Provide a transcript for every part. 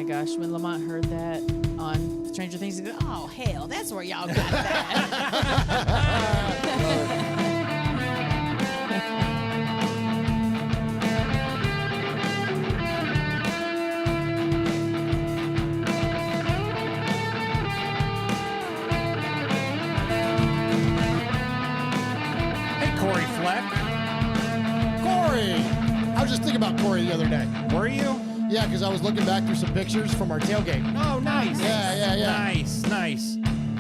my gosh, when Lamont heard that on Stranger Things, he goes, oh, hell, that's where y'all got that. Corey Fleck. Corey! I was just thinking about Corey the other day. Were you? Yeah, because I was looking back through some pictures from our tailgate. Oh, nice. Yeah. Nice.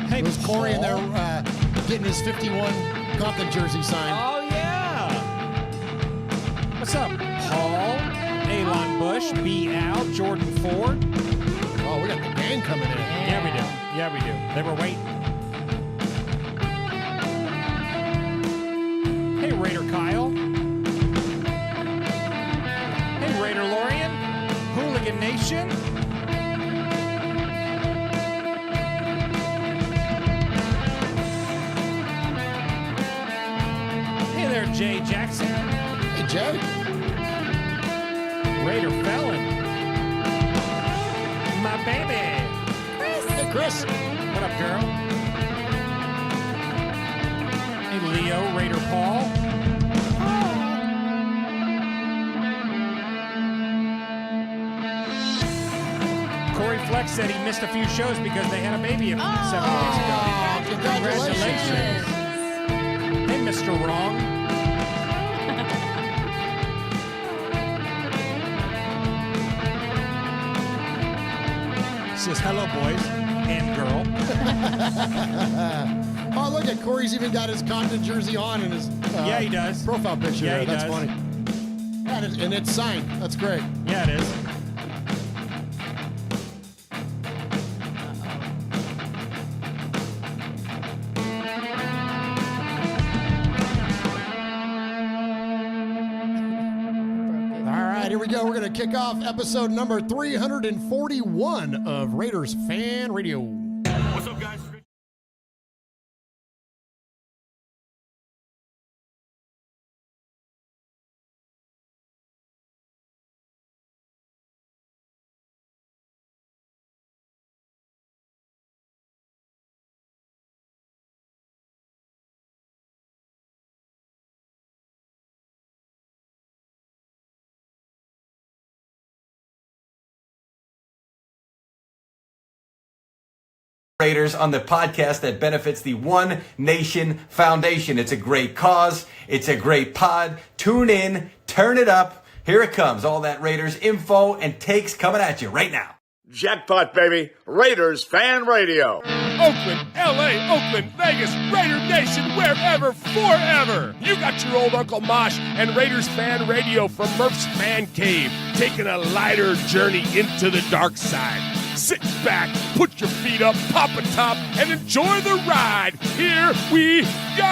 Hey, it was Corey Paul. and they're getting his 51 Compton jersey signed. Oh, yeah. What's up, Paul? Alon Bush, B. Al, Jordan Ford. Oh, we got the gang coming in. Yeah, we do. They were waiting. Hey, Raider Kyle. Hey, Raider Lorian. Hooligan Nation. Hey there, Jay Jackson. Hey, Jay. Raider Felon. My baby. Chris. Hey, Chris. What up, girl? Hey, Leo, Raider Paul. Corey Flex said he missed a few shows because they had a baby 7 days ago. Congratulations. Hey, Mr. Wrong. Says hello, boys and girl. Oh, look at Corey's even got his Compton jersey on in his Yeah, he does. profile picture. Yeah, there. he That's does. funny. Yeah, and it's signed. That's great. Yeah, it is. All right, here we go. We're going to kick off episode number 341 of Raiders Fan Radio. What's up, guys? Raiders on the podcast that benefits the One Nation Foundation. It's a great cause. It's a great pod. Tune in, turn it up. Here it comes. All that Raiders info and takes coming at you right now. Jackpot, baby. Raiders Fan Radio. Oakland, LA, Oakland, Vegas, Raider Nation, wherever, forever. You got your old Uncle Mosh and Raiders Fan Radio from Murf's Man Cave, taking a lighter journey into the dark side. Sit back, put your feet up, pop a top, and enjoy the ride. Here we go!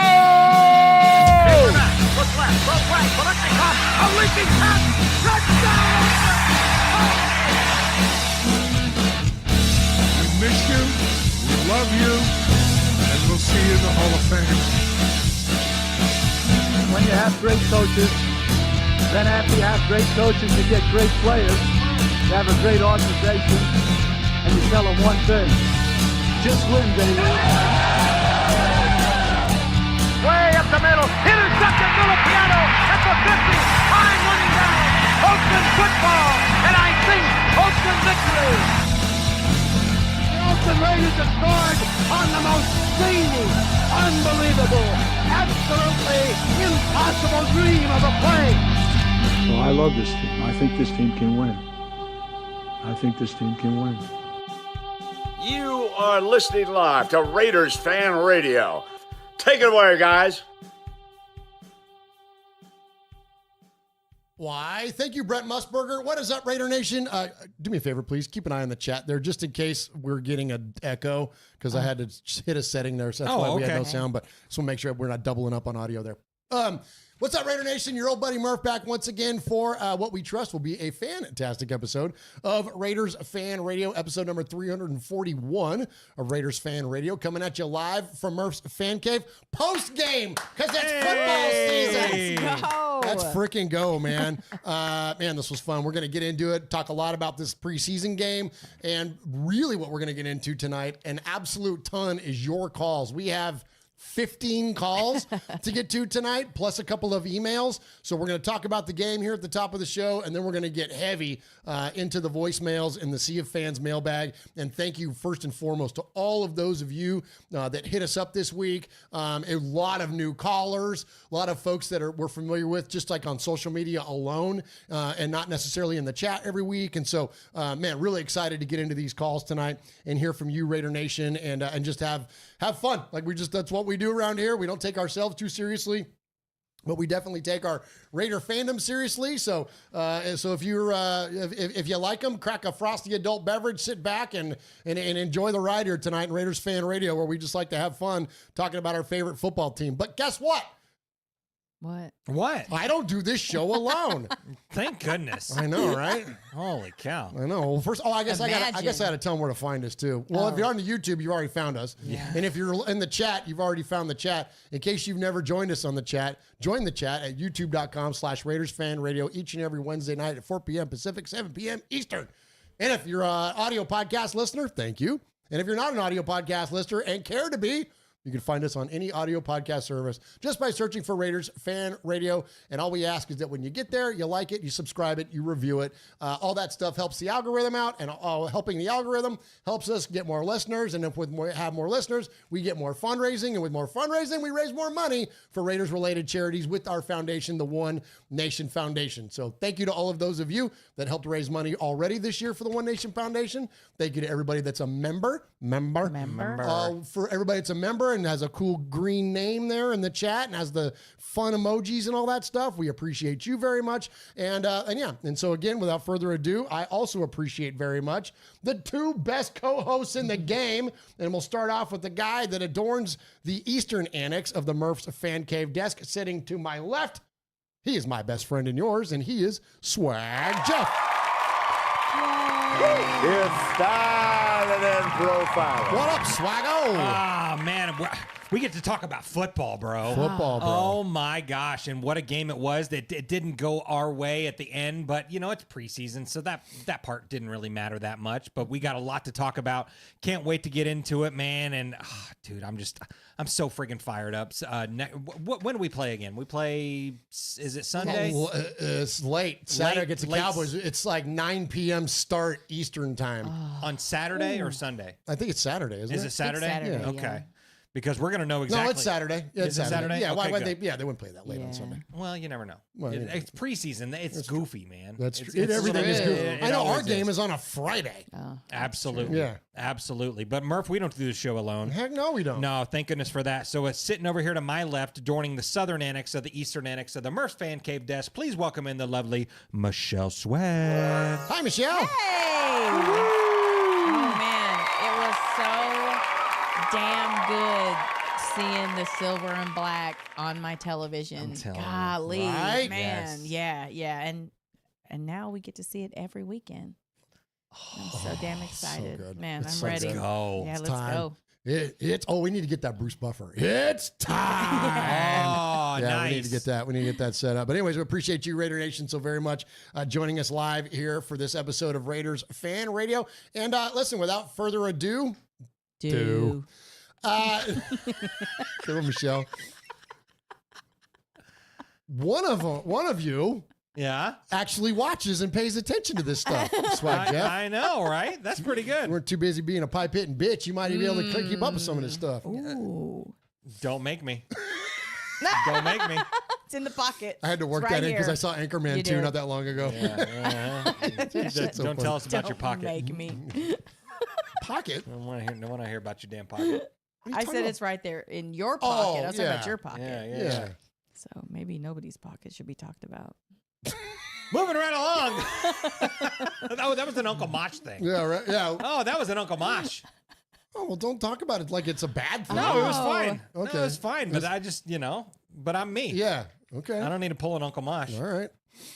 Look left, look right, Bolitnikov, a leaping pass, touchdown! We miss you, we love you, and we'll see you in the Hall of Fame. When you have great coaches, then after you have great coaches, you get great players. You have a great organization, and you tell them one thing: just win, baby. Way up the middle, intercepted Piano at the 50, time running down. Oakland football, and I think Oakland victory. The Oakland Raiders have scored on the most zany, unbelievable, absolutely impossible dream of a play. Well, I love this team. I think this team can win. I think this team can win. You are listening live to Raiders Fan Radio. Take it away, guys. Why? Thank you, Brett Musburger. What is up, Raider Nation? Do me a favor, please. Keep an eye on the chat there, just in case we're getting an echo, because I had to hit a setting there, so that's why we had no sound. But just want to make sure we're not doubling up on audio there. What's up, Raider Nation? Your old buddy Murf back once again for what we trust will be a fantastic episode of Raiders Fan Radio, episode number 341 of Raiders Fan Radio, coming at you live from Murf's Fan Cave post-game, because it's football season. Let's go. Let's freaking go, man. Man, this was fun. We're going to get into it, talk a lot about this preseason game, and really what we're going to get into tonight, an absolute ton, is your calls. We have 15 calls to get to tonight, plus a couple of emails. So we're going to talk about the game here at the top of the show, and then we're going to get heavy into the voicemails in the Sea of Fans mailbag. And thank you first and foremost to all of those of you that hit us up this week. A lot of new callers, a lot of folks that we're familiar with, just like on social media alone, and not necessarily in the chat every week. And so, man, really excited to get into these calls tonight and hear from you, Raider Nation, and just have fun. Like that's what we do around here. We don't take ourselves too seriously, but we definitely take our Raider fandom seriously. So, if you're if you like them, crack a frosty adult beverage, sit back and enjoy the ride here tonight in Raiders Fan Radio, where we just like to have fun talking about our favorite football team. But guess what? What? I don't do this show alone. Thank goodness. I know, right? Holy cow. I know. Well, first, I guess I got to tell them where to find us too. Well, if you're on the YouTube, you've already found us. Yeah. And if you're in the chat, you've already found the chat. In case you've never joined us on the chat, join the chat at youtube.com/Raiders Fan Radio each and every Wednesday night at 4 p.m. Pacific, 7 p.m. Eastern. And if you're an audio podcast listener, thank you. And if you're not an audio podcast listener and care to be, you can find us on any audio podcast service just by searching for Raiders Fan Radio. And all we ask is that when you get there, you like it, you subscribe it, you review it. All that stuff helps the algorithm out, and helping the algorithm helps us get more listeners. And if we have more listeners, we get more fundraising. And with more fundraising, we raise more money for Raiders-related charities with our foundation, the One Nation Foundation. So thank you to all of those of you that helped raise money already this year for the One Nation Foundation. Thank you to everybody that's a member. For everybody that's a member and has a cool green name there in the chat and has the fun emojis and all that stuff. We appreciate you very much. And so again, without further ado, I also appreciate very much the two best co-hosts in the game. And we'll start off with the guy that adorns the Eastern Annex of the Murf's Fan Cave desk, sitting to my left. He is my best friend and yours, and he is Swag Jeff. It's Style and Profiler. What up, Swaggo? Ah, man. We get to talk about football, bro. Football, bro. Oh, my gosh. And what a game it was. It didn't go our way at the end, but, it's preseason, so that part didn't really matter that much. But we got a lot to talk about. Can't wait to get into it, man. And, dude, I'm so friggin' fired up. When do we play again? We play, is it Sunday? It's late. Saturday gets the Cowboys. It's like 9 p.m. start Eastern time. On Saturday or Sunday? I think it's Saturday, isn't it? Is it Saturday? Saturday, Okay. yeah. Because we're going to know exactly. No, it's Saturday. Is it Saturday? Yeah, Okay, why good. they wouldn't play that late on Sunday. Well, you never know. Well, it's preseason. It's goofy, man. That's true. Everything is good. I know our game is on a Friday. Absolutely. Yeah. Absolutely. But Murph, we don't do the show alone. Heck no, we don't. No, thank goodness for that. So it's sitting over here to my left, adorning the southern annex of the eastern annex of the Murph's Fan Cave desk. Please welcome in the lovely Michelle Swag. Hi, Michelle. Hey! Oh, man. It was so damn good seeing the silver and black on my television. Golly, right? man. Yes. Yeah. And now we get to see it every weekend. I'm so damn excited. So good. Man, It's I'm so ready. good. Go. Yeah, It's let's time. go. We need to get that Bruce Buffer. It's time. Oh, Yeah, nice. we need to get that. We need to get that set up. But anyways, we appreciate you, Raider Nation, so very much joining us live here for this episode of Raiders Fan Radio. And listen, without further ado, Do. Come on, Michelle. One of you Yeah. actually watches and pays attention to this stuff. Swag Jeff. I know, right? That's pretty good. We're too busy being a pipe hitting bitch. You might even be able to keep up with some of this stuff. Ooh. Don't make me. Don't make me. It's in the pocket. I had to work It's that right in because here. I saw Anchorman You 2 did. not that long ago. Don't so funny. tell us about your Don't pocket. make me. Pocket? I don't want to hear about your damn pocket. I said it's right there in your pocket. I was talking yeah. about your pocket. Yeah. So maybe nobody's pocket should be talked about. Moving right along. That was an Uncle Mosh thing. Yeah, right. Yeah. Oh, that was an Uncle Mosh. Oh, well, don't talk about it like it's a bad thing. No, it was fine. Okay. No, it was fine. But I just, but I'm me. Yeah. Okay. I don't need to pull an Uncle Mosh. All right.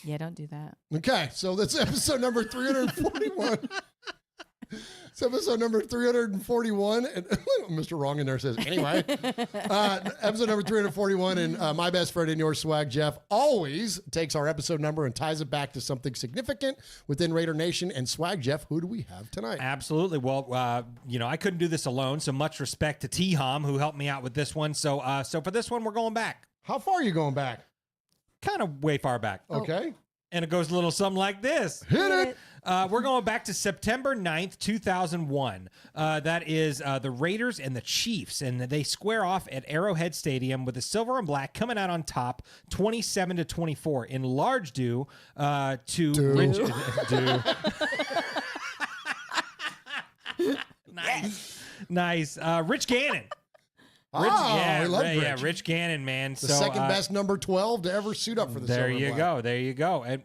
Yeah, don't do that. Okay. So that's episode number 341. It's episode number 341. And Mr. Wrong in there says, anyway. Episode number 341. And my best friend and your swag, Jeff, always takes our episode number and ties it back to something significant within Raider Nation. And swag, Jeff, who do we have tonight? Absolutely. Well, I couldn't do this alone. So much respect to T-Hom, who helped me out with this one. So for this one, we're going back. How far are you going back? Kind of way far back. Okay. And it goes a little something like this. Hit it. We're going back to September 9th, 2001. That is the Raiders and the Chiefs, and they square off at Arrowhead Stadium with the silver and black coming out on top, 27-24, in large due to Rich. Nice. Rich Gannon. We love Rich. Rich Gannon, man. The second best number 12 to ever suit up for the There silver you and go. There you go. And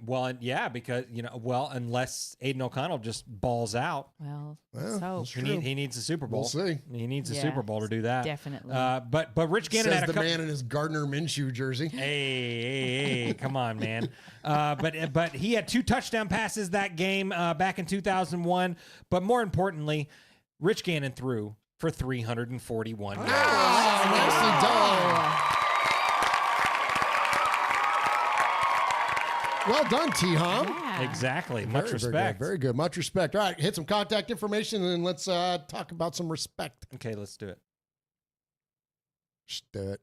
because unless Aiden O'Connell just balls out. He needs a Super Bowl. We'll see. He needs a Super Bowl to do that. Definitely. But Rich Gannon Says had the man in his Gardner Minshew jersey. Hey, come on, man. But he had 2 touchdown passes that game back in 2001. But more importantly, Rich Gannon threw for 341 yards. Nicely done. Well done, T-Hom. Yeah. Exactly. Much respect. Very good. Very good. Much respect. All right, hit some contact information, and then let's talk about some respect. Okay, let's do it. Just do it.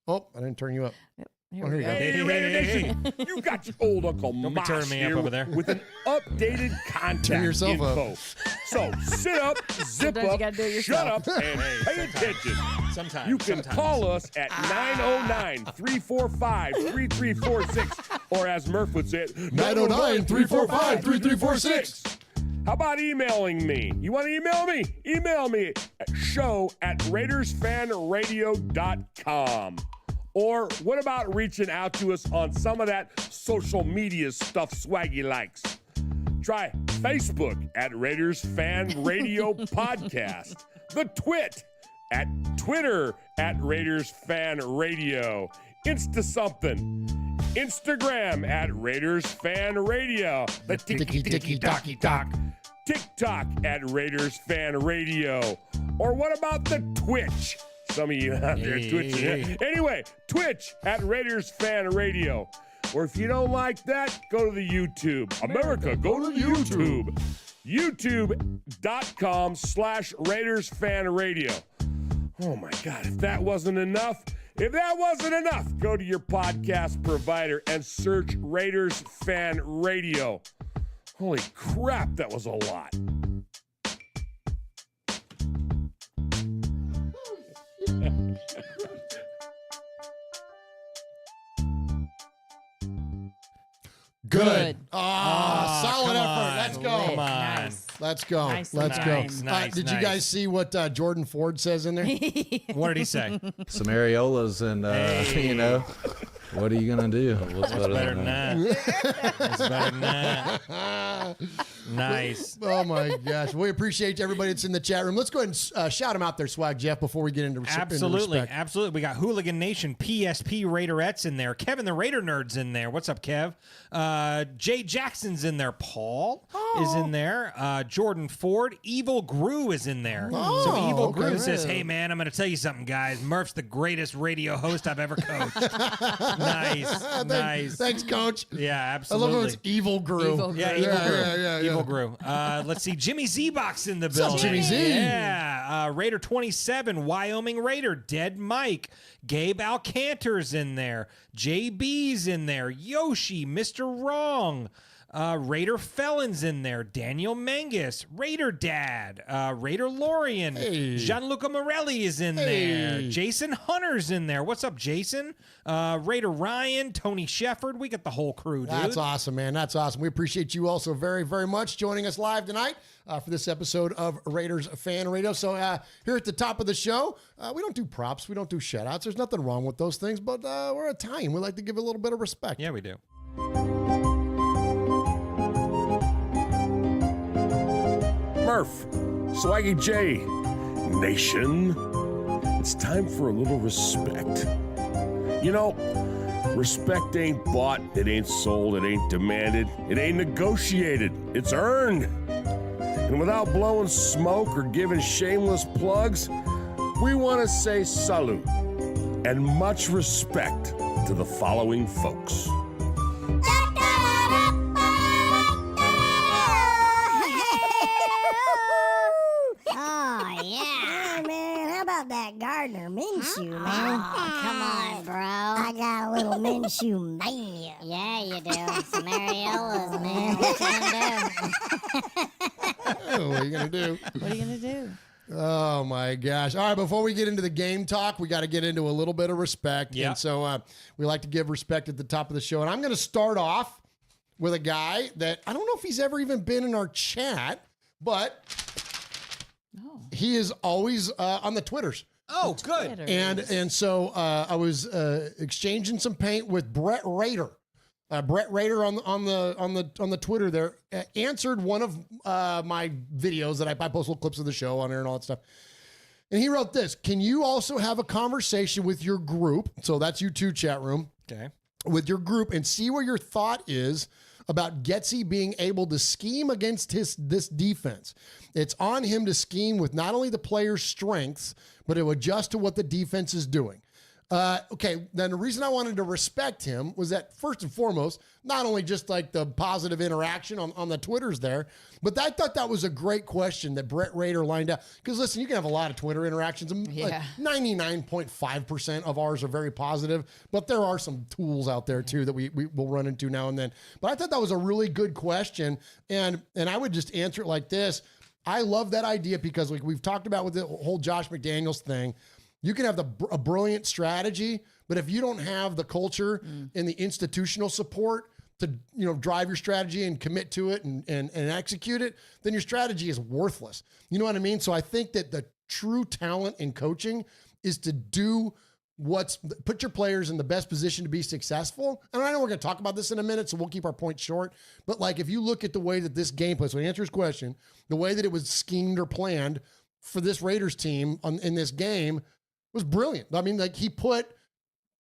Oh, I didn't turn you up. Yep. Here we go. Hey, Raider Nation, you got your old Uncle Don't be Mosh turning me up here over there. with an updated contact Turn yourself info. up. So sit up, zip Sometimes you up, gotta do it shut yourself. up, and pay attention. Sometimes. You can call us at 909-345-3346, or as Murf would say it, 909-345-3346. How about emailing me? You want to email me? Email me at show@RaidersFanRadio.com. Or what about reaching out to us on some of that social media stuff Swaggy likes? Try Facebook at Raiders Fan Radio Podcast. The Twit at Twitter at Raiders Fan Radio. Insta something. Instagram at Raiders Fan Radio. The Ticky-ticky-tocky-tock. TikTok at Raiders Fan Radio. Or what about the Twitch? Some of you out there twitching. Anyway, Twitch at Raiders Fan Radio. Or if you don't like that, go to the YouTube. America, go to YouTube. YouTube.com/Raiders Fan Radio. Oh my God, if that wasn't enough, go to your podcast provider and search Raiders Fan Radio. Holy crap, that was a lot. Good. Solid effort. Let's go. Come on. Nice. Let's go. Nicely Let's done. go. Nice, Did you guys see what Jordan Ford says in there? What did he say? Some areolas and, what are you going to do? What's Better than that. It's better than that. Nice. Oh my gosh. We appreciate everybody that's in the chat room. Let's go ahead and shout them out there, Swag Jeff, before we get into Absolutely. respect. Absolutely. We got Hooligan Nation, PSP Raiderettes in there. Kevin the Raider Nerd's in there. What's up, Kev? Jay Jackson's in there. Paul is in there. Jordan Ford. Evil Gru is in there. So Evil Gru says, hey, man, I'm going to tell you something, guys. Murf's the greatest radio host I've ever coached. Nice. Thanks, Coach. Yeah, I absolutely. love how it's Evil Gru. Evil Gru. Yeah, Evil Gru. Yeah. Evil Gru. Let's see. Jimmy Z-Box in the building. up, Jimmy Z? Yeah. Raider 27, Wyoming Raider, Dead Mike. Gabe Alcantar's in there. JB's in there. Yoshi, Mr. Wrong. Raider Felon's in there. Daniel Mangus. Raider Dad. Raider Lorian. Hey. Gianluca Morelli is in there. Jason Hunter's in there. What's up, Jason? Raider Ryan. Tony Shefford. We got the whole crew, dude. That's awesome, man. That's awesome. We appreciate you also very, very much joining us live tonight for this episode of Raiders Fan Radio. So here at the top of the show, we don't do props. We don't do shout-outs. There's nothing wrong with those things, but we're Italian. We like to give a little bit of respect. Yeah, we do. Murf, Swaggy J, Nation, it's time for a little respect. You know, respect ain't bought, it ain't sold, it ain't demanded, it ain't negotiated, it's earned. And without blowing smoke or giving shameless plugs, we want to say salute and much respect to the following folks. Oh, yeah. Hey, man, how about that Gardner Minshew, man? Oh, come on, bro. I got a little Minshew mania. Yeah, you do. Some areolas, man. What you gonna do? What are you going to do? What are you going to do? Oh, my gosh. All right, before we get into the game talk, we got to get into a little bit of respect. Yeah. And so we like to give respect at the top of the show. And I'm going to start off with a guy that I don't know if he's ever even been in our chat, but he is always on the Twitters. Oh, good. And so I was exchanging some paint with Brett Rader. Brett Rader on the Twitter there answered one of my videos that I post little clips of the show on there and all that stuff. And he wrote this: "Can you also have a conversation with your group?" So that's you too, chat room. Okay. With your group and see where your thought is about Getsy being able to scheme against this defense. It's on him to scheme with not only the player's strengths, but to adjust to what the defense is doing. Okay, then the reason I wanted to respect him was that, first and foremost, not only just like the positive interaction on the Twitters there, but I thought that was a great question that Brett Rader lined up. Because listen, you can have a lot of Twitter interactions. Like 99.5% of ours are very positive, but there are some tools out there too that we will run into now and then. But I thought that was a really good question, and I would just answer it like this. I love that idea because like we've talked about with the whole Josh McDaniels thing. You can have a brilliant strategy, but if you don't have the culture and the institutional support to drive your strategy and commit to it and execute it, then your strategy is worthless. You know what I mean? So I think that the true talent in coaching is to do put your players in the best position to be successful. And I know we're going to talk about this in a minute, so we'll keep our point short. But like if you look at the way that this game plays, so to answer his question, the way that it was schemed or planned for this Raiders team in this game was brilliant. I mean, like look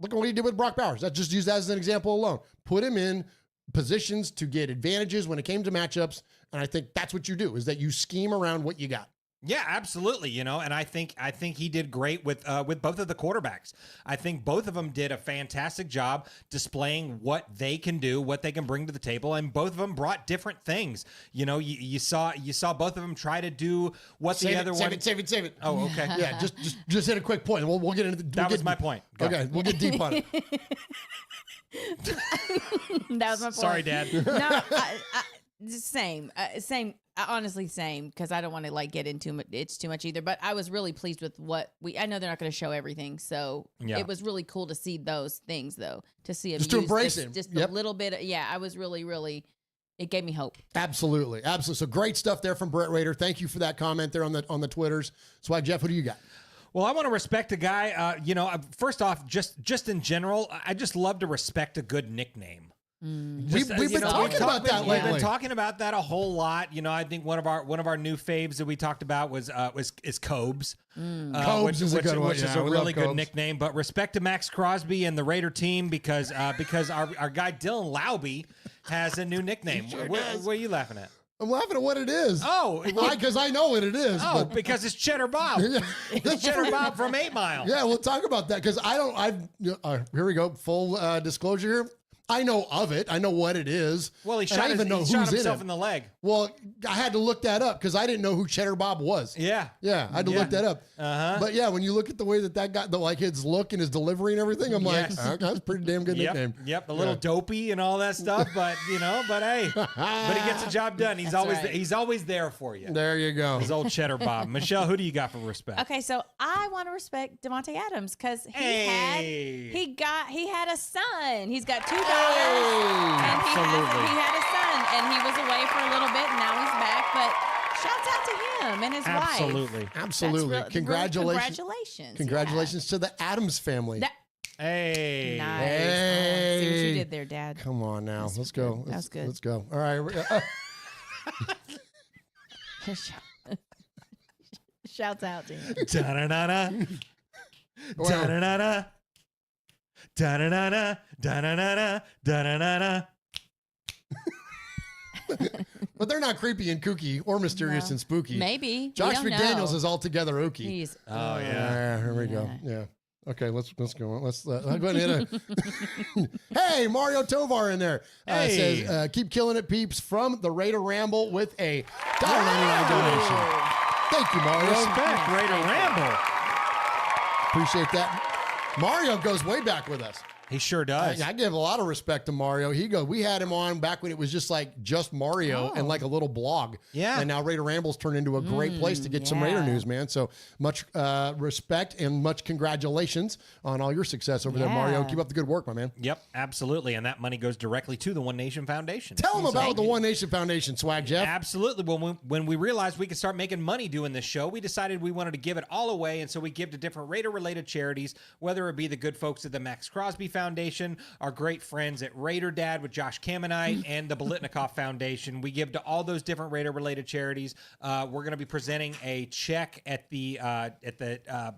at what he did with Brock Bowers. That just used that as an example alone. Put him in positions to get advantages when it came to matchups. And I think that's what you do, is that you scheme around what you got. Yeah, absolutely. And I think he did great with both of the quarterbacks. I think both of them did a fantastic job displaying what they can do, what they can bring to the table, and both of them brought different things. You saw both of them try to do what the other one. Save it. Oh, okay. Yeah, just hit a quick point. We'll get into that. Was my point. Go. Okay, we'll get deep on it. That was my point. Sorry, Dad. No, same. Honestly, same, because I don't want to get into it's too much either. But I was really pleased with I know they're not going to show everything, so it was really cool to see those things, though, to see him just to embrace him, just a little bit. I was really. It gave me hope. Absolutely. So great stuff there from Brett Rader. Thank you for that comment there on the Twitters. So, Jeff, who do you got? Well, I want to respect a guy. First off, just in general, I just love to respect a good nickname. We've been talking about that lately. We've been talking about that a whole lot. I think one of our new faves that we talked about was Cobes. Cobes is a good one. Which is a really good nickname. But respect to Max Crosby and the Raider team because our guy Dylan Laube has a new nickname. Sure what are you laughing at? I'm laughing at what it is. Oh, because I know what it is. Oh, because it's Cheddar Bob. It's Cheddar Bob from 8 Mile. Yeah, we'll talk about that because here we go. Full disclosure here. I know of it. I know what it is. Well, he shot himself in the leg. Well, I had to look that up because I didn't know who Cheddar Bob was. Yeah. Yeah, I had to look that up. Uh-huh. But yeah, when you look at the way that got his look and his delivery and everything, I'm like, okay, that's a pretty damn good nickname. Yep, a little dopey and all that stuff, but hey, but he gets the job done. He's always there for you. There you go. His old Cheddar Bob. Michelle, who do you got for respect? Okay, so I want to respect Devontae Adams because he had a son. He's got 2 daughters. And he had a son, and he was away for a little bit, and now he's back. But shouts out to him and his wife. Absolutely. Congratulations. Congratulations to the Adams family. Hey. Nice. Hey. See what you did there, Dad. Come on now. Let's go. That was good. Let's go. All right. Shouts out to him. Da-da-da-da. Da-da-da-da. Da-da-da-da, da-da-da-da, da-da-da-da. But they're not creepy and kooky or mysterious and spooky. Maybe. Josh We don't McDaniels know. is altogether okie. He's. Here we go. Yeah. Okay, let's go on. Let's go ahead and hit a Hey, Mario Tovar in there. Says, keep killing it, peeps, from the Raider Ramble with a $1.99 donation. Thank you, Mario. Respect, Raider Ramble. Appreciate that. Mario goes way back with us. He sure does. I give a lot of respect to Mario. We had him on back when it was just like just Mario and like a little blog. Yeah. And now Raider Rambles turned into a great place to get some Raider news, man. So much respect and much congratulations on all your success over there, Mario. Keep up the good work, my man. Yep, absolutely. And that money goes directly to the One Nation Foundation. Tell them about the One Nation Foundation, Swag Jeff. Absolutely. When we realized we could start making money doing this show, we decided we wanted to give it all away. And so we give to different Raider-related charities, whether it be the good folks at the Max Crosby Foundation, our great friends at Raider Dad with Josh Kamenite, and the Bolitnikoff Foundation. We give to all those different Raider-related charities. We're going to be presenting a check at the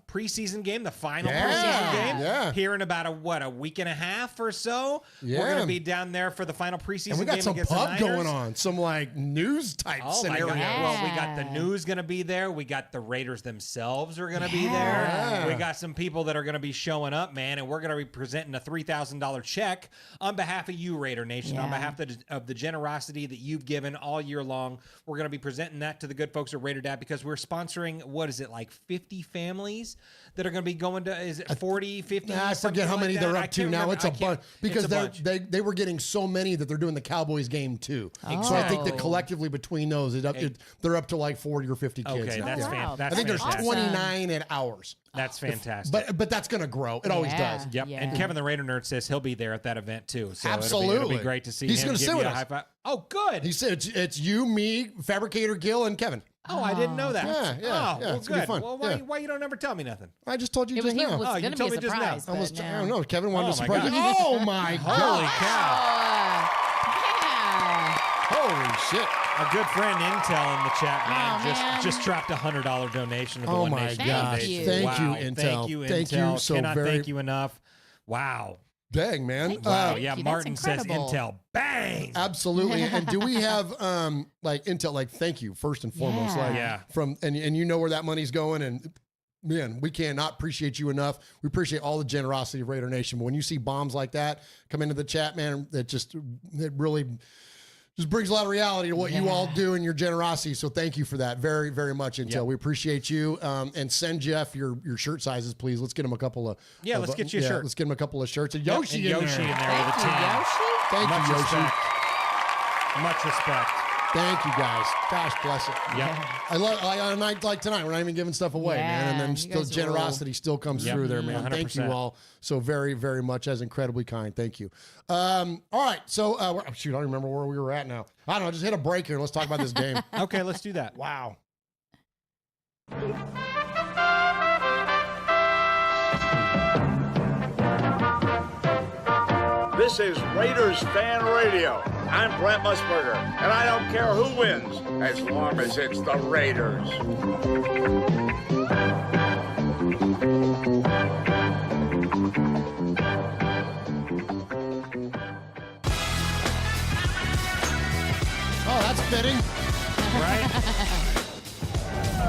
preseason game, the final preseason game, here in about a week and a half or so. Yeah. We're going to be down there for the final preseason game. And we got some against pub the Niners. going on, some like news type scenario. My God. Well, we got the news going to be there. We got the Raiders themselves are going to be there. We got some people that are going to be showing up, man, and we're going to be presenting a $3,000 check on behalf of you, Raider Nation, on behalf of the generosity that you've given all year long. We're going to be presenting that to the good folks at Raider Dad because we're sponsoring, what is it, like 50 families that are going to be going to, is it 40, 50? I forget how many they're up to now. It's a bunch because it's a bunch. they were getting so many that they're doing the Cowboys game too. So I think that collectively between those, they're up to like 40 or 50 kids. Okay, now. that's I think there's 29 at ours. That's fantastic. But that's going to grow. It always does. Yep. Yeah. And Kevin the Raider Nerd says he'll be there at that event too. So Absolutely. It'll be great to see He's him. going to sit with us. High five. Oh, good. He said it's you, me, Fabricator Gil, and Kevin. Oh, I didn't know that. Yeah, well, it's gonna be good. fun. Well, why you don't ever tell me nothing? I just told you It was, just now. was going to told be a me just now. surprise. But I no. don't know. Kevin wanted to my surprise you. gosh. Oh my Holy God. cow. Holy shit. A good friend Intel in the chat, man, Oh, man. just dropped a $100 donation to the Oh One my Nation gosh. Foundation. Thank Wow. you, Intel. Thank you, Intel. Thank you so Cannot very- thank you enough. Wow. Dang, man. Wow. Thank Yeah, you. That's Martin says incredible. Intel. Bang. Absolutely. And do we have like Intel, like thank you first and foremost. Yeah. Like Yeah. from and you know where that money's going, and man, we cannot appreciate you enough. We appreciate all the generosity of Raider Nation. But when you see bombs like that come into the chat, man, it really just brings a lot of reality to what you all do and your generosity. So thank you for that very, very much, Intel. Yep. We appreciate you. And send Jeff your shirt sizes, please. Let's get him a couple of Let's get you a shirt. Let's get him a couple of shirts. And Yep, Yoshi, and in Yoshi there. in there with a Thank you, 10. Yoshi. Thank Much you, Yoshi. respect. Much respect. Thank you, guys. Gosh bless it. Yep. I love on a night like tonight. We're not even giving stuff away, man. And then Yeah, you still guys generosity still comes Yep. through there, man. Thank you 100%. all so very, very much. That's incredibly kind. Thank you. All right. So shoot, I don't remember where we were at now. I don't know. Just hit a break here. Let's talk about this game. Okay, let's do that. Wow. This is Raiders Fan Radio. I'm Brent Musburger, and I don't care who wins as long as it's the Raiders. Oh, that's fitting. Right?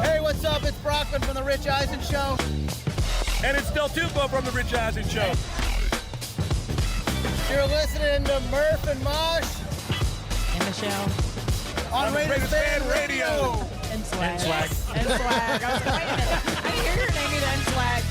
Hey, what's up? It's Brockman from The Rich Eisen Show. And it's Del Tufo from the Rich Eisen Show. You're listening to Murf and Mosh In the show. on Raiders Fan Radio. And swag. And swag. And swag. I was waiting. I didn't hear your name either. And swag.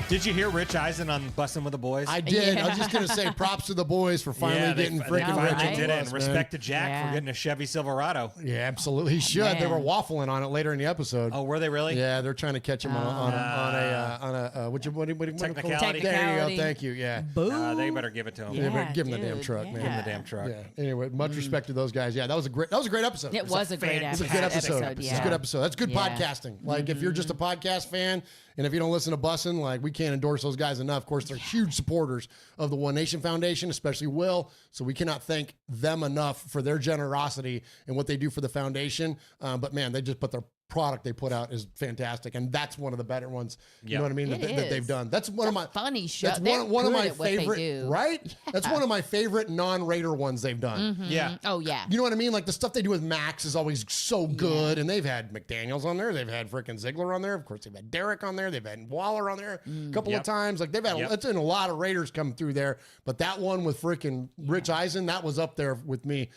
Did you hear Rich Eisen on Bussin' with the Boys? I did. I was Yeah. just going to say props to the boys for finally getting freaking finally Rich. did into it. us, And man. respect to Jack Yeah. for getting a Chevy Silverado. Yeah, absolutely. He should. They Man. were waffling on it later in the episode. Oh, were they really? Yeah, they're trying to catch him on a what do you call it? Technicality. There you go. Technicality. Thank you. Yeah. Boo. They better give it to him. Yeah, but Yeah, give him the damn dude, truck, yeah. man. Give him the damn truck. Yeah. Anyway, much respect to those guys. Yeah, that was a great episode. It was a great It was episode. a good episode. It's Yeah. a good episode. That's good Yeah. podcasting. Like if you're just a podcast fan and if you don't listen to Bussin', like we can't endorse those guys enough. Of course, they're huge supporters of the One Nation Foundation, especially Will. So we cannot thank them enough for their generosity and what they do for the foundation. But man, they just put their product they put out is fantastic, and that's one of the better ones. You know what I mean? That they've done. That's one of my funny show. That's one of my favorite. Right? Yeah. That's one of my favorite non-Raider ones they've done. Mm-hmm. Yeah. Oh yeah. You know what I mean? Like the stuff they do with Max is always so good, and they've had McDaniels on there, they've had freaking Sizzler on there. Of course, they've had Derek on there, they've had Waller on there a couple of times. Like they've had it's in a lot of Raiders come through there, but that one with freaking Rich Eisen, that was up there with me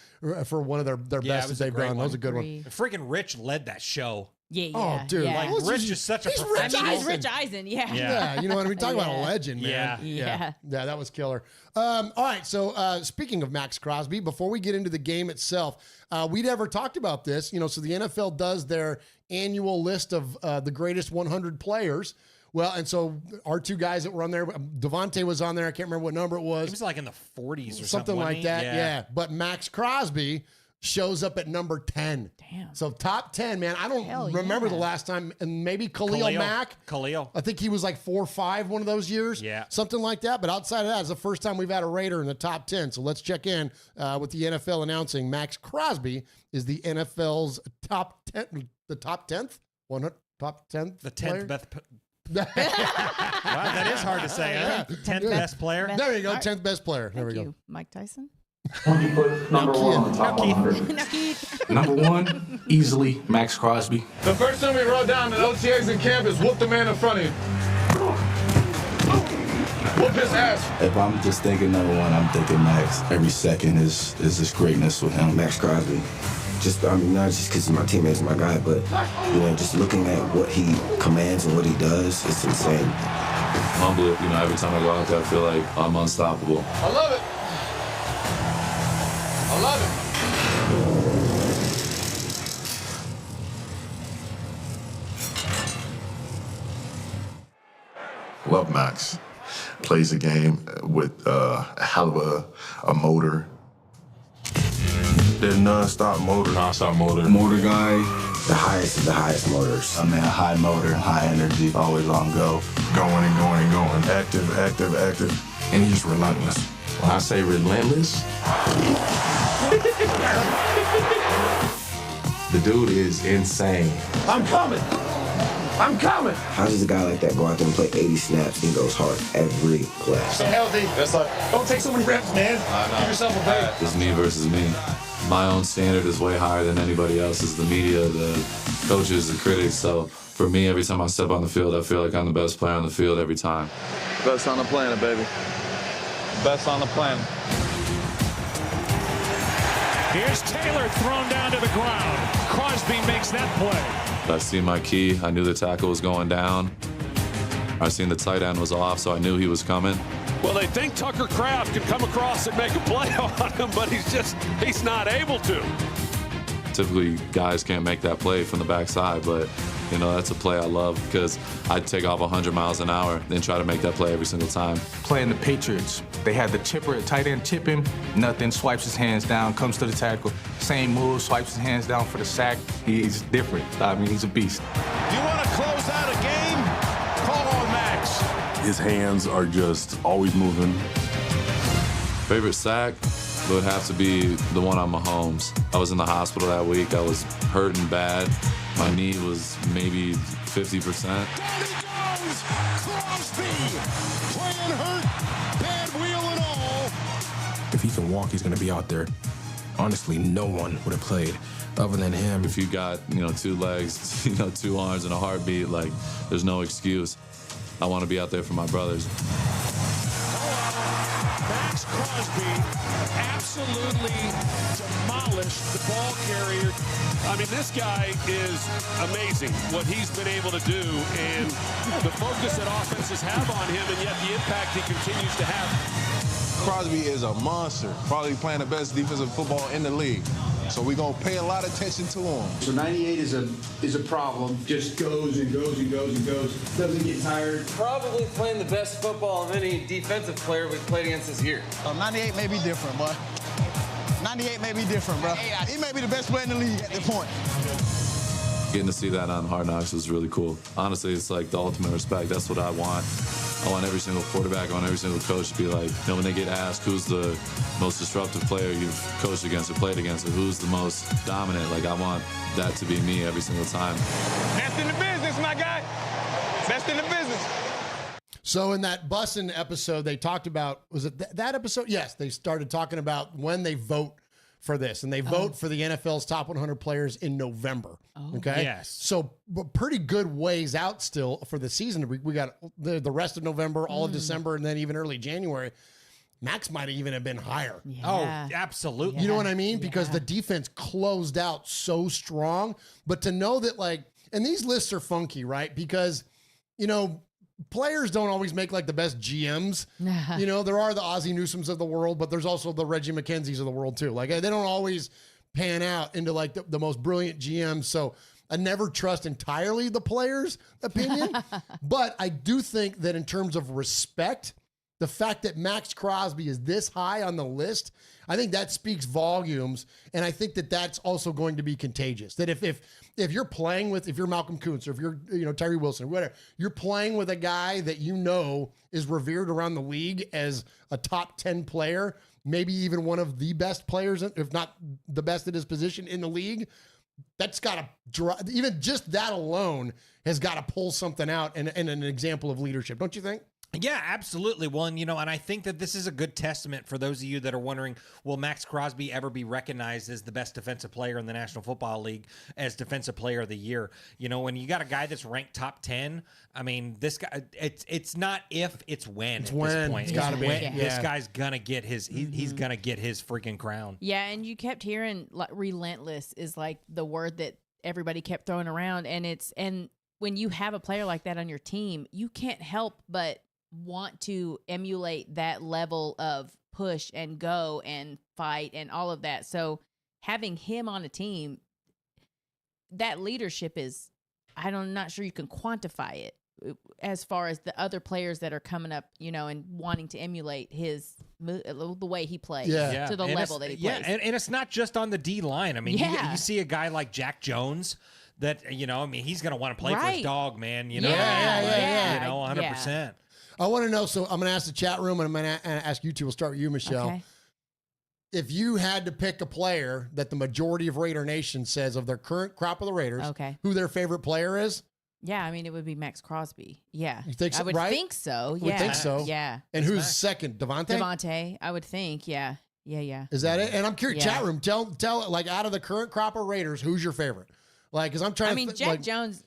for one of their best that they've done. That was a good one. Freaking Rich led that show. Yeah. Oh, dude. Yeah. Like Rich is such a professional. He's Rich Eisen. Yeah. Yeah. You know what I mean? Talk about a legend, man. Yeah. Yeah, that was killer. All right. So speaking of Max Crosby, before we get into the game itself, we never talked about this. You know, so the NFL does their annual list of the greatest 100 players. Well, and so our two guys that were on there, Devontae was on there. I can't remember what number it was. It was like in the 40s or something like that. Yeah. But Max Crosby shows up at number 10. Damn. So top 10, man. I don't remember the last time, and maybe Khalil Mack. Khalil. I think he was like 4 or 5 one of those years. Yeah. Something like that. But outside of that, it's the first time we've had a Raider in the top 10. So let's check in with the NFL announcing Max Crosby is the NFL's top 10, the top 10th? Top 10th? The 10th player? best. Wow, that is hard to say, huh? 10th best player. There you go, 10th best player. There we go. Mike Tyson. You put number one on the top 100. Number one, easily Max Crosby. The first thing we wrote down at OTAs in camp is whoop the man in front of you. Whoop his ass. If I'm just thinking number one, I'm thinking Max. Every second is just greatness with him. Max Crosby. Not just because he's my teammate, he's my guy, but just looking at what he commands and what he does, it's insane. Humble, every time I go out there, I feel like I'm unstoppable. I love it. I love it. Love Max. Plays the game with a hell of a motor. The non-stop motor. Non-stop motor. Motor guy, the highest of the highest motors. I mean, high motor, high energy, always on go. Going and going and going. Active, active, active. And he's relentless. When I say relentless, the dude is insane. I'm coming. I'm coming. How does a guy like that go out there and play 80 snaps and goes hard every play? So healthy. That's like, don't take so many reps, man. Give yourself a break. It's me versus me. My own standard is way higher than anybody else's. The media, the coaches, the critics. So for me, every time I step on the field, I feel like I'm the best player on the field every time. Best on the planet, baby. Best on the planet. Here's Taylor thrown down to the ground. Crosby makes that play. I seen my key. I knew the tackle was going down. I seen the tight end was off, so I knew he was coming. Well, they think Tucker Kraft can come across and make a play on him, but he's not able to. Typically, guys can't make that play from the backside, but that's a play I love because I'd take off 100 miles an hour and try to make that play every single time. Playing the Patriots, they had the chipper, tight end chip him, nothing, swipes his hands down, comes to the tackle, same move, swipes his hands down for the sack. He's different. I mean, he's a beast. You want to close out a game? Call on Max. His hands are just always moving. Favorite sack would have to be the one on Mahomes. I was in the hospital that week. I was hurting bad. My knee was maybe 50%. Down he goes! Crosby! Playing hurt, bad wheel and all. If he can walk, he's going to be out there. Honestly, no one would have played other than him. If you got, 2 legs, 2 arms and a heartbeat, there's no excuse. I want to be out there for my brothers. Max Crosby absolutely demolished the ball carrier. I mean, this guy is amazing, what he's been able to do, and the focus that offenses have on him, and yet the impact he continues to have. Crosby is a monster, probably playing the best defensive football in the league. So we're going to pay a lot of attention to him. So 98 is a problem. Just goes and goes and goes and goes. Doesn't get tired. Probably playing the best football of any defensive player we've played against this year. 98 may be different, boy. 98 may be different, bro. He may be the best player in the league at this point. Getting to see that on Hard Knocks was really cool. Honestly, it's like the ultimate respect. That's what I want. I want every single quarterback, I want every single coach to be like, when they get asked who's the most disruptive player you've coached against or played against, or who's the most dominant, like I want that to be me every single time. Best in the business, my guy. Best in the business. So in that Bussin' episode, they talked about, was it that episode? Yes, they started talking about when they vote for this, and they vote for the NFL's top 100 players in November. Okay. Yes. So pretty good ways out still for the season. We got the rest of November, all of December, and then even early January. Max might even have been higher. Yeah. Oh, absolutely. You know what I mean? Because the defense closed out so strong. But to know that, like, and these lists are funky, right? Because, players don't always make like the best GMs. There are the Ozzie Newsomes of the world, but there's also the Reggie McKenzies of the world too. Like, they don't always pan out into like the most brilliant GMs. So I never trust entirely the player's opinion. But I do think that in terms of respect, the fact that Max Crosby is this high on the list, I think that speaks volumes. And I think that that's also going to be contagious. That if you're playing with, if you're Malcolm Kuntz or if you're Tyree Wilson or whatever, you're playing with a guy that is revered around the league as a top 10 player, maybe even one of the best players, if not the best at his position in the league, that's got to drive, even just that alone has got to pull something out and an example of leadership. Don't you think? Yeah, absolutely. Well, and I think that this is a good testament for those of you that are wondering, will Max Crosby ever be recognized as the best defensive player in the National Football League as Defensive Player of the Year? When you got a guy that's ranked top 10, I mean, this guy, it's not if, it's when. It's when. This point. It's gotta be. This guy's gonna get his, he's gonna get his freaking crown. Yeah, and you kept hearing like relentless is like the word that everybody kept throwing around, and when you have a player like that on your team, you can't help but want to emulate that level of push and go and fight and all of that. So having him on a team, that leadership is, I'm not sure you can quantify it as far as the other players that are coming up, and wanting to emulate the way he plays to the level that he plays. Yeah, and it's not just on the D line. I mean, you see a guy like Jack Jones that, he's going to want to play for his dog, man. 100%. I want to know, so I'm going to ask the chat room, and I'm going to ask you two. We'll start with you, Michelle. Okay. If you had to pick a player that the majority of Raider Nation says of their current crop of the Raiders, who their favorite player is? Yeah, I mean, it would be Max Crosby. Yeah. You think so, I would right? think so. Yeah. Would think so. Yeah. And who's second? Devontae? Devontae, I would think. Yeah. Yeah. Is that it? And I'm curious, chat room, tell, like, out of the current crop of Raiders, who's your favorite? Like, because I'm trying to Jack Jones.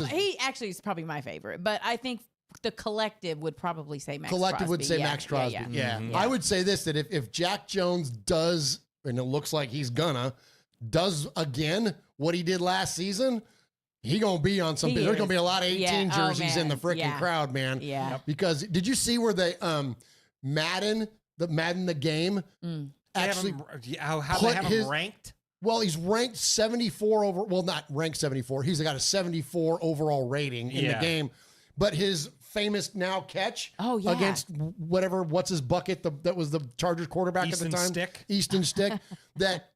He actually is probably my favorite, but I think the collective would probably say Max Crosby. Would say Max Crosby. Yeah. Mm-hmm. I would say this, that if Jack Jones does, and it looks like he's does again what he did last season, he going to be on something. There's going to be a lot of 18 jerseys in the freaking crowd, man. Yeah. Because did you see where they Madden the game actually how they have him ranked? Well, he's ranked 74 over. Well, not ranked 74. He's got a 74 overall rating in the game. But his famous now catch against what's his bucket, that was the Chargers quarterback at the time. Easton Stick. that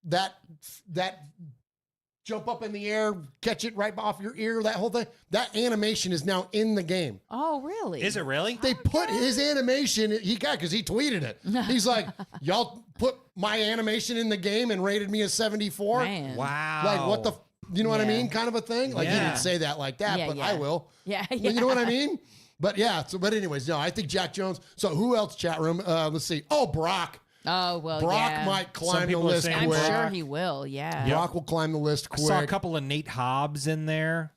jump up in the air, catch it right off your ear, that whole thing. That animation is now in the game. Oh, really? Is it really? They put his animation, because he tweeted it. He's like, y'all put my animation in the game and rated me a 74? Man. Wow. Like, what the... You know what I mean? Kind of a thing. Like, he didn't say that like that, but I will. Yeah. You know what I mean? But but anyways, no, I think Jack Jones. So who else, chat room? Let's see. Oh, Brock. Oh, well, Brock might climb the list quick. I'm sure he will, yeah. Brock will climb the list quick. I saw a couple of Nate Hobbs in there.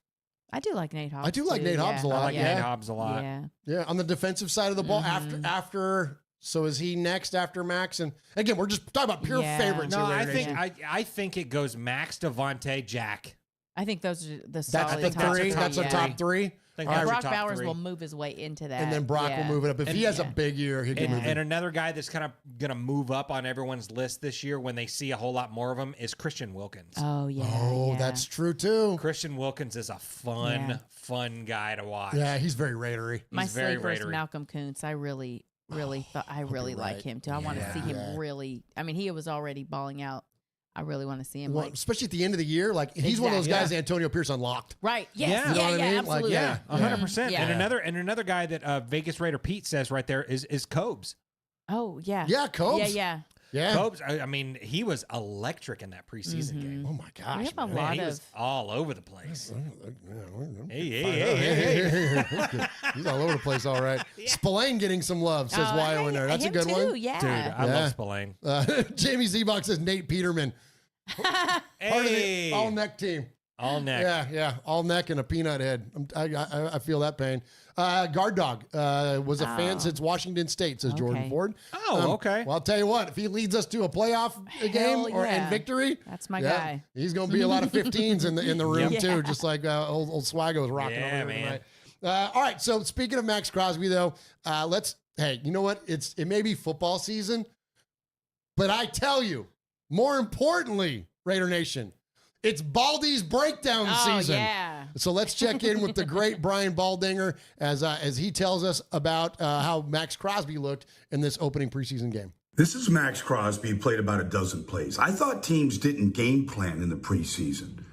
I do like Nate Hobbs. I do like Nate Hobbs a lot. I like Nate Hobbs a lot. Yeah. On the defensive side of the ball, after. So is he next after Max? And again, we're just talking about pure favorites. No, I think it goes Max, Devontae, Jack. I think those are the solid top three. That's the top three. Brock Bowers will move his way into that. And then Brock will move it up. If he has a big year, he can move it. And another guy that's kind of going to move up on everyone's list this year when they see a whole lot more of him is Christian Wilkins. Oh, yeah. Oh, that's true, too. Christian Wilkins is a fun guy to watch. Yeah, he's very Raidery. My sleeper is Malcolm Kuntz. I really like him, too. I want to see him really. I mean, he was already balling out I really want to see him. Well, Like, especially at the end of the year, like he's one of those guys Antonio Pierce unlocked. right? Yes. Yeah. You know what I mean? Absolutely. Like, 100%. Yeah. And another guy that Vegas Raider Pete says right there is Cobes. Oh yeah. Yeah, Cobes. Yeah. Cobes, I mean, he was electric in that preseason game. Oh my gosh. We have a man. lot He of. was all over the place. Hey. He's all over the place, all right. Spillane getting some love, says Wyo in there. That's a him good too, one. Yeah. Dude, I love Spillane. Jamie Zebach says Nate Peterman. Part of the all neck team. All neck. Yeah. All neck and a peanut head. I feel that pain. Guard Dog was a fan since Washington State, says Jordan Ford. Oh, okay. Well, I'll tell you what, if he leads us to a playoff game and victory, that's my guy. He's going to be a lot of 15s in the room too, just like old Swaggo was rocking over there tonight. All right, so speaking of Max Crosby, though, hey, you know what? It may be football season, but I tell you, more importantly, Raider Nation, it's Baldy's breakdown season. Yeah. So let's check in with the great Brian Baldinger as he tells us about how Max Crosby looked in this opening preseason game. This is Max Crosby, played about a dozen plays. I thought teams didn't game plan in the preseason.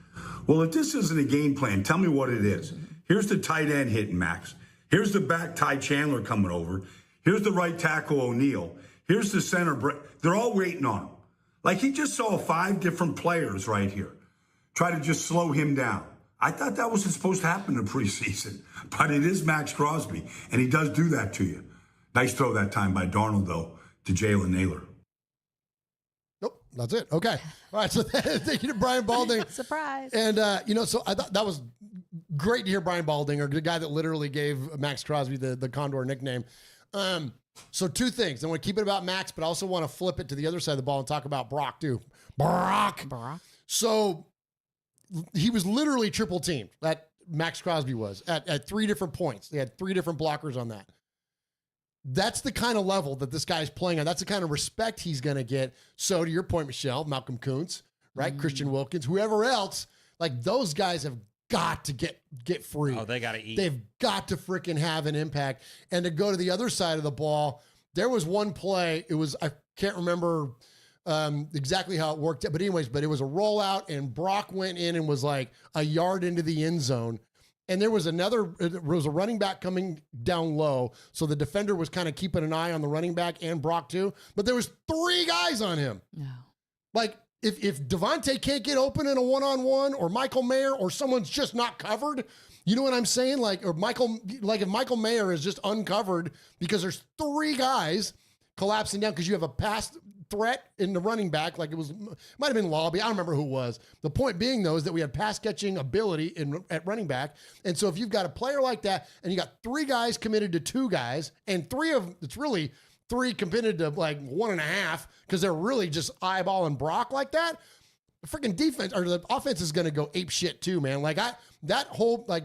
Well, if this isn't a game plan, tell me what it is. Here's the tight end hitting Max. Here's the back Ty Chandler coming over. Here's the right tackle O'Neal. Here's the center. They're all waiting on him. Like he just saw 5 different players right here try to just slow him down. I thought that wasn't supposed to happen in the preseason, but it is Max Crosby, and he does do that to you. Nice throw that time by Darnold, though, to Jalen Naylor. Nope, that's it. Okay. All right, so thank you to Brian Baldinger. Surprise. And, so I thought that was great to hear Brian Baldinger, the guy that literally gave Max Crosby the Condor nickname. So 2 things. I want to keep it about Max, but I also want to flip it to the other side of the ball and talk about Brock, too. Brock. So he was literally triple teamed, that Max Crosby was, at 3 different points. They had 3 different blockers on that. That's the kind of level that this guy's playing on. That's the kind of respect he's going to get. So to your point, Michelle, Malcolm Kuntz, right? Christian Wilkins, whoever else, like those guys have got to get free. Oh, they got to eat. They've got to freaking have an impact. And to go to the other side of the ball, there was one play. It was, I can't remember exactly how it worked out, but it was a rollout and Brock went in and was like a yard into the end zone. And there was a running back coming down low. So the defender was kind of keeping an eye on the running back and Brock too. But there was 3 guys on him. No. Like if Devontae can't get open in a one-on-one or Michael Mayer or someone's just not covered, you know what I'm saying? Like if Michael Mayer is just uncovered because there's 3 guys collapsing down because you have a pass threat in the running back, like might have been Lobby. I don't remember who it was. The point being, though, is that we have pass catching ability at running back. And so if you've got a player like that and you got 3 guys committed to 2 guys and it's really 3 committed to like 1.5 because they're really just eyeballing Brock like that, the freaking defense or the offense is going to go ape shit too, man. Like that whole, like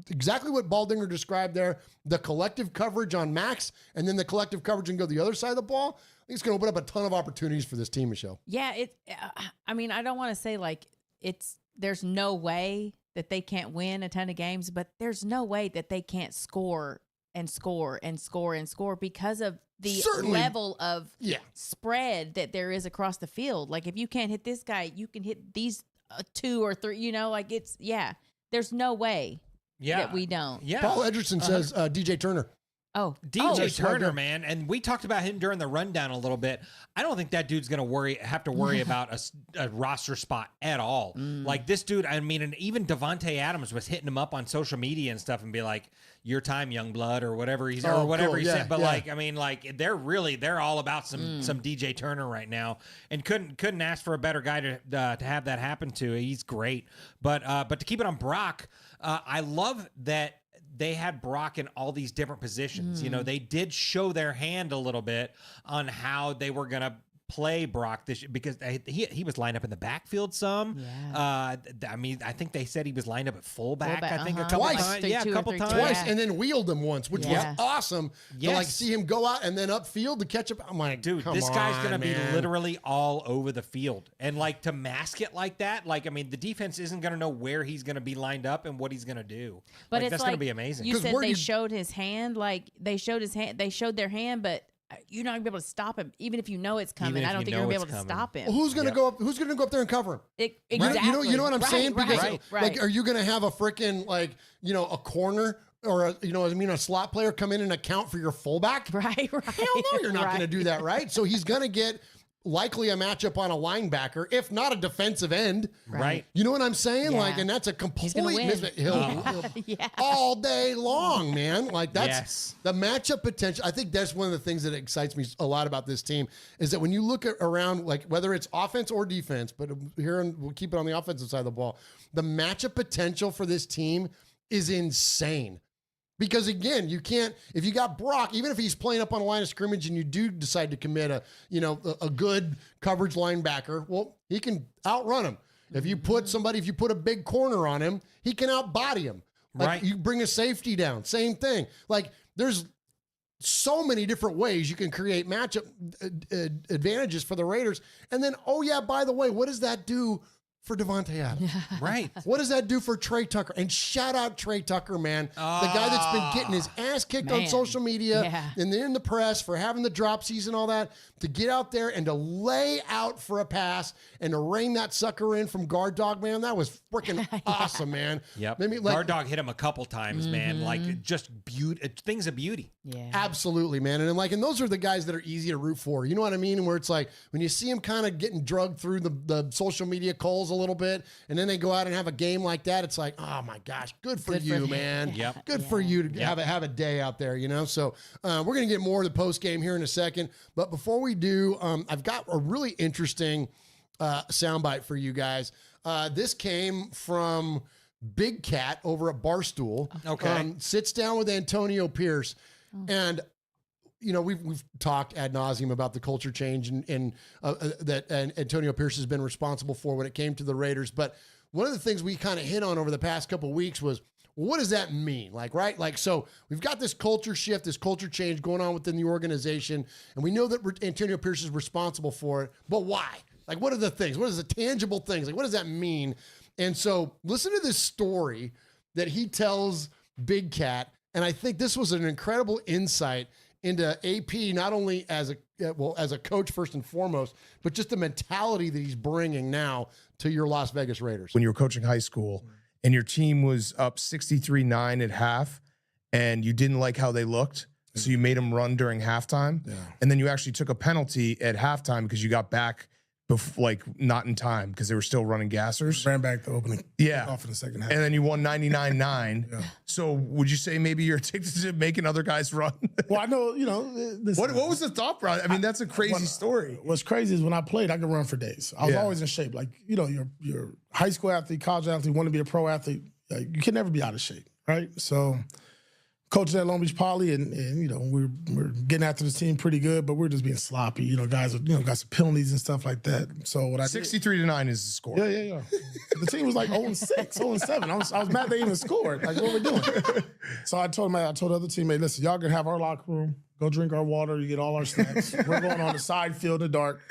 exactly what Baldinger described there, the collective coverage on Max and then the collective coverage and go the other side of the ball. I think it's going to open up a ton of opportunities for this team, Michelle. Yeah, I mean, I don't want to say like there's no way that they can't win a ton of games, but there's no way that they can't score and score and score and score because of the level of spread that there is across the field. Like if you can't hit this guy, you can hit these 2 or 3, like there's no way that we don't. Yeah. Paul Edgerson says DJ Turner. Oh, DJ Turner, man. And we talked about him during the rundown a little bit. I don't think that dude's going to have to worry about a roster spot at all. Like this dude, I mean, and even Devontae Adams was hitting him up on social media and stuff and be like, your time, young blood, or whatever he said. But like, I mean, like they're all about some DJ Turner right now, and couldn't ask for a better guy to have that happen to. He's great. But to keep it on Brock, I love that they had Brock in all these different positions. You know, they did show their hand a little bit on how they were going to play Brock this year because he was lined up in the backfield some. Yeah. I mean, I think they said he was lined up at fullback. I think a couple times. Yeah, a couple times. Twice, and then wheeled him once, which was awesome. To like see him go out and then upfield to catch up. I'm like, dude, this guy's gonna be literally all over the field, and like to mask it like that. Like, I mean, the defense isn't gonna know where he's gonna be lined up and what he's gonna do. But it's that's like, gonna be amazing. You said they showed his hand, like they showed his hand. They showed their hand, but you're not gonna be able to stop him, even if you know it's coming. I don't think you're gonna be able to stop him. Well, who's gonna go up? Who's gonna go up there and cover him? Exactly. You know what I'm saying? Because Right. like, are you gonna have a freaking a corner? Or a slot player come in and account for your fullback? Right. Hell no, you're not going to do that, right? So he's going to get likely a matchup on a linebacker, if not a defensive end. Right. You know what I'm saying? Yeah. Like, and that's a complete mismatch. He'll Yeah. all day long, man. Like that's the matchup potential. I think that's one of the things that excites me a lot about this team is that when you look around, like whether it's offense or defense, but we'll keep it on the offensive side of the ball, the matchup potential for this team is insane. Because again, you can't, if you got Brock, even if he's playing up on a line of scrimmage and you do decide to commit a good coverage linebacker, well, he can outrun him. If you put a big corner on him, he can outbody him. Like, right. You bring a safety down, same thing. Like there's so many different ways you can create matchup advantages for the Raiders. And then, by the way, what does that do for Devontae Adams? Right. What does that do for Trey Tucker? And shout out Trey Tucker, man. The guy that's been getting his ass kicked on social media and in the press for having the dropsies and all that, to get out there and to lay out for a pass and to rein that sucker in from guard dog, man. That was freaking awesome, man. Yep. Maybe, guard dog hit him a couple times, man. Like just things of beauty. Yeah. Absolutely, man. And those are the guys that are easy to root for. You know what I mean? Where it's like when you see them kind of getting drugged through the social media coals a little bit, and then they go out and have a game like that, it's like, oh my gosh, good for you, man. Yep. Good for you to have a day out there, So we're gonna get more of the post game here in a second, but before we do, I've got a really interesting soundbite for you guys. This came from Big Cat over at Barstool. Okay. Sits down with Antonio Pierce, and we've talked ad nauseum about the culture change and that Antonio Pierce has been responsible for when it came to the Raiders. But one of the things we kind of hit on over the past couple of weeks was, well, what does that mean? So we've got this culture shift, this culture change going on within the organization, and we know that Antonio Pierce is responsible for it. But why? Like, what are the things? What is the tangible things? Like, what does that mean? And so listen to this story that he tells Big Cat, and I think this was an incredible insight into AP, not only as a coach first and foremost, but just the mentality that he's bringing now to your Las Vegas Raiders. When you were coaching high school and your team was up 63-9 at half and you didn't like how they looked, so you made them run during halftime, and then you actually took a penalty at halftime because you got back not in time because they were still running gassers. Ran back the opening off in the second half. And then you won 99-9. So would you say maybe you're addicted to making other guys run? Well, I know, what was the thought process? I mean, that's a crazy story. What's crazy is when I played, I could run for days. I was always in shape. Like, you're high school athlete, college athlete, want to be a pro athlete. You can never be out of shape, right? So coaching at Long Beach Poly, and we're getting after the team pretty good, but we're just being sloppy. Guys, got some penalties and stuff like that. So what I 63-9 is the score. Yeah. The team was like 0-6, 0-7. I was mad they even scored. Like, what we're doing? So I told the other teammate, listen, y'all can have our locker room, go drink our water, you get all our snacks. We're going on the side field in the dark,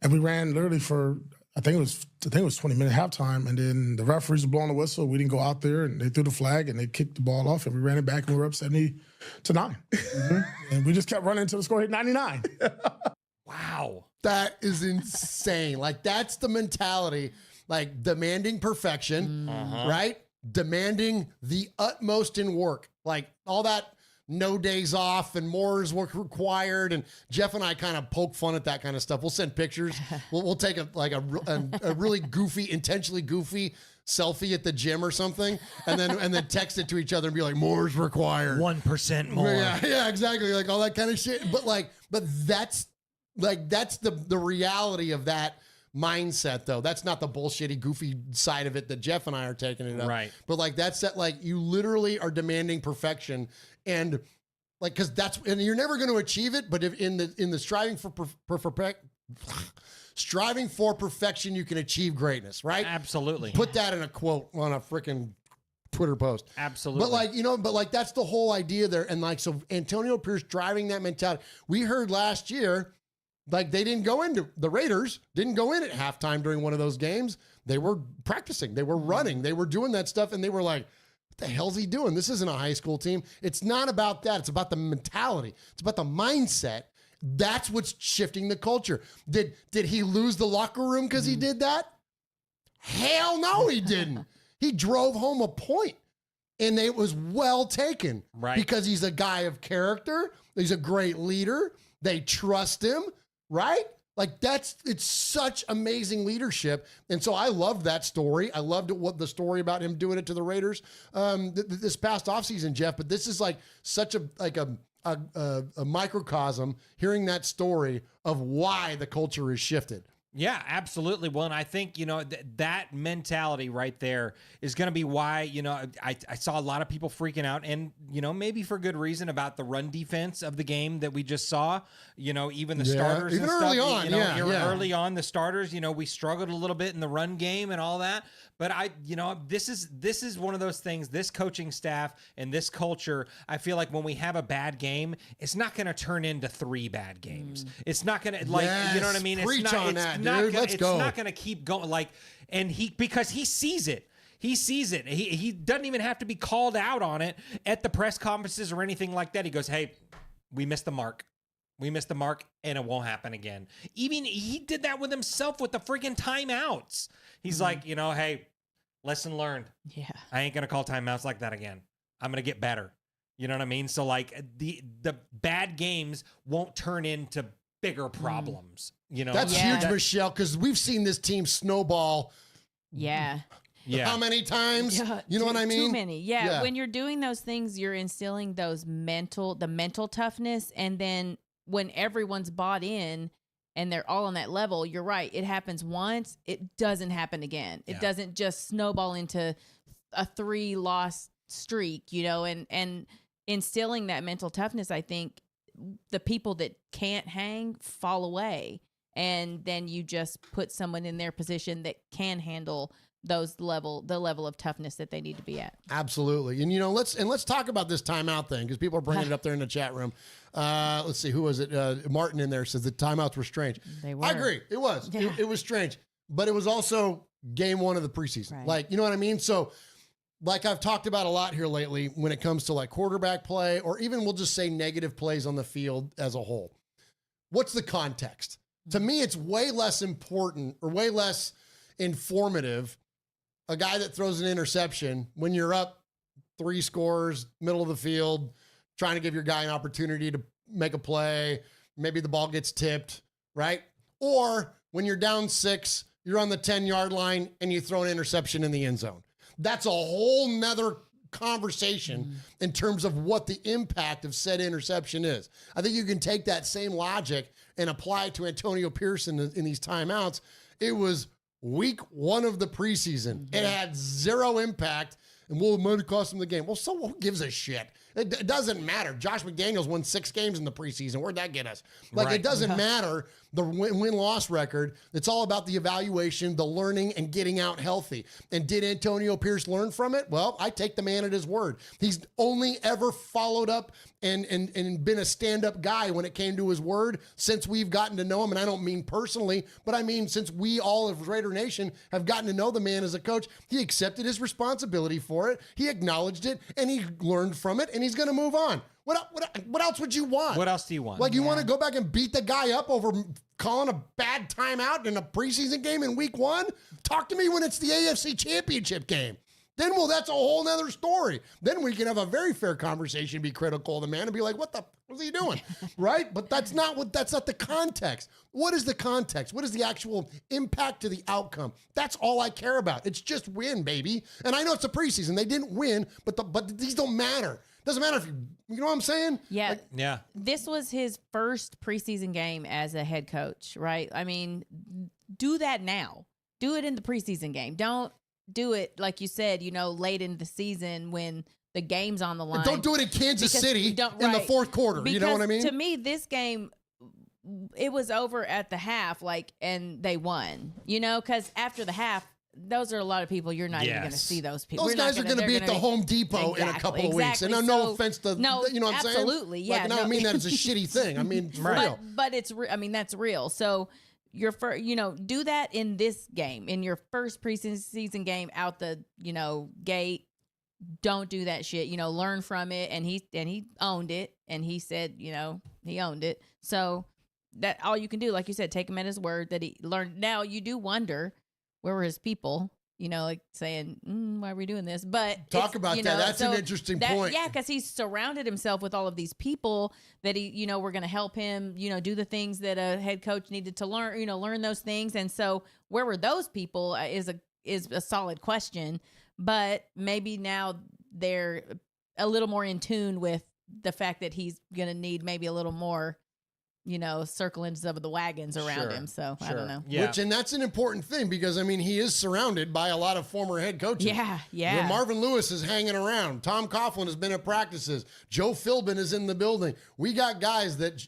and we ran literally for I think it was 20-minute halftime, and then the referees were blowing the whistle. We didn't go out there, and they threw the flag, and they kicked the ball off, and we ran it back, and we were up 70-9. And we just kept running until the score hit 99. Wow. That is insane. Like, that's the mentality, like demanding perfection, right? Demanding the utmost in work. Like, all that no days off and more is work required. And Jeff and I kind of poke fun at that kind of stuff. We'll send pictures. We'll take a really goofy, intentionally goofy selfie at the gym or something, and then text it to each other and be like, more is required. 1% more. Yeah, exactly. Like all that kind of shit. But that's the reality of that mindset, though. That's not the bullshitty, goofy side of it that Jeff and I are taking it up. Right. But like that's that, like you literally are demanding perfection, and like and you're never going to achieve it. But if in the striving for perfection, you can achieve greatness, right? Absolutely. Put that in a quote on a freaking Twitter post. Absolutely. But that's the whole idea there. And like, so Antonio Pierce driving that mentality. We heard last year, like the Raiders didn't go in at halftime during one of those games. They were practicing, they were running, they were doing that stuff. And they were like, what the hell's he doing? This isn't a high school team. It's not about that. It's about the mentality. It's about the mindset. That's what's shifting the culture. Did he lose the locker room because he did that? Hell no, he didn't. He drove home a point, and it was well taken. Right. Because he's a guy of character. He's a great leader. They trust him, right? Like it's such amazing leadership. And so I loved that story. I loved what the story about him doing it to the Raiders this past offseason, Jeff. But this is like such a microcosm, hearing that story of why the culture is shifted. Yeah, absolutely. Well, and I think, that mentality right there is going to be why, I saw a lot of people freaking out and, maybe for good reason about the run defense of the game that we just saw, even the starters. Even and early stuff, on, early on, the starters, we struggled a little bit in the run game and all that. But this is one of those things, this coaching staff and this culture, I feel like when we have a bad game, it's not going to turn into 3 bad games. It's not going to, you know what I mean? Preach on that, dude. Let's it's go. not going to keep going. Because he sees it. He sees it. He doesn't even have to be called out on it at the press conferences or anything like that. He goes, hey, we missed the mark. We missed the mark, and it won't happen again. Even he did that with himself with the freaking timeouts. He's like, hey, lesson learned. Yeah. I ain't going to call timeouts like that again. I'm going to get better. You know what I mean? So, the bad games won't turn into bigger problems. That's huge, Michelle, because we've seen this team snowball. Yeah. Yeah. How many times? You know what I mean? Too many. Yeah. When you're doing those things, you're instilling the mental toughness. And then when everyone's bought in and they're all on that level, you're right. It happens once. It doesn't happen again. It doesn't just snowball into a 3-loss streak, and instilling that mental toughness. I think the people that can't hang fall away. And then you just put someone in their position that can handle the level of toughness that they need to be at. Absolutely. And let's talk about this timeout thing, because people are bringing it up there in the chat room. Let's see, who was it? Martin in there says the timeouts were strange. They were. I agree. It was. Yeah. It was strange, but it was also game 1 of the preseason. Right. You know what I mean? So like I've talked about a lot here lately when it comes to quarterback play, or even we'll just say negative plays on the field as a whole. What's the context? To me, it's way less important or way less informative, a guy that throws an interception when you're up 3 scores, middle of the field, trying to give your guy an opportunity to make a play. Maybe the ball gets tipped, right? Or when you're down 6, you're on the 10-yard line and you throw an interception in the end zone. That's a whole nother conversation in terms of what the impact of said interception is. I think you can take that same logic and apply it to Antonio Pierce in these timeouts. It was week 1 of the preseason. It had 0 impact, and it might have cost him the game. Well, so who gives a shit? It doesn't matter. Josh McDaniels won 6 games in the preseason. Where'd that get us? It doesn't matter the win-loss record. It's all about the evaluation, the learning, and getting out healthy. And did Antonio Pierce learn from it? Well, I take the man at his word. He's only ever followed up and been a stand-up guy when it came to his word since we've gotten to know him. And I don't mean personally, but I mean since we all of Raider Nation have gotten to know the man as a coach. He accepted his responsibility for it. He acknowledged it, and he learned from it, and he's going to move on. What else would you want? What else do you want? You want to go back and beat the guy up over calling a bad timeout in a preseason game in week 1? Talk to me when it's the AFC Championship game. Then, that's a whole nother story. Then we can have a very fair conversation, be critical of the man and be like, what was he doing? Right? But that's not the context. What is the context? What is the actual impact to the outcome? That's all I care about. It's just win, baby. And I know it's a preseason. They didn't win, but these don't matter. Doesn't matter if you know what I'm saying? Yeah. Yeah. This was his first preseason game as a head coach, right? I mean, do that now. Do it in the preseason game. Don't do it, like you said, late in the season when the game's on the line. And don't do it in Kansas City in the 4th quarter. Because you know what I mean? To me, this game, it was over at the half, and they won, because after the half, those are a lot of people. You're not even going to see those people. Those guys are going to be at the Home Depot in a couple of weeks. And no offense to, you know what I'm saying? Absolutely, yeah. I don't mean that as a shitty thing. I mean, for real. But it's, that's real. So your first, do that in this game, in your first preseason game out the, gate. Don't do that shit. Learn from it. And he owned it. And he said, he owned it. So that all you can do, like you said, take him at his word that he learned. Now you do wonder where were his people, like saying, why are we doing this? But talk about that. That's an interesting point. Yeah, because he's surrounded himself with all of these people that he, we're going to help him, do the things that a head coach needed to learn, learn those things. And so where were those people is a solid question. But maybe now they're a little more in tune with the fact that he's going to need maybe a little more, circling some of the wagons around him. So I don't know. Yeah. And that's an important thing because, he is surrounded by a lot of former head coaches. Yeah. Marvin Lewis is hanging around. Tom Coughlin has been at practices. Joe Philbin is in the building. We got guys that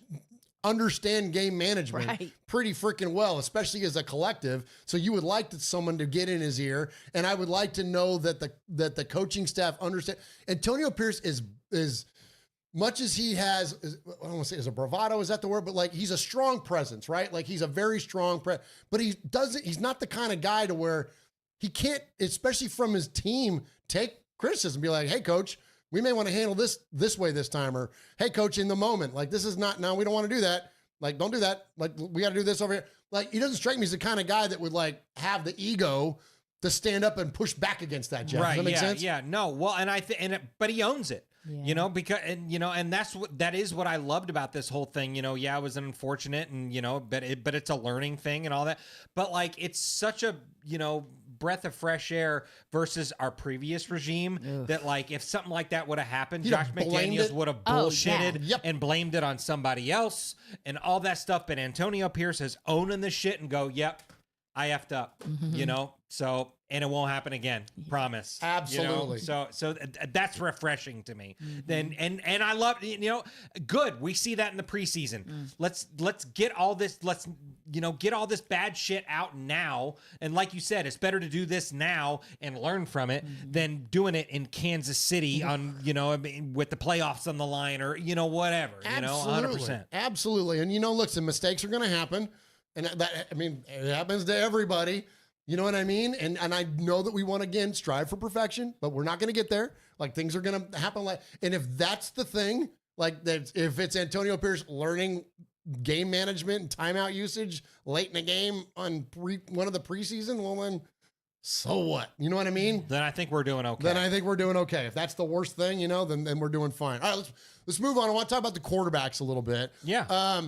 understand game management pretty freaking well, especially as a collective. So you would like someone to get in his ear, and I would like to know that the coaching staff understand. Antonio Pierce is much as he has, I don't want to say is a bravado, is that the word? But he's a strong presence, right? He's a very strong but he's not the kind of guy to where he can't, especially from his team, take criticism, be like, hey coach, we may want to handle this way this time, or hey coach, in the moment, this is not, no, we don't want to do that. Don't do that. We got to do this over here. He doesn't strike me as the kind of guy that would have the ego to stand up and push back against that, Jeff. Does that make sense? Yeah, no. Well, but he owns it. Yeah. Because and that is what I loved about this whole thing. It was unfortunate, and but it's a learning thing and all that. But it's such a breath of fresh air versus our previous regime. That if something like that would have happened, Josh McDaniels would have bullshitted and blamed it on somebody else and all that stuff. But Antonio Pierce is owning the shit and go, yep, I effed up. So. And it won't happen again. Promise. Absolutely. So that's refreshing to me. Then and I love good. We see that in the preseason. Let's get all this. Let's get all this bad shit out now. And like you said, it's better to do this now and learn from it than doing it in Kansas City on with the playoffs on the line or whatever. Absolutely. 100%. Absolutely. And look, some mistakes are going to happen, and that it happens to everybody. You know what I mean? And I know that we want, again, strive for perfection, but we're not going to get there. Things are going to happen. And if that's the thing, if it's Antonio Pierce learning game management and timeout usage late in the game on one of the preseason, well, then so what? You know what I mean? Then I think we're doing okay. If that's the worst thing, then we're doing fine. All right, let's move on. I want to talk about the quarterbacks a little bit. Yeah.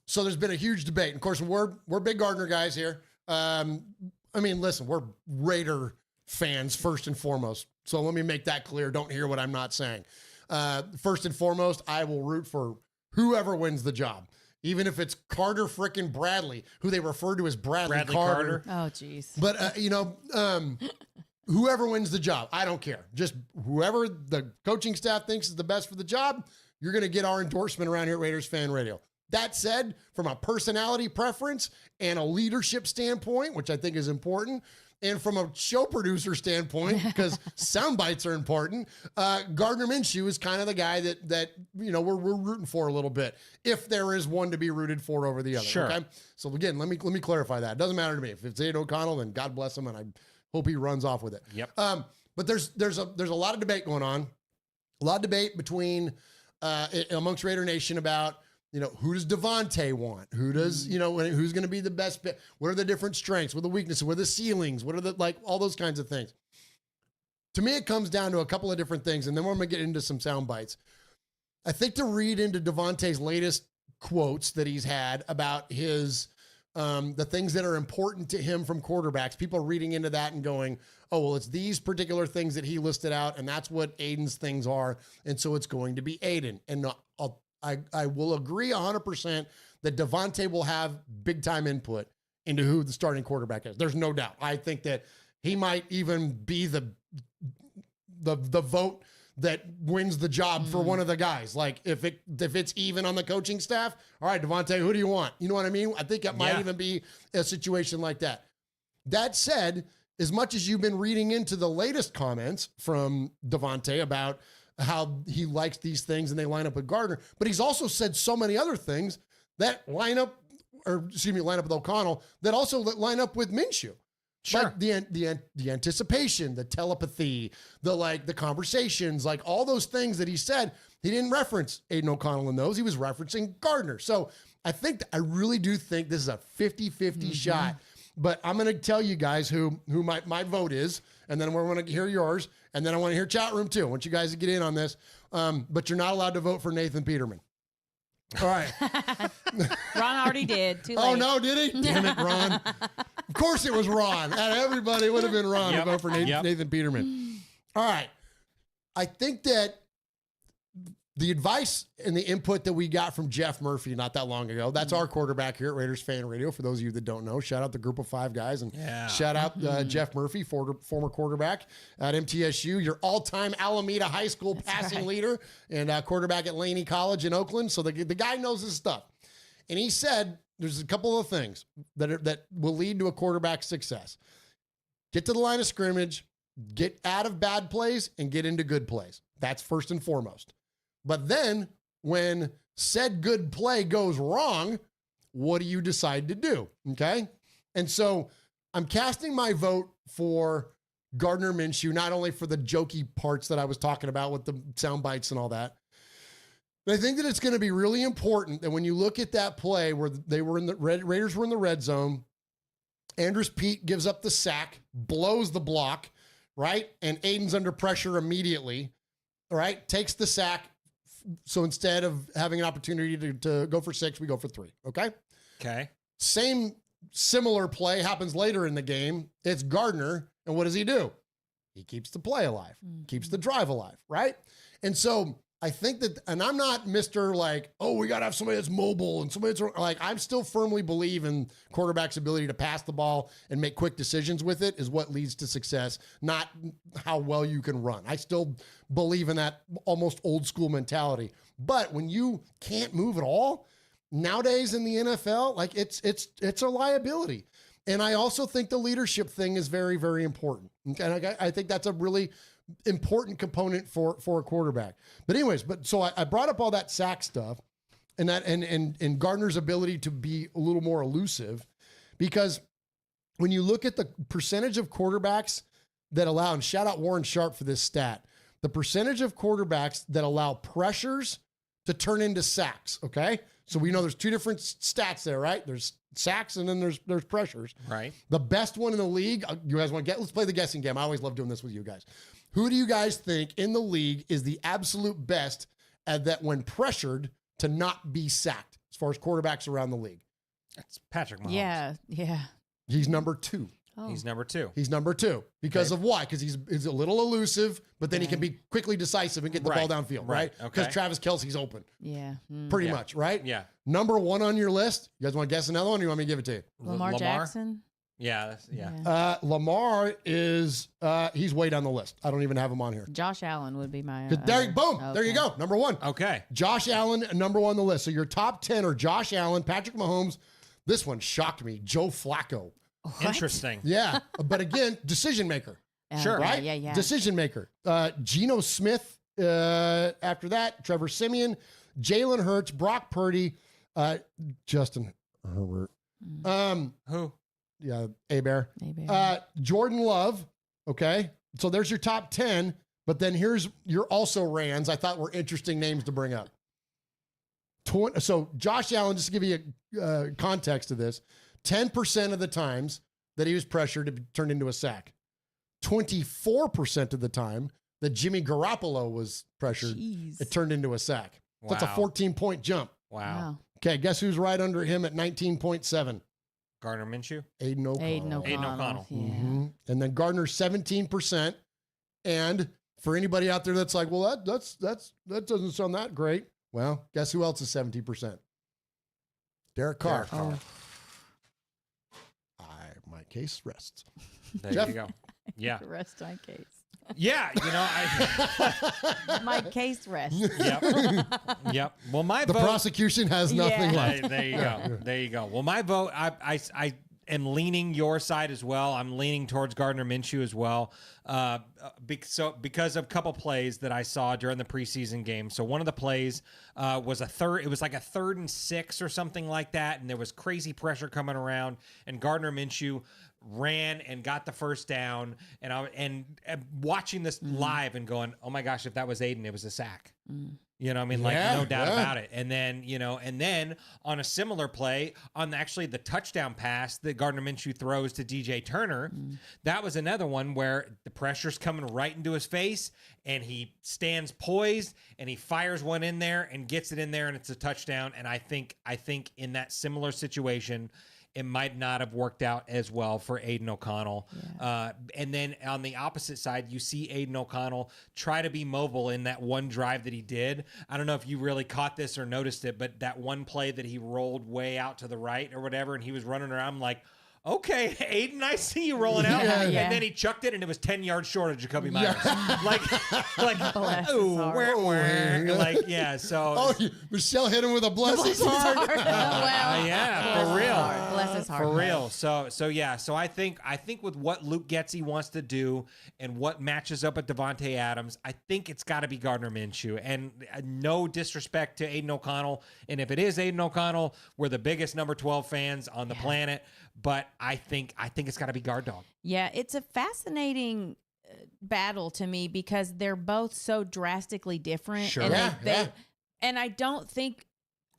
So there's been a huge debate. Of course, we're big Gardner guys here. Listen, we're Raider fans first and foremost. So let me make that clear. Don't hear what I'm not saying. First and foremost, I will root for whoever wins the job. Even if it's Carter frickin' Bradley, who they refer to as Bradley Carter. Oh, geez. But, whoever wins the job, I don't care. Just whoever the coaching staff thinks is the best for the job, you're going to get our endorsement around here at Raiders Fan Radio. That said, from a personality preference and a leadership standpoint, which I think is important, and from a show producer standpoint, because sound bites are important, Gardner Minshew is kind of the guy that we're rooting for a little bit, if there is one to be rooted for over the other. Sure. Okay? So again, let me clarify that. It doesn't matter to me. If it's Aiden O'Connell, then God bless him, and I hope he runs off with it. Yep. But there's a lot of debate going on, a lot of debate between amongst Raider Nation about. Who does Devontae want? Who does, who's going to be the best fit? What are the different strengths? What are the weaknesses? What are the ceilings? What are all those kinds of things? To me, it comes down to a couple of different things, and then we're going to get into some sound bites. I think to read into Devontae's latest quotes that he's had about his, the things that are important to him from quarterbacks, people are reading into that and going, oh, well, it's these particular things that he listed out, and that's what Aiden's things are, and so it's going to be Aiden. And I will agree 100% that Devontae will have big time input into who the starting quarterback is. There's no doubt. I think that he might even be the vote that wins the job for one of the guys. If it's even on the coaching staff, all right, Devontae, who do you want? You know what I mean? I think it might even be a situation like that. That said, as much as you've been reading into the latest comments from Devontae about how he likes these things and they line up with Gardner, but he's also said so many other things that line up with O'Connell that also line up with Minshew. Sure. Like the anticipation, the telepathy, the conversations, like all those things that he said. He didn't reference Aiden O'Connell in those. He was referencing Gardner. So I really do think this is a 50-50 shot. But I'm going to tell you guys who my vote is, and then we're going to hear yours, and then I want to hear chat room too. I want you guys to get in on this. But you're not allowed to vote for Nathan Peterman. All right. Ron already did. Too late. Oh, no, did he? Damn it, Ron. Of course it was Ron. Everybody would have been Ron to vote for Nathan Peterman. All right. I think that the advice and the input that we got from Jeff Murphy not that long ago, that's our quarterback here at Raiders Fan Radio. For those of you that don't know, shout out the group of 5 guys and shout out Jeff Murphy, former quarterback at MTSU, your all-time Alameda High School passing leader and quarterback at Laney College in Oakland. So the guy knows his stuff. And he said there's a couple of things that will lead to a quarterback's success. Get to the line of scrimmage, get out of bad plays, and get into good plays. That's first and foremost. But then when said good play goes wrong, what do you decide to do? Okay. And so I'm casting my vote for Gardner Minshew, not only for the jokey parts that I was talking about with the sound bites and all that, but I think that it's going to be really important that when you look at that play where they were in the Raiders were in the red zone, Andrus Peat gives up the sack, blows the block, right? And Aiden's under pressure immediately, right? Takes the sack. So instead of having an opportunity to go for 6, we go for 3. Okay. Okay. Similar play happens later in the game. It's Gardner. And what does he do? He keeps the play alive, keeps the drive alive. Right. And so I think that, and I'm not Mr. like, oh, we got to have somebody that's mobile and somebody that's like, I'm still firmly believe in quarterback's ability to pass the ball and make quick decisions with it is what leads to success, not how well you can run. I still believe in that almost old school mentality. But when you can't move at all nowadays in the NFL, like it's a liability. And I also think the leadership thing is very, very important. And I think that's a really important component for a quarterback. But anyways, so I brought up all that sack stuff and that and Gardner's ability to be a little more elusive, because when you look at the percentage of quarterbacks that allow, and shout out Warren Sharp for this stat, the percentage of quarterbacks that allow pressures to turn into sacks. Okay. So we know there's 2 different stats there, right? There's sacks and then there's pressures. Right. The best one in the league, you guys want to let's play the guessing game. I always love doing this with you guys. Who do you guys think in the league is the absolute best at that when pressured to not be sacked as far as quarterbacks around the league? That's Patrick Mahomes. Yeah. He's number 2. Oh. He's number 2. He's number 2 because of why? Because he's a little elusive, but then he can be quickly decisive and get the ball downfield, right? Because Travis Kelce's open. Yeah. Pretty much, right? Yeah. Number 1 on your list. You guys want to guess another one or you want me to give it to you? Lamar Jackson? Yeah. Lamar is, he's way down the list. I don't even have him on here. Josh Allen would be my. There you go. Number 1. Okay. Josh Allen, number 1 on the list. So your top 10 are Josh Allen, Patrick Mahomes. This one shocked me. Joe Flacco. What? Interesting. Yeah. But again, decision maker. Sure. Right? Yeah. Decision maker. Geno Smith, after that, Trevor Siemian, Jalen Hurts, Brock Purdy, Justin Herbert. Who? Yeah, A-Bear. Jordan Love. Okay. So there's your top 10. But then here's your also Rans. I thought were interesting names to bring up. So Josh Allen, just to give you a context of this, 10% of the times that he was pressured, it turned into a sack. 24% of the time that Jimmy Garoppolo was pressured, it turned into a sack. Wow. That's a 14-point jump. Wow. Okay, guess who's right under him at 19.7? Gardner Minshew? Aiden O'Connell. Yeah. Mm-hmm. And then Gardner 17%. And for anybody out there that's like, well, that doesn't sound that great. Well, guess who else is 17%? Derek Carr. My case rests. There Jeff? you go. Yeah. Rest my case. Yeah, my case rests. Yep. Well, the prosecution has nothing left. There you go. There you go. Well, my vote, I am leaning your side as well. I'm leaning towards Gardner Minshew as well. Because of a couple plays that I saw during the preseason game. So one of the plays was it was like a 3rd and 6 or something like that. And there was crazy pressure coming around. And Gardner Minshew ran and got the first down, and watching this live and going, oh my gosh, if that was Aiden, it was a sack. You know what I mean? Like, no doubt about it. And then, and then on a similar play, on actually the touchdown pass that Gardner Minshew throws to DJ Turner, that was another one where the pressure's coming right into his face, and he stands poised, and he fires one in there and gets it in there, and it's a touchdown. And I think in that similar situation, it might not have worked out as well for Aiden O'Connell. Yeah. And then on the opposite side, you see Aiden O'Connell try to be mobile in that one drive that he did. I don't know if you really caught this or noticed it, but that one play that he rolled way out to the right or whatever, and he was running around, I'm like, okay, Aiden, I see you rolling out. And then he chucked it, and it was 10 yards short of Jacoby Myers. Like, ooh, so. Oh, Michelle hit him with a bless his heart. For real. Bless his heart. For real. So I think with what Luke Getsy wants to do and what matches up at Devontae Adams, I think it's got to be Gardner Minshew. And no disrespect to Aiden O'Connell. And if it is Aiden O'Connell, we're the biggest number 12 fans on the planet. But I think it's got to be Guard Dog. Yeah, it's a fascinating battle to me because they're both so drastically different. Sure. And and I don't think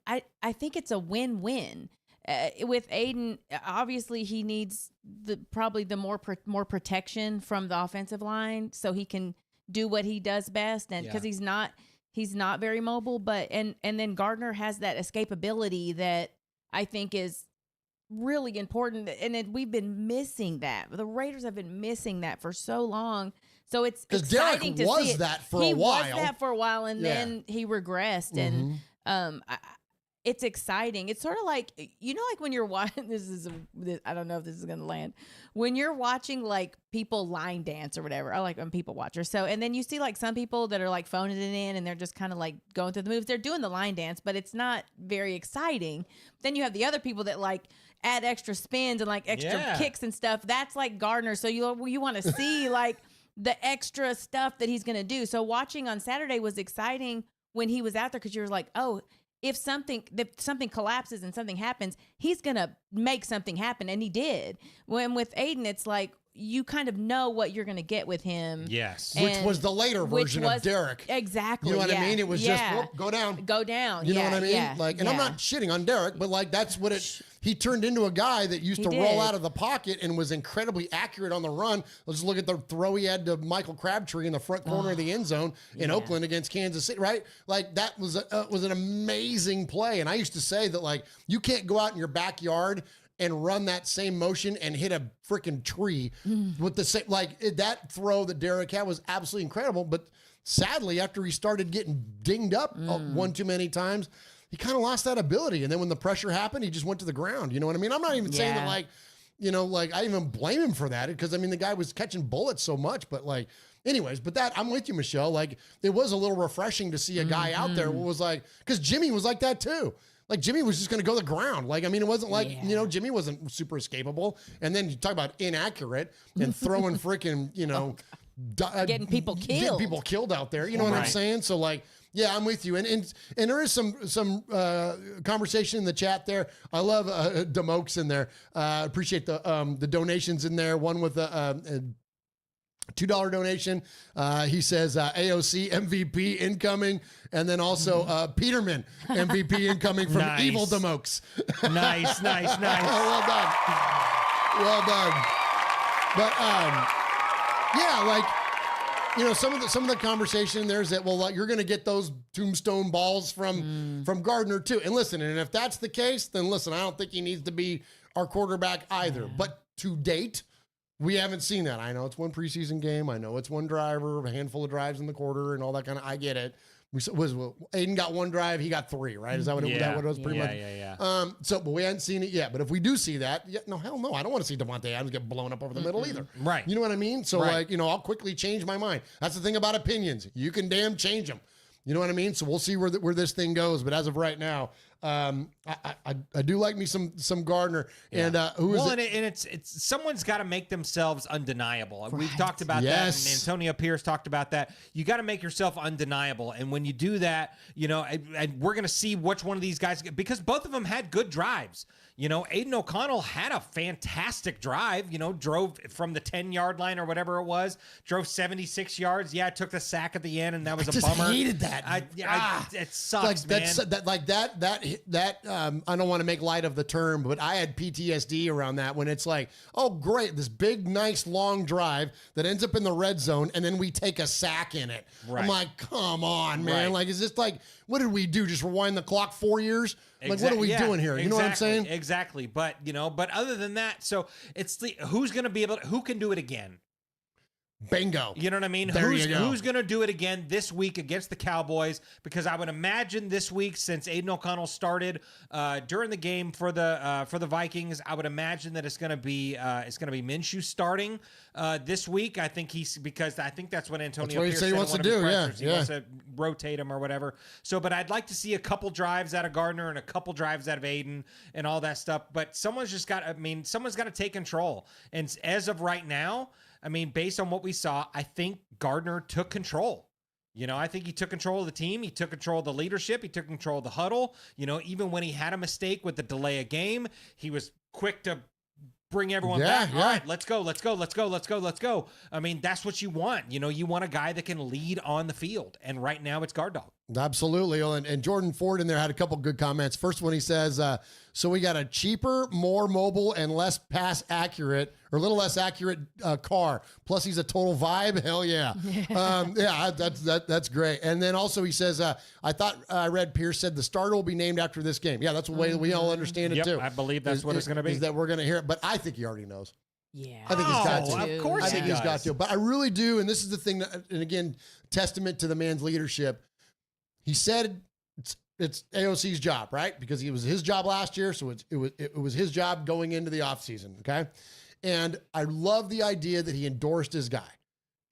I think it's a win-win. With Aiden, obviously he needs probably the more protection from the offensive line so he can do what he does best, and because he's not very mobile. But and then Gardner has that escapability that I think is really important, and we've been missing that. The Raiders have been missing that for so long. So it's exciting to see it. Derek was that for a while. He was that for a while, and then he regressed. And it's exciting. It's sort of like, like when you're watching, I don't know if this is going to land. When you're watching like people line dance or whatever, I like I'm people watcher. So, and then you see like some people that are like phoning it in and they're just kind of like going through the moves. They're doing the line dance, but it's not very exciting. Then you have the other people that like add extra spins and like extra kicks and stuff. That's like Gardner. So you want to see like the extra stuff that he's going to do. So watching on Saturday was exciting when he was out there because you were like, oh, if something collapses and something happens, he's going to make something happen. And he did. When with Aiden, it's like, you kind of know what you're going to get with him. Yes. Which was the later version of Derek. Exactly. You know what I mean? It was just, go down. Go down. You know what I mean? And I'm not shitting on Derek, but like that's what he turned into a guy that used to roll out of the pocket and was incredibly accurate on the run. Let's look at the throw he had to Michael Crabtree in the front corner of the end zone in Oakland against Kansas City, right? Like that was an amazing play. And I used to say that like you can't go out in your backyard and run that same motion and hit a freaking tree with the same, that throw that Derek had was absolutely incredible. But sadly, after he started getting dinged up one too many times, he kind of lost that ability. And then when the pressure happened, he just went to the ground. You know what I mean? I'm not even saying that I even blame him for that because I mean, the guy was catching bullets so much, but like, anyways, but I'm with you, Michelle. Like it was a little refreshing to see a guy out there who was like, because Jimmy was like that too. Like Jimmy was just going to go to the ground. Like, I mean, it wasn't like, Jimmy wasn't super escapable. And then you talk about inaccurate and throwing freaking, getting people killed. Getting people killed out there. You know what I'm saying? So like, yeah, I'm with you. And there is some conversation in the chat there. I love Demokes in there. Appreciate the donations in there. One with a $2 donation. He says AOC MVP incoming, and then also Peterman MVP incoming from Evil Demokes. Nice. Well done. But some of the conversation there's that you're going to get those tombstone balls from Gardner too. And listen, and if that's the case, then listen, I don't think he needs to be our quarterback either. But to date, we haven't seen that. I know it's one preseason game. I know it's one driver, a handful of drives in the quarter, and all that kind of. I get it. Aiden got one drive, he got three, right? Is that what it was? Pretty much. Yeah. But we hadn't seen it yet. But if we do see that, hell no, I don't want to see Devontae Adams get blown up over the middle either. Right. You know what I mean? So I'll quickly change my mind. That's the thing about opinions. You can damn change them. You know what I mean? So we'll see where this thing goes. But as of right now, I do like me some Gardner. And who is it? And it's someone's got to make themselves undeniable. Right. We've talked about that, and Antonio Pierce talked about that. You got to make yourself undeniable, and when you do that, and we're going to see which one of these guys, because both of them had good drives. Aiden O'Connell had a fantastic drive, drove from the 10-yard line or whatever it was, drove 76 yards. Yeah, took the sack at the end, and that was a bummer. I hated that. It sucks, man. I don't want to make light of the term, but I had PTSD around that when it's like, oh, great, this big, nice, long drive that ends up in the red zone, and then we take a sack in it. Right. I'm like, come on, man. Right. Like, is this like, what did we do? Just rewind the clock 4 years? Like, what are we doing here? You know what I'm saying? Exactly. But, but other than that, so it's who's going to be able to, who can do it again? Bingo. You know what I mean? Who's going to do it again this week against the Cowboys? Because I would imagine this week, since Aiden O'Connell started during the game for the Vikings, I would imagine that it's going to be Minshew starting this week. I think that's what Antonio Pierce said he wants to do. He wants to rotate him or whatever. So, but I'd like to see a couple drives out of Gardner and a couple drives out of Aiden and all that stuff. But someone's got to take control. And as of right now, based on what we saw, I think Gardner took control. I think he took control of the team. He took control of the leadership. He took control of the huddle. Even when he had a mistake with the delay of game, he was quick to bring everyone back. All right, let's go. That's what you want. You want a guy that can lead on the field. And right now it's guard dog. Absolutely. And Jordan Ford in there had a couple good comments. First one, he says, so we got a cheaper, more mobile, and less pass accurate, or a little less accurate car. Plus he's a total vibe. Hell yeah. That's great. And then also he says, I thought I read Pierce said the starter will be named after this game. Yeah, that's the way that we all understand it too. I believe that's what it's going to be. Is that we're going to hear it. But I think he already knows. Yeah. I think he's got to. Of course I think he's got to. But I really do. And this is the thing that, and again, testament to the man's leadership. He said it's AOC's job, right? Because it was his job last year, so it was his job going into the offseason, okay? And I love the idea that he endorsed his guy.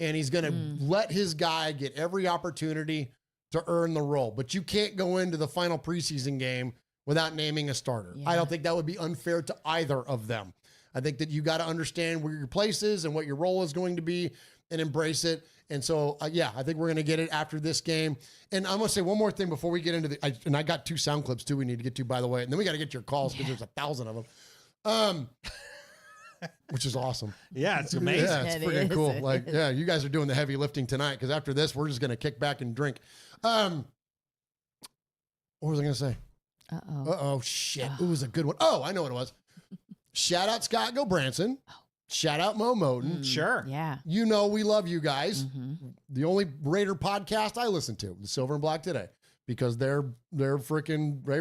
And he's going to let his guy get every opportunity to earn the role. But you can't go into the final preseason game without naming a starter. Yeah. I don't think that would be unfair to either of them. I think that you got to understand where your place is and what your role is going to be and embrace it. And so, I think we're going to get it after this game. And I'm going to say one more thing before we get into I got 2 sound clips too we need to get to, by the way. And then we got to get your calls because there's 1,000 of them. Which is awesome. Yeah, it's amazing. Yeah, it's freaking cool. Like, yeah, you guys are doing the heavy lifting tonight because after this, we're just going to kick back and drink. What was I going to say? Uh-oh, shit. It was a good one. Oh, I know what it was. Shout out Scott Gobranson. Shout out Mo Moten. Sure. Yeah. We love you guys. The only Raider podcast I listen to, the Silver and Black Today, because they're freaking, they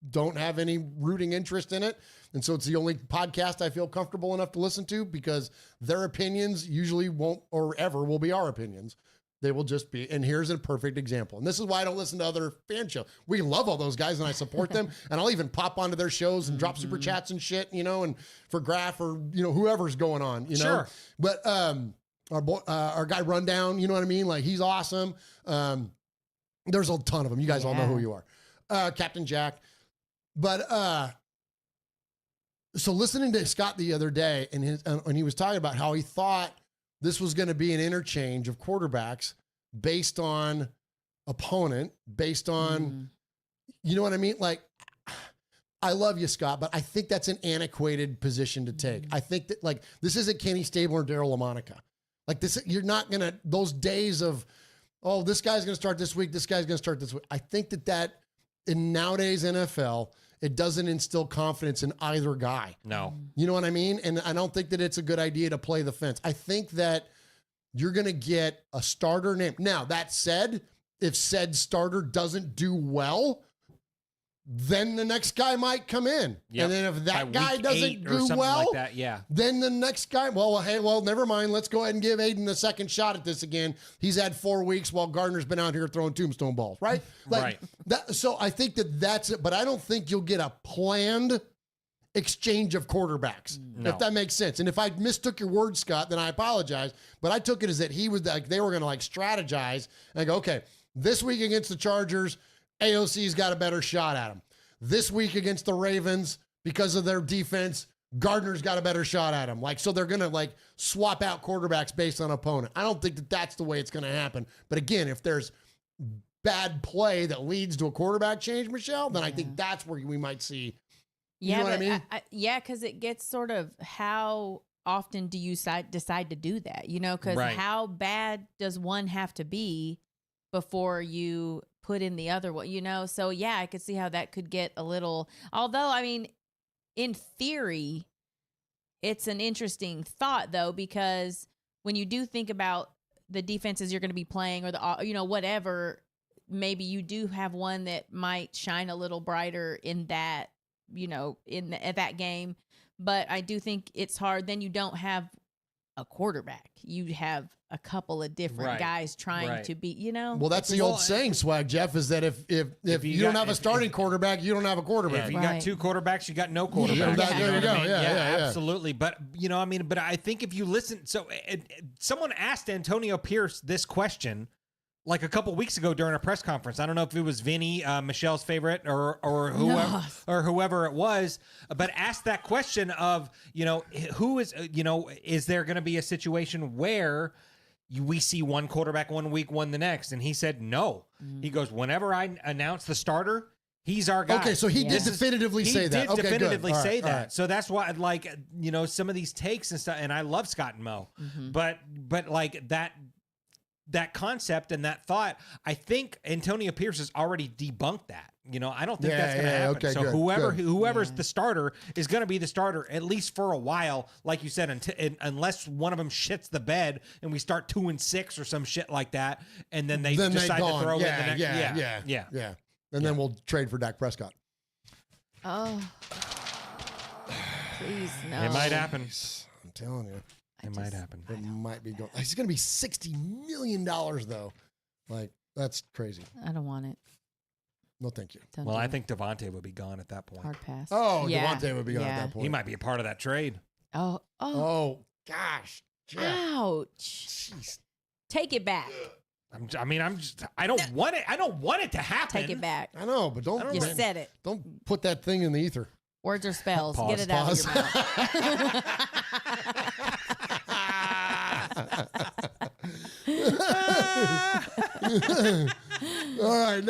don't have any rooting interest in it. And so it's the only podcast I feel comfortable enough to listen to because their opinions usually won't or ever will be our opinions. They will just be, and here's a perfect example. And this is why I don't listen to other fan shows. We love all those guys and I support them. And I'll even pop onto their shows and drop super chats and shit, and for Graf or, whoever's going on, Sure. But our guy Rundown, you know what I mean? Like, he's awesome. There's a ton of them. You guys all know who you are. Captain Jack. But so listening to Scott the other day, and he was talking about how he thought this was going to be an interchange of quarterbacks based on opponent, based on, you know what I mean? Like, I love you, Scott, but I think that's an antiquated position to take. I think that, like, this isn't Kenny Stabler and Daryl LaMonica. Like, this, you're not going to, those days of, oh, this guy's going to start this week, this guy's going to start this week. I think that in nowadays NFL, it doesn't instill confidence in either guy. No. You know what I mean? And I don't think that it's a good idea to play the fence. I think that you're going to get a starter name. Now, that said, if said starter doesn't do well, then the next guy might come in. Yep. And then if that guy doesn't do well, like that, yeah. Then the next guy, never mind. Let's go ahead and give Aiden a second shot at this again. He's had 4 weeks while Gardner's been out here throwing tombstone balls, right? Right. So I think that's it, but I don't think you'll get a planned exchange of quarterbacks, if that makes sense. And if I mistook your word, Scott, then I apologize. But I took it as that he was like, they were going to like strategize and go, okay, this week against the Chargers, AOC's got a better shot at him. this week against the Ravens, because of their defense, Gardner's got a better shot at him. So they're going to swap out quarterbacks based on opponent. I don't think that that's the way it's going to happen. But again, if there's bad play that leads to a quarterback change, Michelle, then I think that's where we might see. You know what I mean? Because it gets sort of how often do you decide to do that? Because how bad does one have to be before you put in the other one? So I could see how that could get a little. Although, I mean, in theory, it's an interesting thought though, because when you do think about the defenses you're going to be playing, or the whatever. Maybe you do have one that might shine a little brighter in that, at that game. But I do think it's hard. Then you don't have a quarterback. You have a couple of different guys trying to be, Well, that's the old saying, Swag, Jeff, is that if you don't have a starting quarterback, you don't have a quarterback. If you got two quarterbacks, you got no quarterback. There you go. Yeah, absolutely. But, but I think if you listen, someone asked Antonio Pierce this question like a couple weeks ago during a press conference. I don't know if it was Vinny, Michelle's favorite, or whoever it was, but asked that question of, who is, is there going to be a situation where we see one quarterback one week, one the next? And he said no. He goes, whenever I announce the starter, he's our guy. Okay, so he did definitively say that. He did definitively say that. Right. So that's why, some of these takes and stuff, and I love Scott and Mo, but that concept and that thought, I think Antonio Pierce has already debunked that. I don't think that's going to happen. Okay, so whoever's the starter is going to be the starter, at least for a while, like you said, unless one of them shits the bed and we start 2-6 or some shit like that, and then they decide to throw in the next. Yeah. And then we'll trade for Dak Prescott. Oh, please no! It might happen. I'm telling you. It might happen. It might be going. It's going to be $60 million, though. That's crazy. I don't want it. No, thank you. I think Devontae would be gone at that point. Hard pass. Oh, yeah. Devontae would be gone at that point. He might be a part of that trade. Oh, gosh. Jeff. Ouch. Jeez. Take it back. I don't want it. I don't want it to happen. Take it back. I know, but don't. You said it. Don't put that thing in the ether. Words are spells. Get it out of your mouth. All right,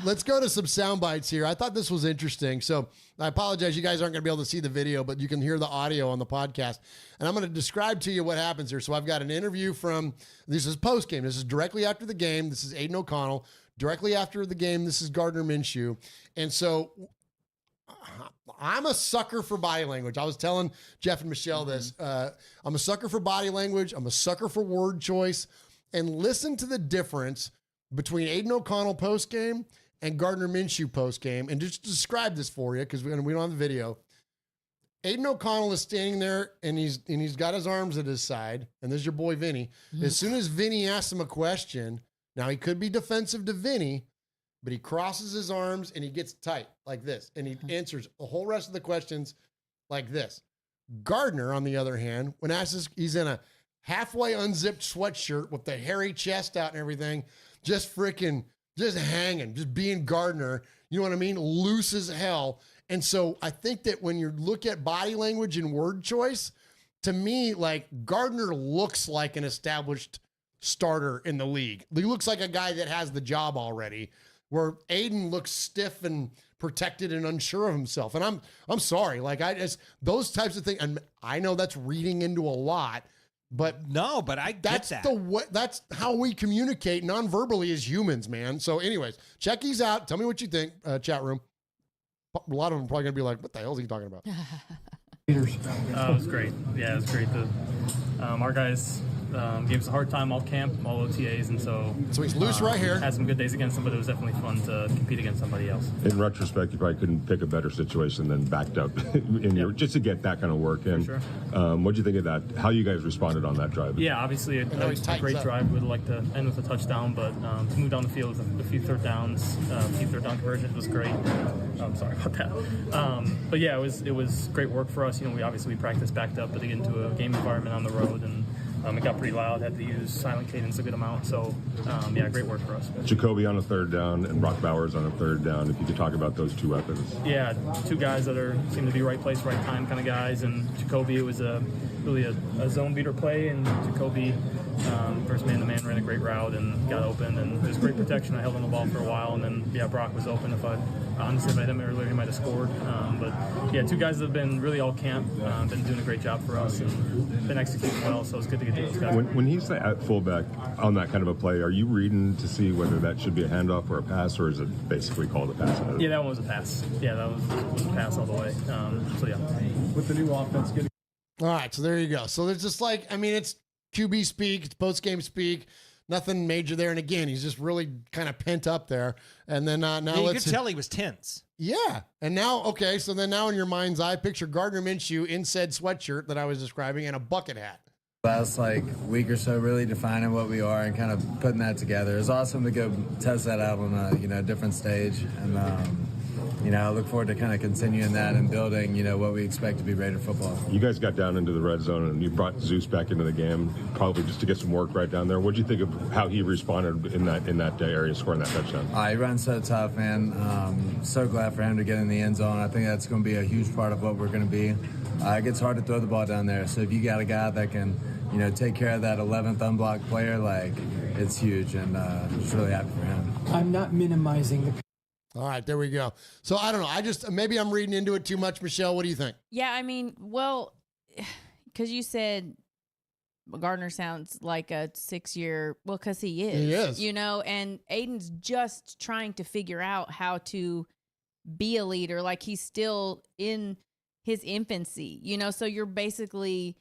let's go to some sound bites here. I thought this was interesting. So I apologize. You guys aren't going to be able to see the video, but you can hear the audio on the podcast. And I'm going to describe to you what happens here. So I've got an interview this is post-game. This is directly after the game. This is Aiden O'Connell. Directly after the game, this is Gardner Minshew. And so I'm a sucker for body language. I was telling Jeff and Michelle this. I'm a sucker for body language. I'm a sucker for word choice. And listen to the difference between Aiden O'Connell post-game and Gardner Minshew post-game. And just describe this for you, because we don't have the video. Aiden O'Connell is standing there, and he's got his arms at his side. And there's your boy, Vinny. As soon as Vinny asks him a question, now he could be defensive to Vinny, but he crosses his arms and he gets tight like this. And he answers the whole rest of the questions like this. Gardner, on the other hand, when asked, he's in a halfway unzipped sweatshirt with the hairy chest out and everything, just hanging, just being Gardner. You know what I mean? Loose as hell. And so I think that when you look at body language and word choice, to me, Gardner looks like an established starter in the league. He looks like a guy that has the job already, where Aiden looks stiff and protected and unsure of himself. And I'm sorry. Those types of things, and I know that's reading into a lot, but I get that. That's how we communicate non-verbally as humans, man. So anyways, check these out. Tell me what you think, chat room. A lot of them are probably going to be like, what the hell is he talking about? It was great. Yeah, it was great. Our guys gave us a hard time all camp, all OTAs, and so he's loose right here. Had some good days against them, but it was definitely fun to compete against somebody else. In retrospect, you probably couldn't pick a better situation than backed up just to get that kind of work in. Sure. What do you think of that? How you guys responded on that drive? Yeah, obviously a great drive. We'd like to end with a touchdown, but to move down the field with a few third downs, a few third down conversions was great. I'm sorry about that. But yeah, it was great work for us. We practiced backed up, but to get into a game environment on the road and It got pretty loud. Had to use silent cadence a good amount. So, great work for us. Jacoby on a third down and Brock Bowers on a third down. If you could talk about those two weapons. Yeah, two guys that seem to be right place, right time kind of guys. And Jacoby, it was really a zone beater play, and Jacoby, first man-to-man, ran a great route and got open, and there's great protection. I held on the ball for a while, and then Brock was open. If I hit him earlier, he might have scored. Two guys that have been really all camp, been doing a great job for us and been executing well. So it's good to get those guys. When he's at fullback on that kind of a play, are you reading to see whether that should be a handoff or a pass, or is it basically called a pass? Yeah, that one was a pass. Yeah, that was a pass all the way. With the new offense getting. All right, so there you go. So there's just it's QB speak, it's post-game speak, nothing major there. And again, he's just really kind of pent up there. And then now you could tell he was tense. Yeah. And now, okay, so then now in your mind's eye, picture Gardner Minshew in said sweatshirt that I was describing and a bucket hat. Last week or so, really defining what we are and kind of putting that together. It was awesome to go test that out on a different stage. And, I look forward to kind of continuing that and building, what we expect to be Raider football. You guys got down into the red zone and you brought Zeus back into the game, probably just to get some work right down there. What do you think of how he responded in that area, scoring that touchdown? He runs so tough, man. So glad for him to get in the end zone. I think that's going to be a huge part of what we're going to be. It gets hard to throw the ball down there, so if you got a guy that can, take care of that 11th unblocked player, it's huge, and just really happy for him. I'm not minimizing the. All right, there we go. So I don't know. Maybe I'm reading into it too much. Michelle, what do you think? Yeah, because you said Gardner sounds like a 6-year, because he is. He is. And Aiden's just trying to figure out how to be a leader. He's still in his infancy, so you're basically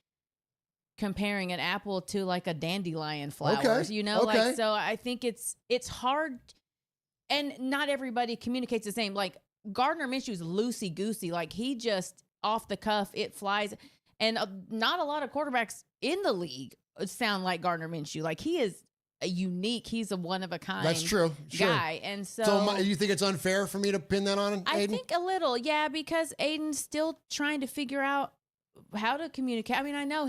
comparing an apple to a dandelion flowers, Okay. So I think it's hard. And not everybody communicates the same. Gardner Minshew's loosey-goosey. He just, off the cuff, it flies. And not a lot of quarterbacks in the league sound like Gardner Minshew. He is a unique, he's a one-of-a-kind That's true. guy. And so you think it's unfair for me to pin that on Aiden? I think a little, yeah, because Aiden's still trying to figure out how to communicate. I know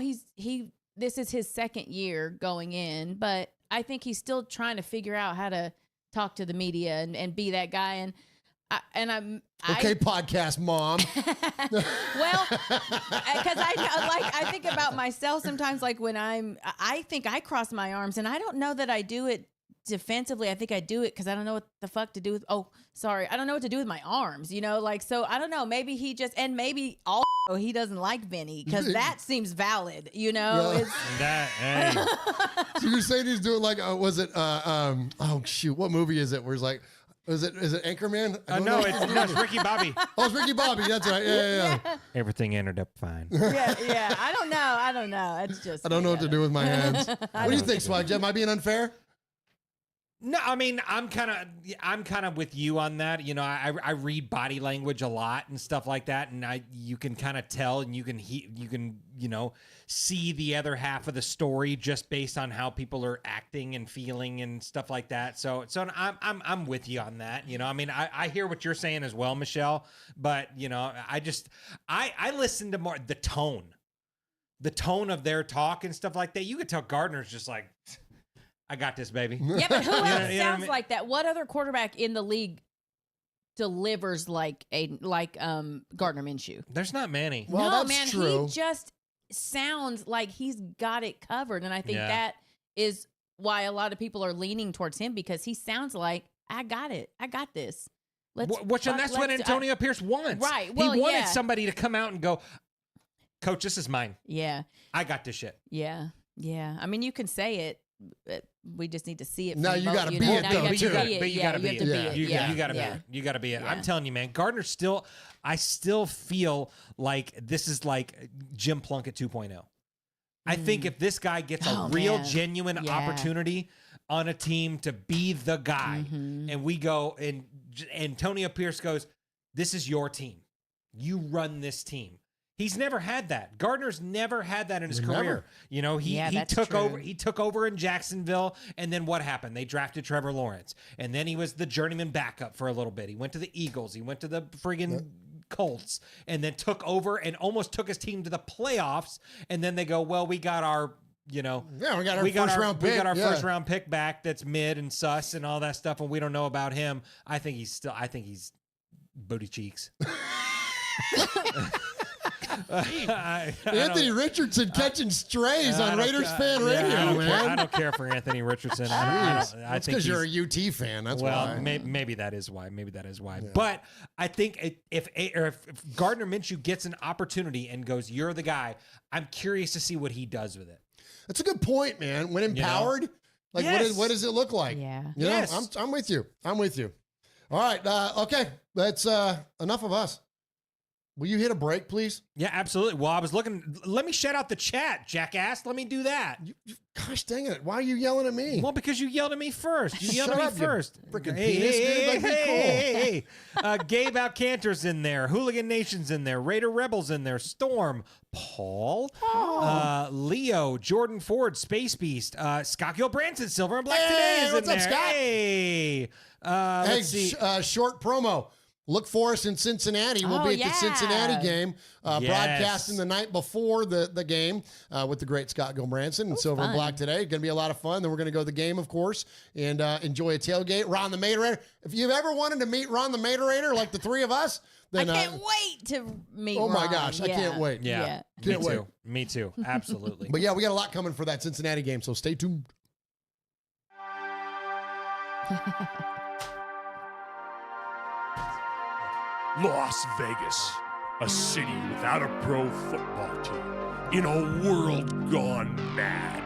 this is his second year going in, but I think he's still trying to figure out how to talk to the media and be that guy. Podcast mom. Well, because I think about myself sometimes, when I think I cross my arms, and I don't know that I do it defensively. I think I do it because I don't know what the fuck to do with, I don't know what to do with my arms, so I don't know, maybe he just, and maybe he doesn't like Vinny, because that seems valid, Yeah. It's So you're saying he's doing what movie is it where he's is it Anchorman? No, it's Ricky Bobby. Oh, it's Ricky Bobby. That's right. Yeah. Everything ended up fine. yeah. I don't know. It's just I don't know what to do with my hands. What do you think, Swag? Am I being unfair? No, I'm kind of with you on that. I read body language a lot and stuff like that, and you can kind of tell, and you can see the other half of the story just based on how people are acting and feeling and stuff like that. So I'm with you on that. I hear what you're saying as well, Michelle, but I listen to more the tone of their talk and stuff like that. You could tell Gardner's just I got this, baby. Yeah, but who else sounds like that? What other quarterback in the league delivers like Gardner Minshew? There's not many. Well, no, that's man, true. He just sounds like he's got it covered, and I think that is why a lot of people are leaning towards him, because he sounds like, I got it, I got this. And that's what Antonio Pierce wants. Right. Well, he wanted somebody to come out and go, Coach, this is mine. Yeah. I got this shit. Yeah. You can say it. But we just need to see it. Now you got to be it, though. You got to be it. You got to be it. I'm telling you, man. Gardner I still feel like this is like Jim Plunkett 2.0. I think if this guy gets a real, genuine opportunity on a team to be the guy, and we go and Antonio Pierce goes, this is your team. You run this team. He's never had that. Gardner's never had that in his career. He took over in Jacksonville, and then what happened? They drafted Trevor Lawrence, and then he was the journeyman backup for a little bit. He went to the Eagles. He went to the friggin' Colts, and then took over and almost took his team to the playoffs. And then they go, well, we got our you know, we got our first round pick. We got our first round pick back that's mid and sus and all that stuff, and we don't know about him. I think he's booty cheeks. Anthony Richardson catching strays on Raiders fan radio, man. I don't care for Anthony Richardson. That's because you're a UT fan. That's why. Maybe that is why. Yeah. But I think if Gardner Minshew gets an opportunity and goes, "You're the guy," I'm curious to see what he does with it. That's a good point, man. When empowered, what does it look like? Yeah. You know, I'm with you. All right. Okay. That's enough of us. Will you hit a break, please? Yeah, absolutely. Well, I was looking. Let me shout out the chat, jackass. Let me do that. Gosh dang it. Why are you yelling at me? Well, because you yelled at me first. You yelled at me first. Freaking penis, dude. Hey. Gabe Outcanter's in there. Hooligan Nation's in there. Raider Rebels in there. Storm. Paul. Leo. Jordan Ford. Space Beast. Scott Gilbranson. Silver and Black today is in what's there. up, Scott? Hey. Let's see. Short promo. Look for us in Cincinnati. We'll be at the Cincinnati game, broadcasting the night before the game with the great Scott Gilbranson and Silver and Black today. Going to be a lot of fun. Then we're going to go to the game, of course, and enjoy a tailgate. Ron the Materator. If you've ever wanted to meet Ron the Materator, like the three of us, then I can't wait to meet Ron. Oh, my gosh. I can't wait. Yeah. Can't wait. Me too. Absolutely. But, yeah, we got a lot coming for that Cincinnati game, so stay tuned. Las Vegas, a city without a pro football team, in a world gone mad.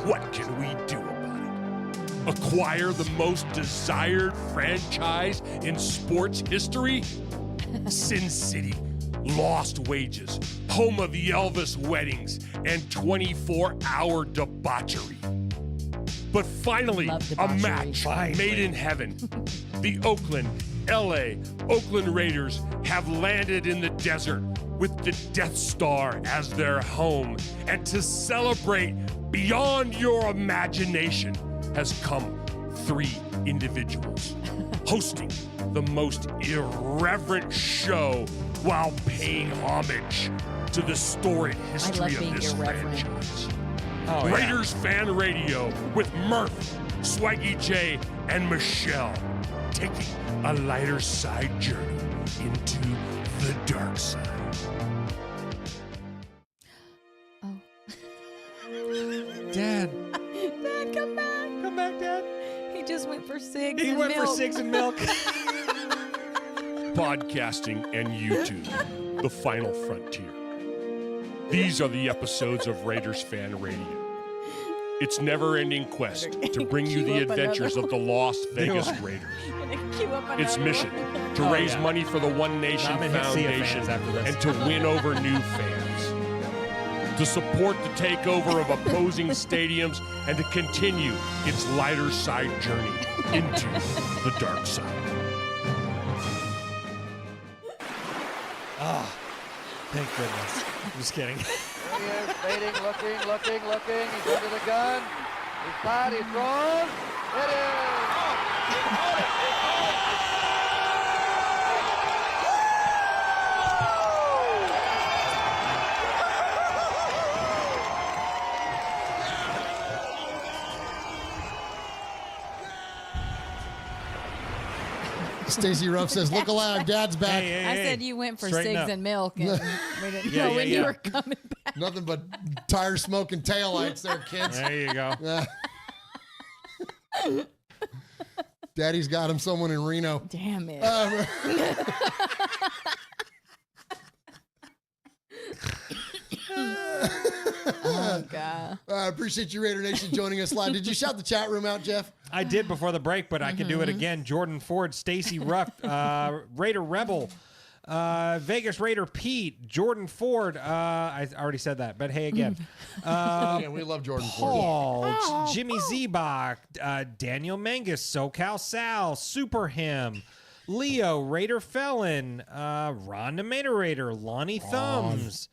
What can we do about it? Acquire the most desired franchise in sports history? Sin City, lost wages, home of the Elvis weddings, and 24-hour debauchery. But finally, a match made in heaven. The Oakland Raiders have landed in the desert with the Death Star as their home. And to celebrate beyond your imagination has come three individuals hosting the most irreverent show while paying homage to the storied history of this franchise. Raiders Fan Radio with Murf, Swaggy J, and Michelle, taking a lighter side journey into the dark side. Dad, come back. Come back, Dad. He just went for cigs He and went milk. for cigs and milk. Podcasting and YouTube, the final frontier. These are the episodes of Raiders Fan Radio. Its never-ending quest to bring you the adventures of the Las Vegas Raiders. Its mission to raise money for the One Nation Foundation and to win over new fans. To support the takeover of opposing stadiums and to continue its lighter side journey into the dark side. Oh, thank goodness. I'm just kidding. There he is, baiting, looking. He's under the gun. He's fired, he throws. It is. Stacey Ruff says, "Look alive, Dad's back." I said you went for cigs and milk, and we didn't know when you were coming back. Nothing but tire smoking taillights there, kids. There you go. Daddy's got him someone in Reno. Damn it. Oh, God. I appreciate you, Raider Nation, joining us live. Did you shout the chat room out, Jeff? I did before the break, but I can do it again. Jordan Ford, Stacy Ruff, Raider Rebel, Vegas Raider Pete, Jordan Ford. I already said that, but hey, again. Yeah, we love Jordan Paul, Ford. Jimmy Zebach, Daniel Mangus, SoCal Sal, Super Him, Leo, Raider Felon, Ron the Materator, Lonnie Thumbs.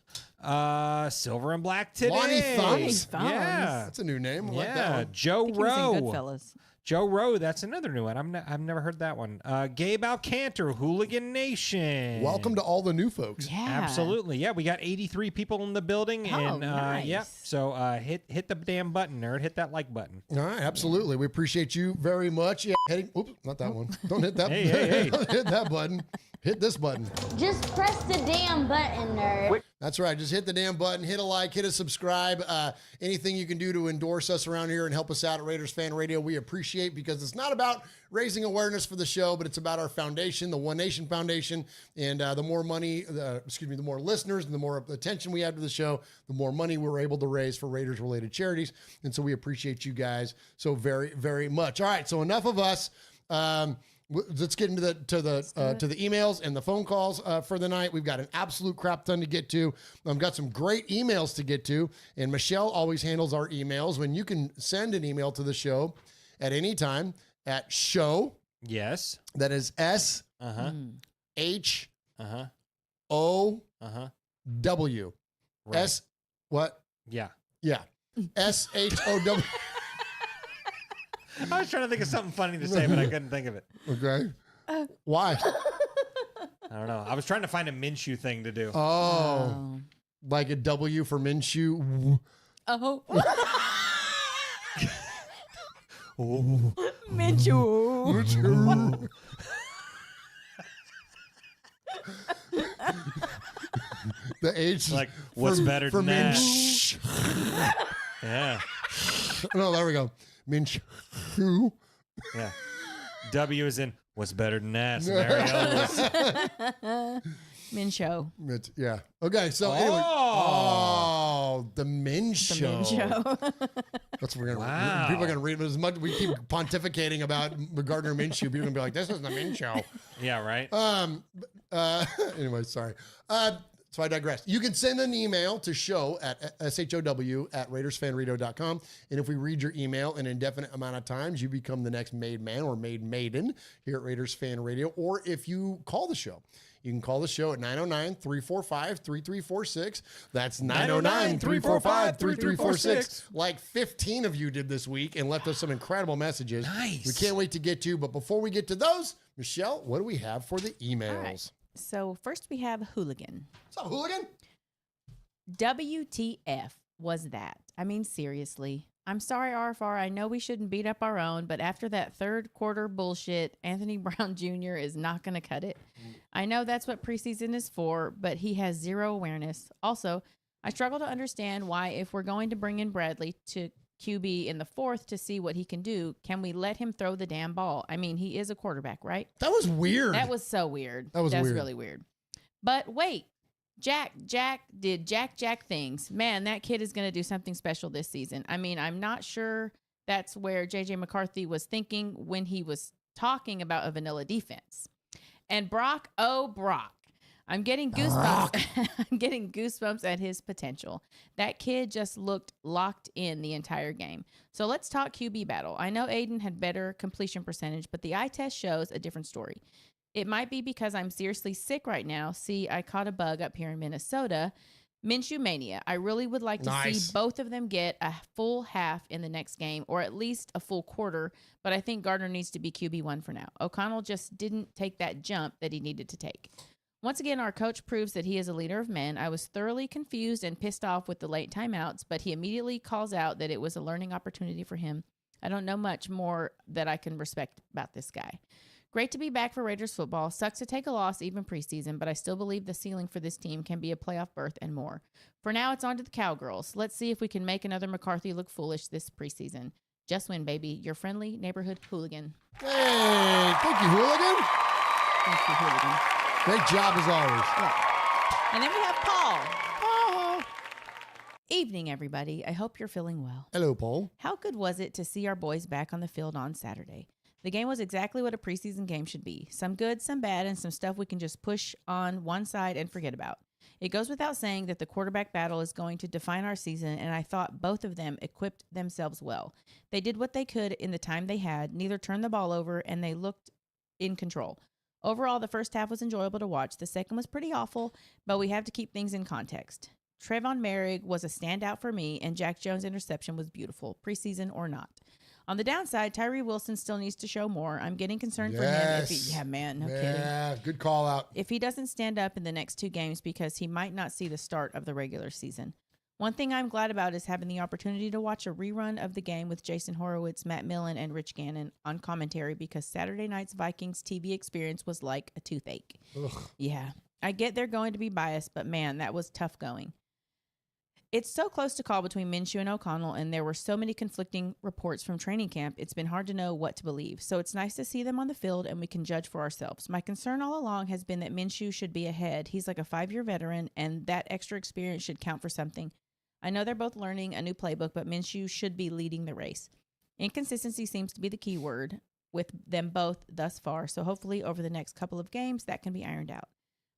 Silver and Black today. Lonnie Thumbs. Yeah. That's a new name. I like yeah. that one. Joe I think he was in Rowe. Goodfellas. Joe Rowe, that's another new one. I've never heard that one. Gabe Alcantar, Hooligan Nation. Welcome to all the new folks. Yeah. Absolutely. Yeah, we got 83 people in the building. And nice. yeah, so hit the damn button, nerd. Hit that like button. All right, absolutely. We appreciate you very much. Yeah, oops, not that one. Don't hit that. Hey. Don't hit that button. Hit this button. Just press the damn button, nerd. That's right. Just hit the damn button, hit a like, hit a subscribe. Anything you can do to endorse us around here and help us out at Raiders Fan Radio, we appreciate, because it's not about raising awareness for the show, but it's about our foundation, the One Nation Foundation. And the more money, the more listeners and the more attention we add to the show, the more money we're able to raise for Raiders related charities. And so we appreciate you guys so very, very much. All right. So enough of us. Let's get into the emails and the phone calls for the night. We've got an absolute crap ton to get to. I've got some great emails to get to, and Michelle always handles our emails. When you can send an email to the show at any time at show. Yes. That is S H O W. Right. S what? Yeah. Yeah. SHOW. I was trying to think of something funny to say, but I couldn't think of it. Okay. Why? I don't know. I was trying to find a Minshew thing to do. Oh. Like a W for Minshew. Oh. Oh. Minshew. The H like, what's better than that? Yeah. No, there we go. Minshew. Yeah. W is in what's better than that? So Mary Elvis. Minshew. Yeah. Okay. So anyway. Oh, the Minshew. That's what we're gonna. Wow. People are gonna read as much. We keep pontificating about Gardner Minshew. People are gonna be like, "This is the Minshew." Yeah. Right. Anyway, sorry. So I digress. You can send an email to show at SHOW@RaidersFanRadio.com. And if we read your email an indefinite amount of times, you become the next made man or made maiden here at Raiders Fan Radio. Or if you call the show, you can call the show at 909-345-3346. That's 909-345-3346. Like 15 of you did this week and left us some incredible messages. Nice. We can't wait to get to. But before we get to those, Michelle, what do we have for the emails? All right. So first we have Hooligan. What's up, Hooligan? WTF was that? I mean, seriously. I'm sorry, RFR. I know we shouldn't beat up our own, but after that third quarter bullshit, Anthony Brown Jr. is not going to cut it. I know that's what preseason is for, but he has zero awareness. Also, I struggle to understand why, if we're going to bring in Bradley to QB in the fourth to see what he can do, can we let him throw the damn ball? I mean, he is a quarterback, right? That was weird. That was so weird. That's weird. Really weird. But wait, Jack did Jack things. Man, that kid is going to do something special this season. I mean, I'm not sure that's where JJ McCarthy was thinking when he was talking about a vanilla defense. And Brock, I'm getting goosebumps. I'm getting goosebumps at his potential. That kid just looked locked in the entire game. So let's talk QB battle. I know Aiden had better completion percentage, but the eye test shows a different story. It might be because I'm seriously sick right now. See, I caught a bug up here in Minnesota. Minshew mania. I really would like to see both of them get a full half in the next game, or at least a full quarter, but I think Gardner needs to be QB1 for now. O'Connell just didn't take that jump that he needed to take. Once again, our coach proves that he is a leader of men. I was thoroughly confused and pissed off with the late timeouts, but he immediately calls out that it was a learning opportunity for him. I don't know much more that I can respect about this guy. Great to be back for Raiders football. Sucks to take a loss even preseason, but I still believe the ceiling for this team can be a playoff berth and more. For now, it's on to the Cowgirls. Let's see if we can make another McCarthy look foolish this preseason. Just win, baby. Your friendly neighborhood hooligan. Hey, thank you, Hooligan. Thank you, hooligan. Great job as always. Yeah. And then we have Paul. Evening, everybody. I hope you're feeling well. Hello, Paul. How good was it to see our boys back on the field on Saturday? The game was exactly what a preseason game should be. Some good, some bad, and some stuff we can just push on one side and forget about. It goes without saying that the quarterback battle is going to define our season, and I thought both of them equipped themselves well. They did what they could in the time they had, neither turned the ball over, and they looked in control. Overall, the first half was enjoyable to watch. The second was pretty awful, but we have to keep things in context. Trayvon Merrick was a standout for me, and Jack Jones' interception was beautiful, preseason or not. On the downside, Tyree Wilson still needs to show more. I'm getting concerned for him. If he, no kidding. Yeah, good call out. If he doesn't stand up in the next 2 games because he might not see the start of the regular season. One thing I'm glad about is having the opportunity to watch a rerun of the game with Jason Horowitz, Matt Millen, and Rich Gannon on commentary because Saturday night's Vikings TV experience was like a toothache. Ugh. Yeah, I get they're going to be biased, but man, that was tough going. It's so close to call between Minshew and O'Connell, and there were so many conflicting reports from training camp, it's been hard to know what to believe. So it's nice to see them on the field, and we can judge for ourselves. My concern all along has been that Minshew should be ahead. He's like a 5-year veteran, and that extra experience should count for something. I know they're both learning a new playbook, but Minshew should be leading the race. Inconsistency seems to be the key word with them both thus far, so hopefully over the next couple of games, that can be ironed out.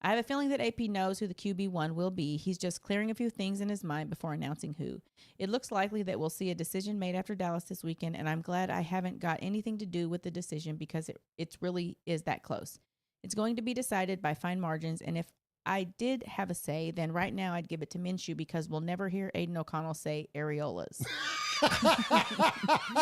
I have a feeling that AP knows who the QB1 will be. He's just clearing a few things in his mind before announcing who. It looks likely that we'll see a decision made after Dallas this weekend, and I'm glad I haven't got anything to do with the decision because it really is that close. It's going to be decided by fine margins, and if I did have a say, then right now I'd give it to Minshew because we'll never hear Aiden O'Connell say areolas.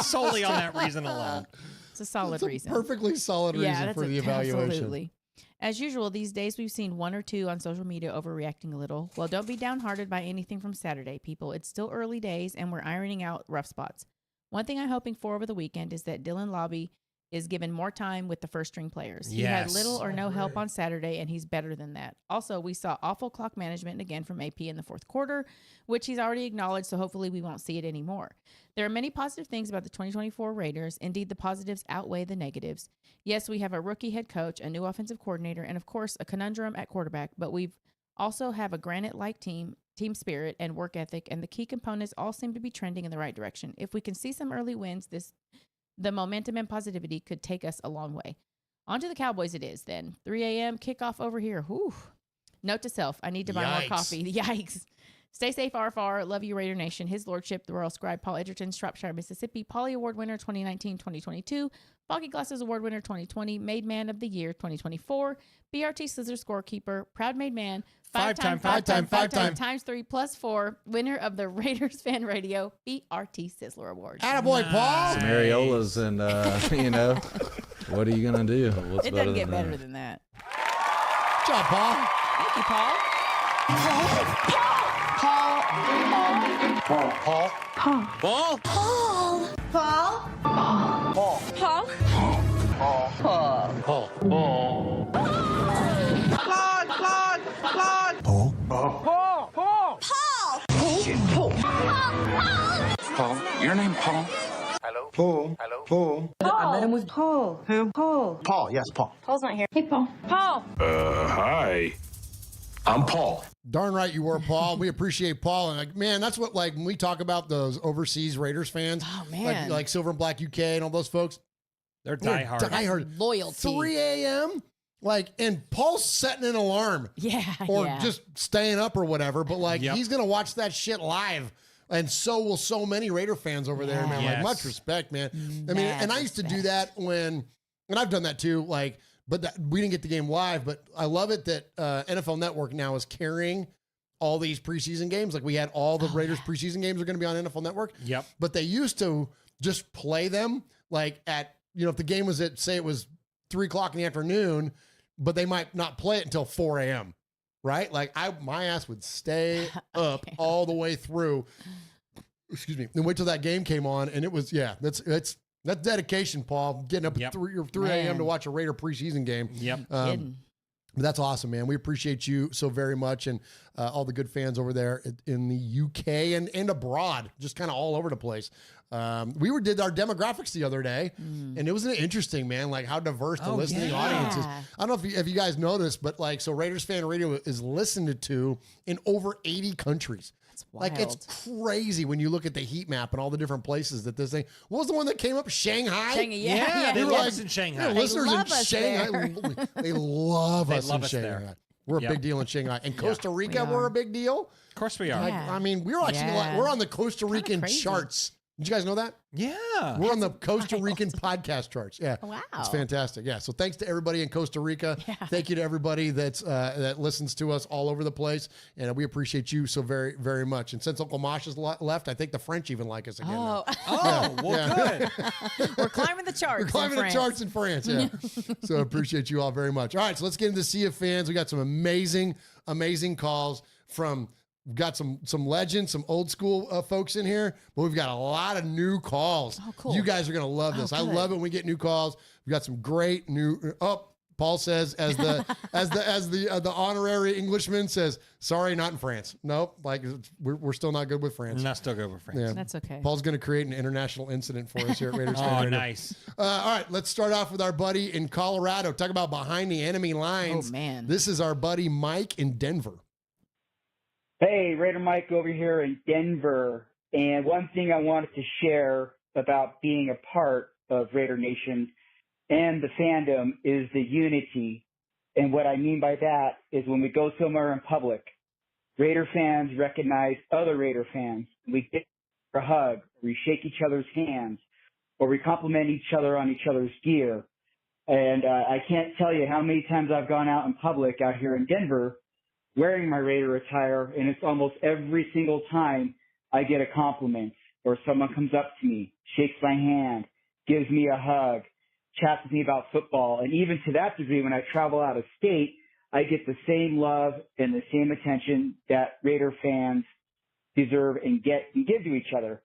Solely on that reason alone. It's a solid reason. Perfectly solid reason for the evaluation. Absolutely. As usual, these days we've seen 1 or 2 on social media overreacting a little. Well, don't be downhearted by anything from Saturday, people. It's still early days, and we're ironing out rough spots. One thing I'm hoping for over the weekend is that Dylan Lobby is given more time with the first-string players. He had little or no help on Saturday, and he's better than that. Also, we saw awful clock management again from AP in the fourth quarter, which he's already acknowledged, so hopefully we won't see it anymore. There are many positive things about the 2024 Raiders. Indeed, the positives outweigh the negatives. Yes, we have a rookie head coach, a new offensive coordinator, and, of course, a conundrum at quarterback, but we've also have a granite-like team spirit, and work ethic, and the key components all seem to be trending in the right direction. If we can see some early wins, the momentum and positivity could take us a long way. On to the Cowboys it is then. 3 a.m. kickoff over here. Whew. Note to self, I need to buy more coffee. Yikes. Stay safe, RFR. Love you, Raider Nation. His Lordship, the Royal Scribe, Paul Edgerton, Shropshire, Mississippi, Polly Award winner 2019-2022, Foggy Glasses Award winner 2020, Made Man of the Year 2024, BRT Sizzler scorekeeper, Proud Made Man, five time times 3 plus 4, winner of the Raiders Fan Radio BRT Sizzler Award. Attaboy, Paul. Some areolas and, what are you going to do? What's it doesn't get better than that. Good job, Paul. Thank you, Paul. Paul, your name Paul? Hello? Paul. Hello? Paul. I met him with Paul. Who? Paul. Paul, yes, Paul. Paul's not here. Hey, Paul. Paul. Hi. I'm Paul. Darn right you were, Paul. We appreciate Paul. And like, man, that's what, like, when we talk about those overseas Raiders fans, like Silver and Black UK and all those folks, they're diehard. Loyalty. 3 a.m. Like, and Paul's setting an alarm. Or just staying up or whatever. But like, he's going to watch that shit live. And so will so many Raider fans over there, man. Like, much respect, man. I mean, and I used to do that and I've done that too, like, but we didn't get the game live, but I love it that NFL Network now is carrying all these preseason games. Like, we had all the Raiders preseason games are going to be on NFL Network. Yep. But they used to just play them like at, if the game was at, say it was 3 o'clock in the afternoon, but they might not play it until 4 a.m. Right? Like, my ass would stay up all the way through. Excuse me. And wait till that game came on, and it was that's dedication, Paul. Getting up at 3 a.m. to watch a Raider preseason game. But that's awesome, man. We appreciate you so very much, and all the good fans over there in the UK and abroad, just kind of all over the place. We did our demographics the other day, and it was interesting, man, like how diverse the listening audience is. I don't know if you guys noticed, but like, so Raiders Fan Radio is listened to in over 80 countries. Like, it's crazy when you look at the heat map and all the different places that this thing. What was the one that came up? Shanghai? They love us in Shanghai. Listeners in Shanghai. They love us in Shanghai. There. We're a big deal in Shanghai. And Costa Rica, we're a big deal. Of course we are. Like, I mean, we're actually we're on the Costa Rican charts. Did you guys know that? Yeah. We're on the Costa Rican podcast charts. Yeah. Wow. It's fantastic. Yeah. So thanks to everybody in Costa Rica. Yeah. Thank you to everybody that's that listens to us all over the place. And we appreciate you so very, very much. And since Uncle Mosh has left, I think the French even like us again. Oh, good. We're climbing the charts. We're climbing the charts in France. Yeah. So I appreciate you all very much. All right. So let's get into Sea of Fans. We got some amazing calls from. We've got some legends, some old school folks in here, but we've got a lot of new calls. Oh, cool. You guys are going to love this. I love it when we get new calls. We've got some great new. Paul says as the honorary Englishman says, sorry, not in France. Nope, like we're still not good with France. Not still good with France. Yeah. That's okay. Paul's going to create an international incident for us here at Raiders. Oh, nice. All right, let's start off with our buddy in Colorado. Talk about behind the enemy lines. Oh man, this is our buddy Mike in Denver. Hey, Raider Mike over here in Denver. And one thing I wanted to share about being a part of Raider Nation and the fandom is the unity. And what I mean by that is when we go somewhere in public, Raider fans recognize other Raider fans. We get a hug, we shake each other's hands, or we compliment each other on each other's gear. And I can't tell you how many times I've gone out in public out here in Denver wearing my Raider attire, and it's almost every single time I get a compliment or someone comes up to me, shakes my hand, gives me a hug, chats with me about football. And even to that degree, when I travel out of state, I get the same love and the same attention that Raider fans deserve and give to each other.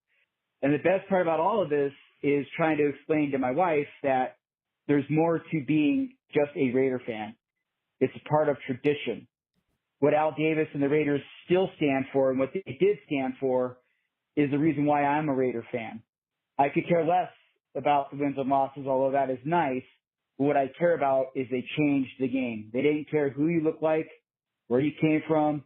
And the best part about all of this is trying to explain to my wife that there's more to being just a Raider fan. It's a part of tradition. What Al Davis and the Raiders still stand for and what they did stand for is the reason why I'm a Raider fan. I could care less about the wins and losses, although that is nice. But what I care about is they changed the game. They didn't care who you look like, where you came from,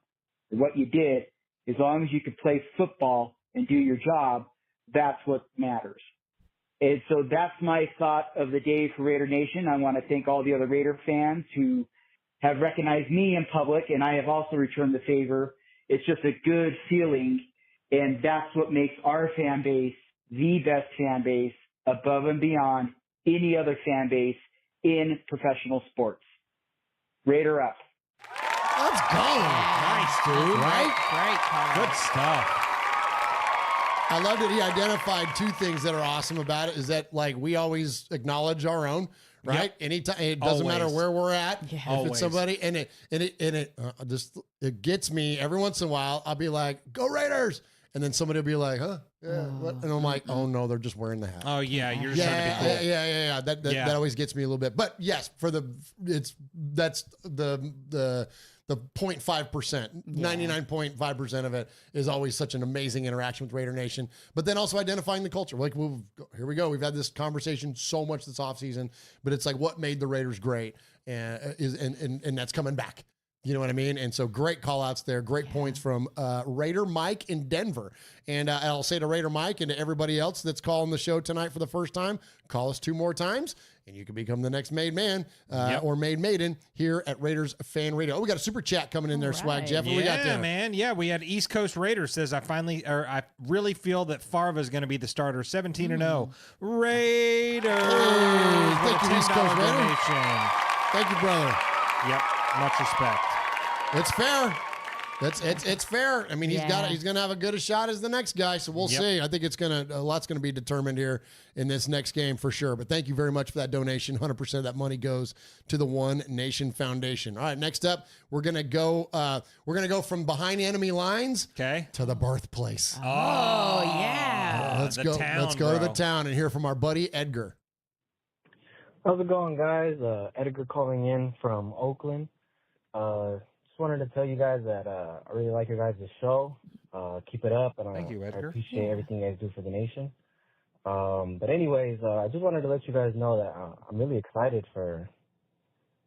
or what you did. As long as you could play football and do your job, that's what matters. And so that's my thought of the day for Raider Nation. I want to thank all the other Raider fans who have recognized me in public, and I have also returned the favor. It's just a good feeling, and that's what makes our fan base the best fan base above and beyond any other fan base in professional sports. Raider up. Let's go. Nice, dude. Right? Great call. Good stuff. I love that he identified two things that are awesome about it is that, like, we always acknowledge our own. Right. Yep. Anytime, it doesn't matter where we're at. Yeah. If it's somebody, and it gets me every once in a while. I'll be like, "Go Raiders!" And then somebody will be like, "Huh?" Yeah. What? And I'm like, "Oh no, they're just wearing the hat." Oh yeah, you're just trying to be cool. Yeah. That always gets me a little bit. But yes, that's the 0.5%, 99.5% of it is always such an amazing interaction with Raider Nation. But then also identifying the culture. Like, here we go. We've had this conversation so much this offseason, but it's like what made the Raiders great and that's coming back. You know what I mean? And so great call outs there. Great points from Raider Mike in Denver. And I'll say to Raider Mike and to everybody else that's calling the show tonight for the first time, call us 2 more times and you can become the next made man or made maiden here at Raiders Fan Radio. Oh, we got a super chat coming in there, Swag Jeff. What we got there? Man. Yeah, we had East Coast Raiders says, I really feel that Favre is going to be the starter. 17-0. Raiders. Thank you, East Coast Raiders. Donation. Thank you, brother. Yep, much respect. It's fair. It's fair. I mean, he's gonna have a good a shot as the next guy. So we'll see. I think a lot's gonna be determined here in this next game for sure. But thank you very much for that donation. 100% of that money goes to the One Nation Foundation. All right, next up, we're gonna go from behind enemy lines to the birthplace. Oh yeah. Let's go to the town and hear from our buddy Edgar. How's it going, guys? Edgar calling in from Oakland. Just wanted to tell you guys that I really like your guys' show. Keep it up, and Thank you, Edgar. I appreciate everything you guys do for the nation. But anyways, I just wanted to let you guys know that I'm really excited for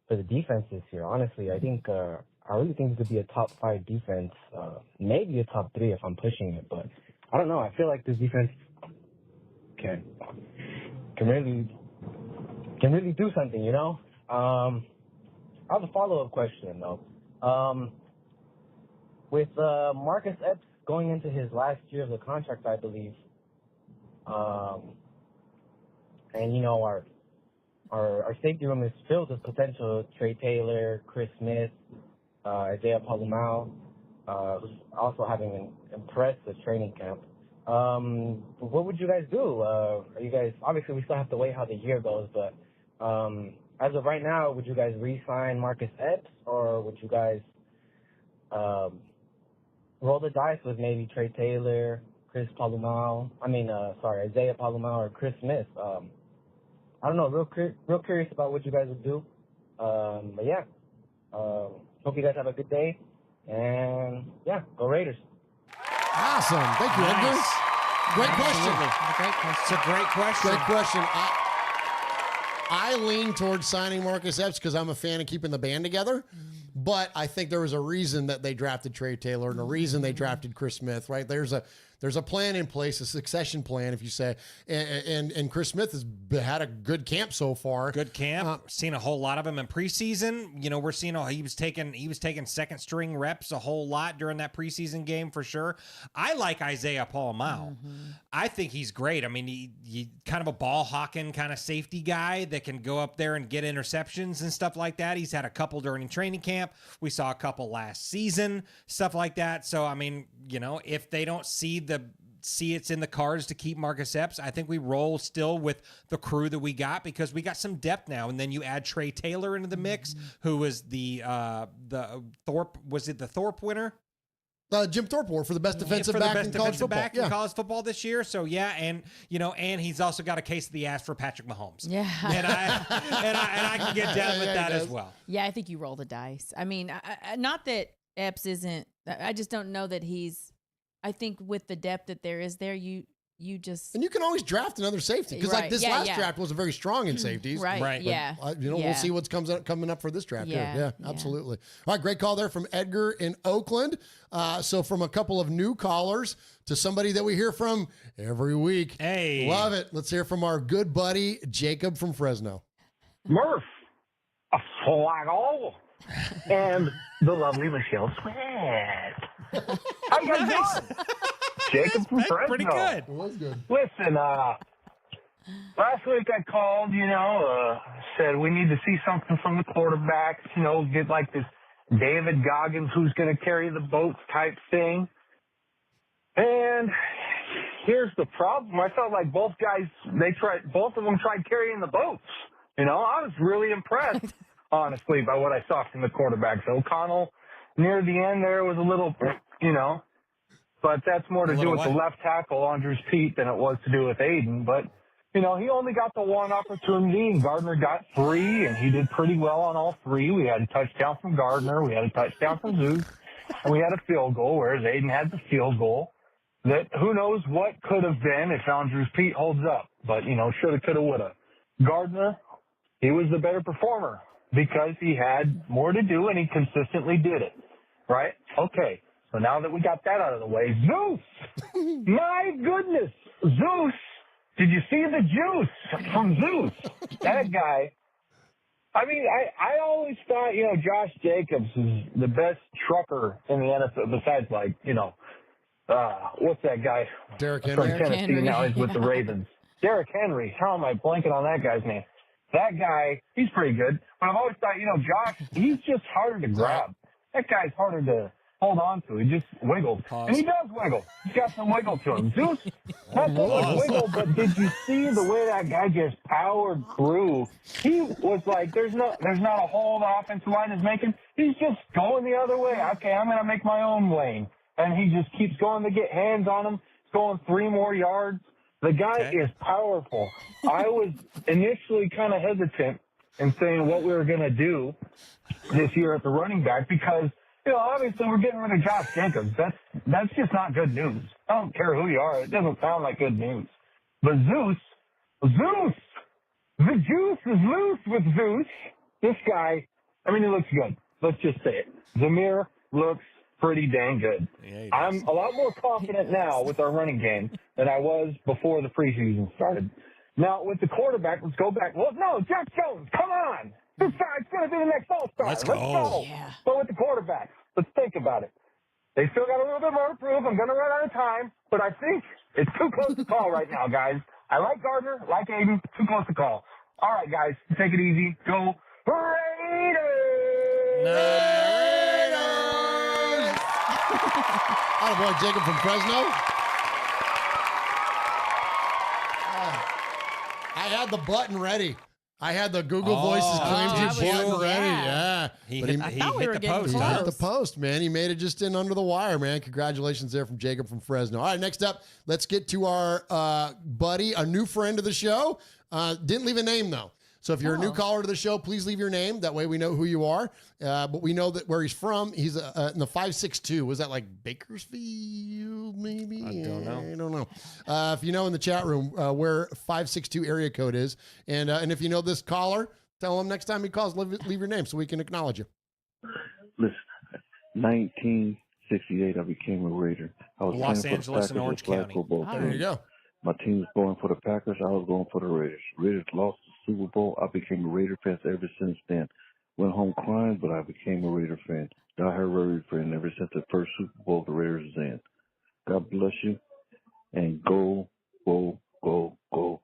the defense this year. Honestly, I really think it could be a top 5 defense, maybe a top 3 if I'm pushing it. But I don't know. I feel like this defense can really do something, you know. I have a follow-up question though. With Marcus Epps going into his last year of the contract, I believe, And you know, our safety room is filled with potential. Trey Taylor, Chris Smith, Isaiah Palumau, who's also having an impressive training camp. What would you guys do? Are you guys, obviously we still have to wait how the year goes, but as of right now, would you guys re-sign Marcus Epps, or would you guys roll the dice with maybe Trey Taylor, Isaiah Palumau, or Chris Smith? I don't know, real curious about what you guys would do. But yeah, hope you guys have a good day, and yeah, go Raiders. Awesome. Thank you, Edgar. Nice. Great question. Great question. It's a great question. Great question. I lean towards signing Marcus Epps because I'm a fan of keeping the band together. But I think there was a reason that they drafted Trey Taylor and a reason they drafted Chris Smith, right? There's a plan in place, a succession plan, if you say. And Chris Smith has had a good camp so far. Good camp. Seen a whole lot of him in preseason. You know, we're seeing he was taking second string reps a whole lot during that preseason game for sure. I like Isaiah Palumau. I think he's great. I mean, he kind of a ball hawking kind of safety guy that can go up there and get interceptions and stuff like that. He's had a couple during training camp. We saw a couple last season, stuff like that. So, I mean, you know, if they don't see it's in the cards to keep Marcus Epps, I think we roll still with the crew that we got because we got some depth now. And then you add Trey Taylor into the mix, who was the Thorpe winner? Jim Thorpe Award for the best defensive back in college football. In college football this year. So yeah, and you know, and he's also got a case of the ass for Patrick Mahomes. Yeah, and I can get down with that as well. Yeah, I think you roll the dice. I mean, not that Epps isn't. I just don't know that he's. I think with the depth that there is there, you just and you can always draft another safety because like this last draft was very strong in safeties. Right. Yeah. We'll see what's coming up for this draft. Yeah, absolutely. All right, great call there from Edgar in Oakland. So from a couple of new callers to somebody that we hear from every week. Hey, love it. Let's hear from our good buddy Jacob from Fresno. Murf, a Flaggle, and the lovely Michelle Sweat. How you guys doing? Jacob from Fresno. Pretty good. It was good. Listen, last week I called, said we need to see something from the quarterbacks, get like this David Goggins who's going to carry the boats type thing. And here's the problem. I felt like both of them tried carrying the boats. I was really impressed, honestly, by what I saw from the quarterbacks. O'Connell, near the end there was a little, but that's more to do with the left tackle, Andrews Pete, than it was to do with Aiden. But, he only got the one opportunity, and Gardner got 3, and he did pretty well on all 3. We had a touchdown from Gardner, we had a touchdown from Zeus, and we had a field goal, whereas Aiden had the field goal. That who knows what could have been if Andrews Pete holds up. But, shoulda, coulda, woulda. Gardner, he was the better performer because he had more to do, and he consistently did it. Right? Okay. So now that we got that out of the way, Zeus! My goodness! Zeus! Did you see the juice from Zeus? That guy. I mean, I always thought, Josh Jacobs is the best trucker in the NFL besides, what's that guy? Derrick Henry. Derrick Tennessee Henry. now. He's with the Ravens. Derrick Henry. How am I blanking on that guy's name? That guy, he's pretty good. But I've always thought, Josh, he's just harder to grab. That guy's harder to hold on to. He just wiggles. And he does wiggle. He's got some wiggle to him. Zeus, not so much wiggle, but did you see the way that guy just powered through? He was like, there's not a hole the offensive line is making. He's just going the other way. Okay, I'm going to make my own lane. And he just keeps going to get hands on him. He's going 3 more yards. The guy is powerful. I was initially kind of hesitant in saying what we were going to do this year at the running back because, obviously we're getting rid of Josh Jacobs. That's just not good news. I don't care who you are. It doesn't sound like good news. But Zeus, the juice is loose with Zeus. This guy, he looks good. Let's just say it. Zamir looks pretty dang good. Yeah, I'm a lot more confident now with our running game than I was before the preseason started. Now, with the quarterback, let's go back. Well, no, Jeff Jones, come on. This guy's going to be the next All-Star. Let's go. Yeah. But with the quarterback, let's think about it. They still got a little bit more to prove. I'm going to run out of time, but I think it's too close to call right now, guys. I like Gardner, like Aiden, too close to call. All right, guys, take it easy. Go Raiders! Oh, boy, Jacob from Fresno. I had the button ready. I had the Google Voices claimed you button ready. Yeah. He hit the post. He hit the post, man. He made it just in under the wire, man. Congratulations there from Jacob from Fresno. All right, next up, let's get to our buddy, a new friend of the show. Didn't leave a name, though. So if you're a new caller to the show, please leave your name. That way we know who you are. But we know that where he's from. He's in the 562. Was that like Bakersfield, maybe? I don't know. I don't know. If you know in the chat room where 562 area code is. And if you know this caller, tell him next time he calls, leave your name so we can acknowledge you. Listen, 1968, I became a Raider. I was Los playing Angeles for and the Orange Packers County. football team. There you go. My team was going for the Packers. I was going for the Raiders. Raiders lost the Super Bowl. I became a Raider fan ever since then. Went home crying, but I became a Raider fan. Die-hard Raider fan ever since the first Super Bowl the Raiders was in. God bless you, and go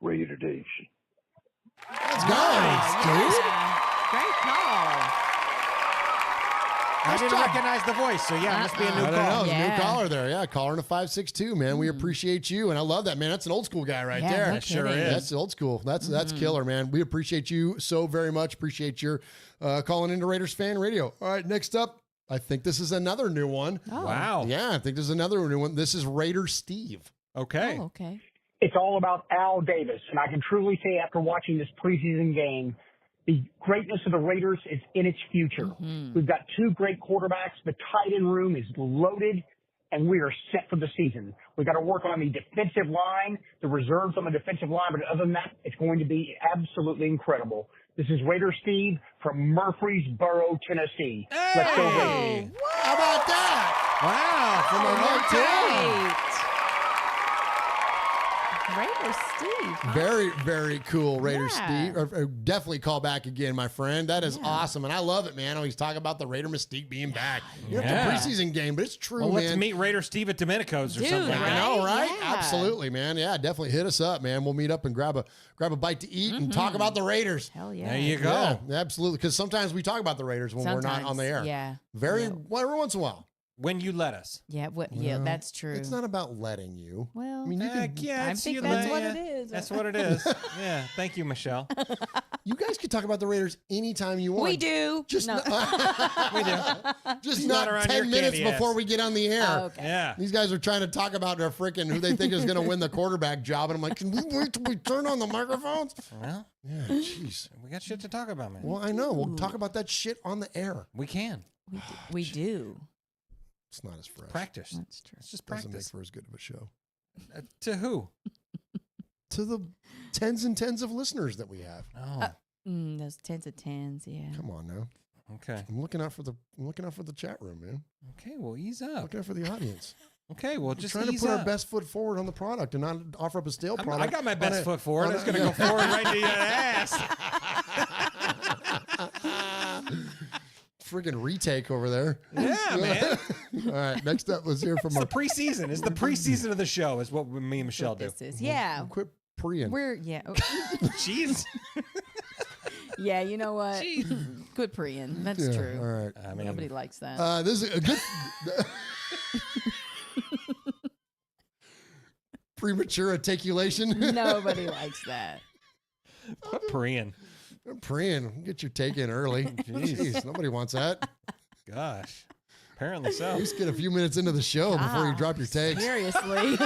Raider Nation. That's nice, dude. Great call. I didn't recognize the voice, so yeah, it must be a new I don't call. know. It's a new caller there. Yeah, caller in a 562, man. We appreciate you, and I love that, man. That's an old school guy right there. That sure is. That's old school. That's killer, man. We appreciate you so very much. Appreciate your calling into Raiders Fan Radio. All right, next up, I think this is another new one. Oh. Wow. Yeah, I think this is another new one. This is Raider Steve. Okay. Oh, okay. It's all about Al Davis, and I can truly say after watching this preseason game, the greatness of the Raiders is in its future. We've got two great quarterbacks. The tight end room is loaded, and we are set for the season. We've got to work on the defensive line, the reserves on the defensive line, but other than that, it's going to be absolutely incredible. This is Raider Steve from Murfreesboro, Tennessee. Hey! Let's go Raiders. How about that? Wow, from a hometown. Raider Steve. Huh? Very, very cool, Raider Yeah. Steve. Definitely call back again, my friend. That is awesome, and I love it, man. Always talk about the Raider mystique being back. You know, it's a preseason game, but it's true, Well, man. let's meet Raider Steve at Domenico's or something. I know, right? Yeah. Absolutely, man. Yeah, definitely hit us up, man. We'll meet up and grab a bite to eat and talk about the Raiders. Hell yeah. There you go. Yeah, absolutely. Because sometimes we talk about the Raiders when we're not on the air. Yeah. Well, every once in a while. When you let us. Yeah, Well, that's true. It's not about letting you. Well, I mean, you can, yeah, I think that's what it is. That's what it is. Yeah. Thank you, Michelle. you guys can talk about the Raiders anytime you want. We do. Just No. We do. Just not around 10 your minutes candy before ass. we get on the air. Oh, okay. Yeah. These guys are trying to talk about their freaking who they think is going to win the quarterback job, and I'm like, can we wait till we turn on the microphones? Well, Yeah, jeez. we got shit to talk about, man. Well, I know. We'll talk about that shit on the air. We can. We do. It's not as fresh. Practice. That's true. It's just Doesn't make practice. for as good of a show. To who? To the tens and tens of listeners that we have. Oh. Those tens of tens, yeah. Come on now. Okay. I'm looking out for the chat room, man. Okay, well, ease up. Looking out for the audience. Okay, well, We're just trying to ease put up. our best foot forward on the product and not offer up a stale product. I got my best foot forward. on I was going to go forward right to your ass. Friggin' retake over there. Yeah, man. All right, next up, let's hear from It's our the preseason. It's the preseason of the show is what me and Michelle do. This is, yeah. Quit preying. Jeez. Yeah, you know what? Quit preying. That's Yeah, true. all right. I mean, Nobody likes that. This is a good premature articulation. Nobody likes that. Quit preying. Preying. Get your take in early. Jeez, nobody wants that. Gosh. Apparently so. At least get a few minutes into the show before you drop your takes. Seriously.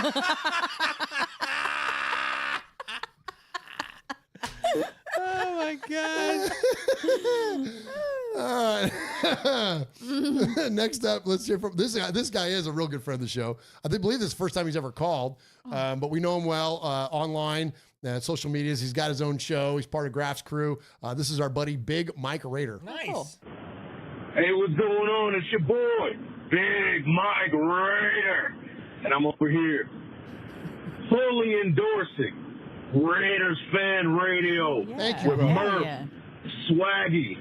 Oh my God. All right. Next up, let's hear from this guy. This guy is a real good friend of the show. I believe this is the first time he's ever called, but we know him well online, social medias. He's got his own show. He's part of Graph's crew. This is our buddy, Big Mike Raider. Nice. Hey, what's going on? It's your boy, Big Mike Raider. And I'm over here fully endorsing Raiders Fan Radio Thank you, with bro. Murf, Swaggy,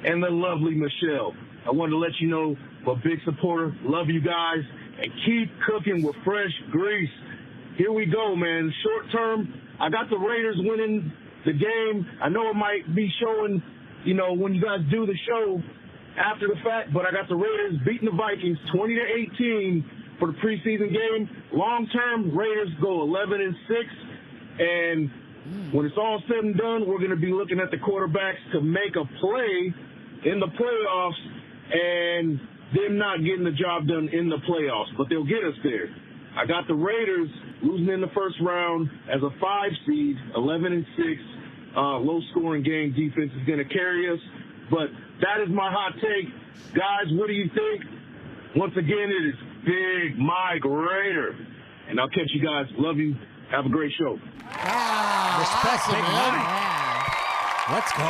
and the lovely Michelle. I wanted to let you know but big supporter. Love you guys, and keep cooking with fresh grease. Here we go, man. Short term, I got the Raiders winning the game. I know it might be showing, when you guys do the show after the fact, but I got the Raiders beating the Vikings 20-18 for the preseason game. Long term, Raiders go 11-6, and when it's all said and done, we're going to be looking at the quarterbacks to make a play in the playoffs, and them not getting the job done in the playoffs, but they'll get us there. I got the Raiders losing in the first round as a 5 seed, 11-6. Low-scoring game. Defense is going to carry us, but that is my hot take. Guys, what do you think? Once again, it is Big Mike Raider, and I'll catch you guys. Love you. Have a great show. Respect, Big Mike. Let's go.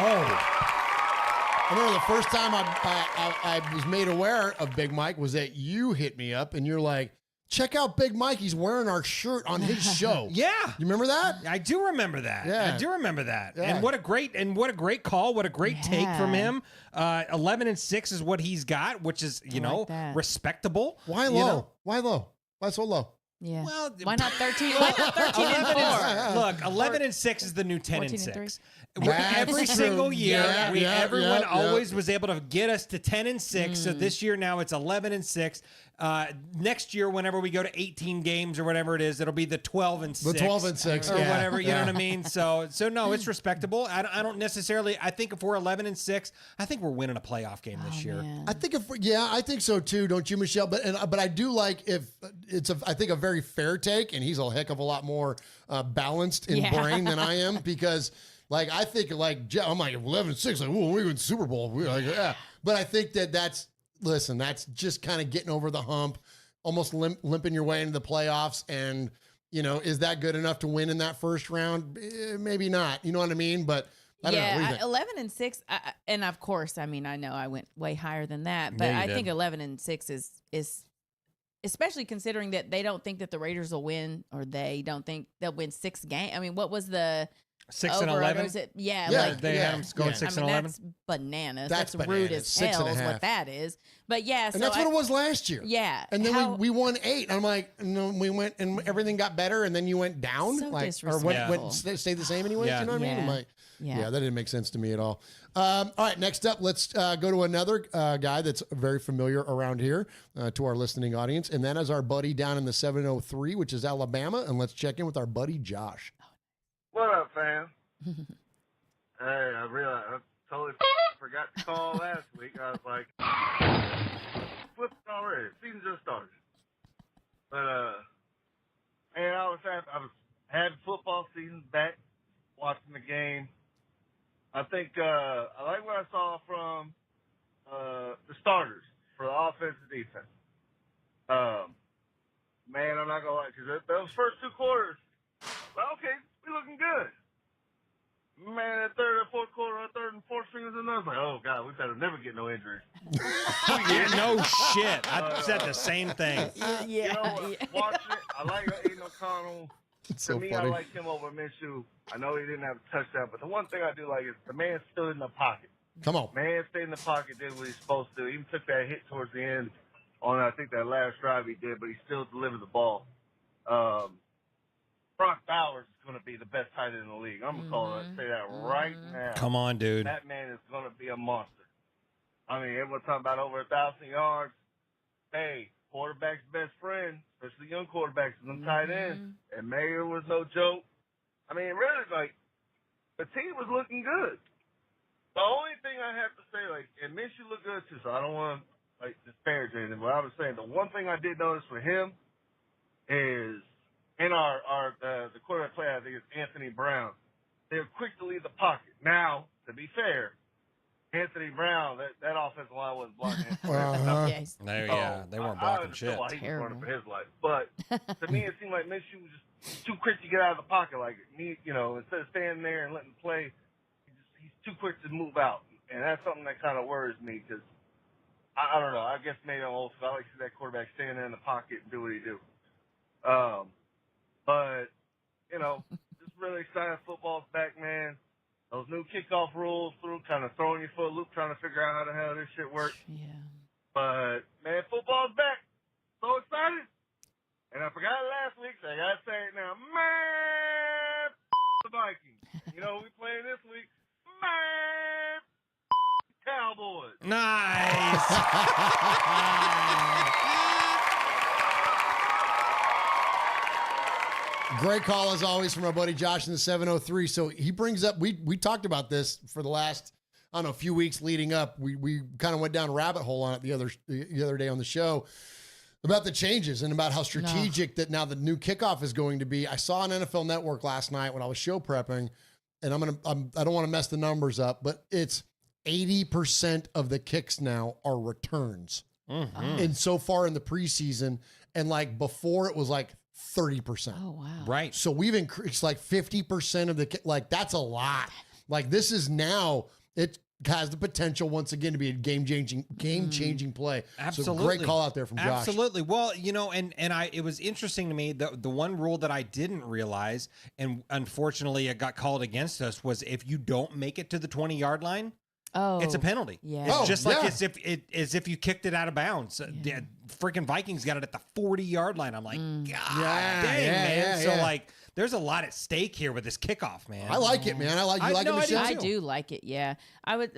I remember the first time I was made aware of Big Mike was that you hit me up and you're like, check out Big Mike. He's wearing our shirt on his show. Yeah. You remember that? I do remember that. Yeah. I do remember that. Yeah. And what a great call. What a great take from him. 11-6 is what he's got, which is, respectable. Why low? Why low? Why so low? Yeah. Well, why not 13? Why not 13-4? Look, 11-6 is the new 10-6. Every true. single year, everyone always yeah. was able to get us to 10-6. So this year now it's 11-6. Next year, whenever we go to 18 games or whatever it is, it'll be the 12-6. The 12-6, or whatever. You know what I mean? So no, it's respectable. I don't necessarily. I think if we're 11-6, I think we're winning a playoff game this year. Man. I think I think so too. Don't you, Michelle? But I do like if it's I think a very fair take, and he's a heck of a lot more balanced in brain than I am because. Like, I think, I'm like 11-6, like, oh, we win Super Bowl. We're like, yeah. But I think that's just kind of getting over the hump, almost limping your way into the playoffs. And, is that good enough to win in that first round? Maybe not. You know what I mean? But I don't know. What do you think? 11-6, and of course, I mean, I know I went way higher than that, but I think 11-6 is especially considering that they don't think that the Raiders will win, or they don't think they'll win 6 games. I mean, what was the 6-11? Yeah, they had them going 6-11. That's bananas. That's rude as hell is what that is. But yeah, and that's what it was last year. Yeah, and then we won 8. I'm like, no, we went and everything got better, and then you went down, so or stayed the same anyways. You know what I mean? I'm like, yeah, that didn't make sense to me at all. All right, next up, let's go to another guy that's very familiar around here to our listening audience, and that is our buddy down in the 703, which is Alabama, and let's check in with our buddy Josh. What up, fam? Hey, I realized I totally forgot to call last week. I was like, flipped already. Season just started. But man, I was had football season back, watching the game. I think I like what I saw from the starters for the offense and defense. Man, I'm not gonna lie, because those first 2 quarters, well, okay. We looking good. Man, that third and fourth quarter, third and fourth stringers, and I was like, oh, God, we better never get no injuries. No shit. I said the same thing. Watching it, I like Aiden O'Connell. To me, funny. I like him over Minshew. I know he didn't have a touchdown, but the one thing I do like is the man stood in the pocket. Come on. Man stayed in the pocket, did what he's supposed to do. Even took that hit towards the end on, I think, that last drive he did, but he still delivered the ball. Brock Bowers is going to be the best tight end in the league. I'm going to say that right now. Come on, dude. That man is going to be a monster. I mean, everyone's talking about over 1,000 yards. Hey, quarterback's best friend, especially young quarterbacks, is them tight ends. And Mayer was no joke. I mean, really, the team was looking good. The only thing I have to say, and Minshew looked good too, so I don't want to, disparage anything, but I was saying the one thing I did notice with him is in the quarterback play, I think it's Anthony Brown. They're quick to leave the pocket. Now, to be fair, Anthony Brown, that offensive line wasn't blocking him. They weren't blocking shit. Why he was running for his life. But to me, it seemed like Minshew was just too quick to get out of the pocket. Instead of standing there and letting him play, he's too quick to move out. And that's something that kind of worries me because, I don't know, I guess maybe I'm old, so I like to see that quarterback stand there in the pocket and do what he do. But, just really excited football's back, man. Those new kickoff rules kind of throwing your foot loop, trying to figure out how the hell this shit works. Yeah. But, man, football's back. So excited. And I forgot it last week, so I got to say it now. Man, the Vikings. You know who we playing this week? Man, Cowboys. Nice. Great call, as always, from our buddy Josh in the 703. So he brings up, we talked about this for the last, I don't know, a few weeks leading up. We kind of went down a rabbit hole on it the other day on the show about the changes and about how strategic that now the new kickoff is going to be. I saw on NFL Network last night when I was show prepping, and I don't want to mess the numbers up, but it's 80% of the kicks now are returns. Mm-hmm. And so far in the preseason, and like before it was like 30%. Oh, wow. Right. So we've increased like 50% of the, like, that's a lot. Like, this is now, it has the potential once again to be a game-changing play. Absolutely. So great call out there from Josh. Absolutely. Well, you know, and it was interesting to me, the one rule that I didn't realize, and unfortunately it got called against us, was if you don't make it to the 20-yard line, it's a penalty. Yeah. It's just like as if you kicked it out of bounds. The freaking Vikings got it at the 40-yard line. I'm like, God dang, man. So like, there's a lot at stake here with this kickoff, man. I like it, man. I like it, Michelle? I do like it. Yeah.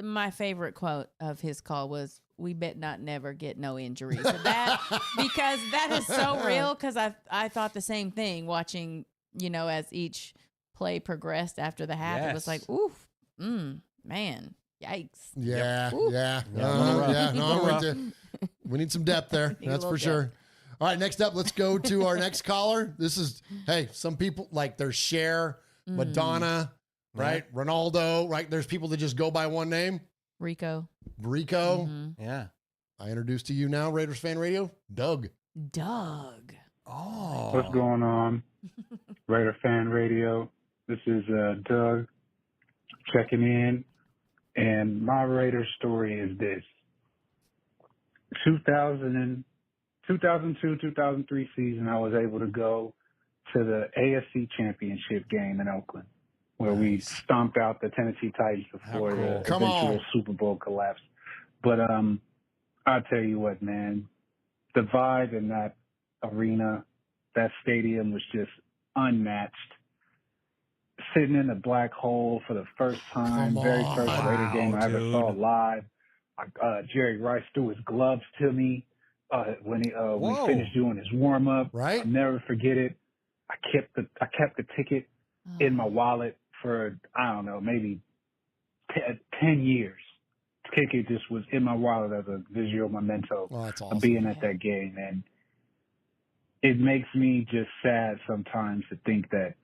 My favorite quote of his call was, "We bet not never get no injuries." So because that is so real. Because I thought the same thing watching, you know, as each play progressed after the half. It was like, oof, man. Yikes. Yeah, Yep. yeah. No, I'm with you. We need some depth there. That's for sure. All right, next up, let's go to our next caller. This is, hey, some people, like, there's Cher, Madonna, right? Ronaldo, right? There's people that just go by one name. Rico. Yeah. I introduce to you now, Raiders Fan Radio, Doug. Oh. What's going on, Raider Fan Radio? This is Doug checking in. And my Raiders story is this. 2002-2003 season, I was able to go to the AFC Championship game in Oakland, where we stomped out the Tennessee Titans before the eventual Super Bowl collapse. But I'll tell you what, man, the vibe in that arena, that stadium was just unmatched. Sitting in the black hole for the first time, very first Raider game I ever saw live. Jerry Rice threw his gloves to me when he finished doing his warm up. Right, I'll never forget it. I kept the ticket in my wallet for, I don't know, maybe 10 years. The ticket just was in my wallet as a visual memento of being at that game, and it makes me just sad sometimes to think that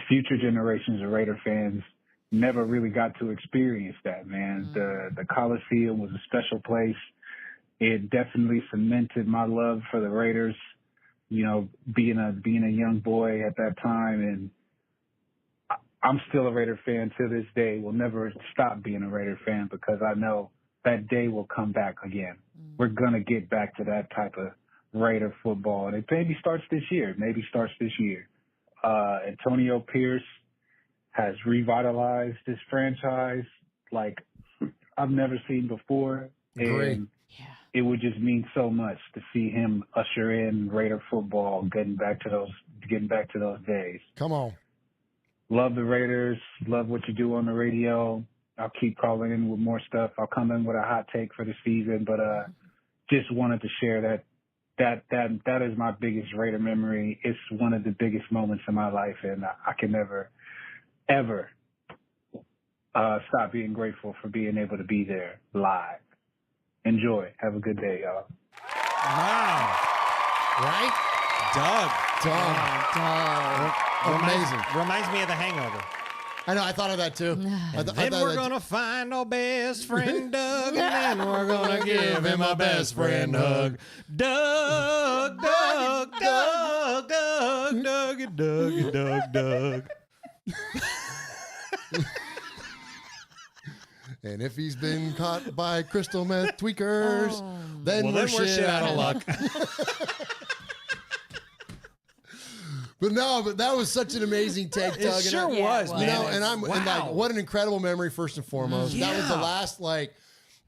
future generations of Raider fans never really got to experience that, man. The Coliseum was a special place. It definitely cemented my love for the Raiders, you know, being a young boy at that time. And I'm still a Raider fan to this day. Will never stop being a Raider fan because I know that day will come back again. We're going to get back to that type of Raider football. And it maybe starts this year. Antonio Pierce has revitalized this franchise like I've never seen before. And it would just mean so much to see him usher in Raider football, getting back to those days. Come on. Love the Raiders. Love what you do on the radio. I'll keep calling in with more stuff. I'll come in with a hot take for the season, but just wanted to share that is my biggest Raider memory. It's one of the biggest moments in my life, and I can never, ever stop being grateful for being able to be there live. Enjoy. Have a good day, y'all. Wow. Right? Doug. Amazing. Reminds me of The Hangover. I know. I thought of that too. Then we're going to find our best friend Doug, and then we're going to give him a best friend hug. Doug, Doug, Doug, Doug, Doug, Doug, Doug, Doug. And if he's been caught by crystal meth tweakers, then we're shit out of luck. But that was such an amazing take, Doug. It sure was, you man. know, and like, what an incredible memory, first and foremost. Yeah. That was the last, like,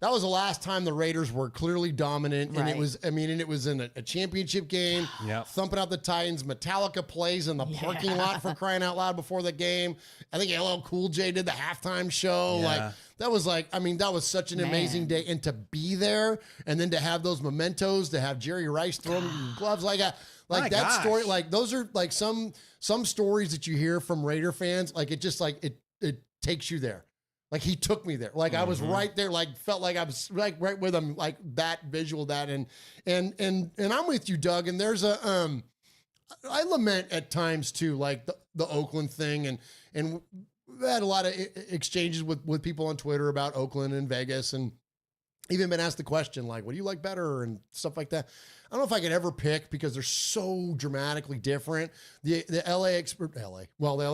that was the last time the Raiders were clearly dominant. And it was, and it was in a championship game, thumping out the Titans. Metallica plays in the parking lot for crying out loud before the game. I think LL Cool J did the halftime show. Like, that was that was such an amazing day. And to be there and then to have those mementos, to have Jerry Rice throw gloves like that. Like that story, like those are like some stories that you hear from Raider fans. Like it just like it takes you there. Like he took me there. Like I was right there. Like felt like I was like right with him. Like that visual, that and I'm with you, Doug. And there's a I lament at times too, like the Oakland thing, and we had a lot of exchanges with people on Twitter about Oakland and Vegas, and even been asked the question like, what do you like better and stuff like that. I don't know if I could ever pick because they're so dramatically different. The LA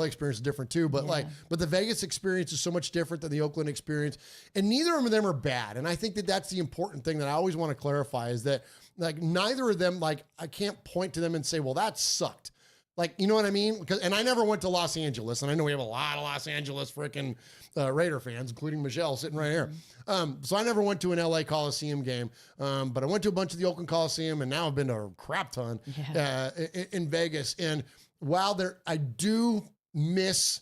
experience is different too, but but the Vegas experience is so much different than the Oakland experience, and neither of them are bad. And I think that that's the important thing that I always want to clarify is that like neither of them, like I can't point to them and say, well, that sucked. Like, you know what I mean? And I never went to Los Angeles, and I know we have a lot of Los Angeles freaking Raider fans, including Michelle sitting right here. So I never went to an LA Coliseum game, but I went to a bunch of the Oakland Coliseum, and now I've been to a crap ton in Vegas. And while I do miss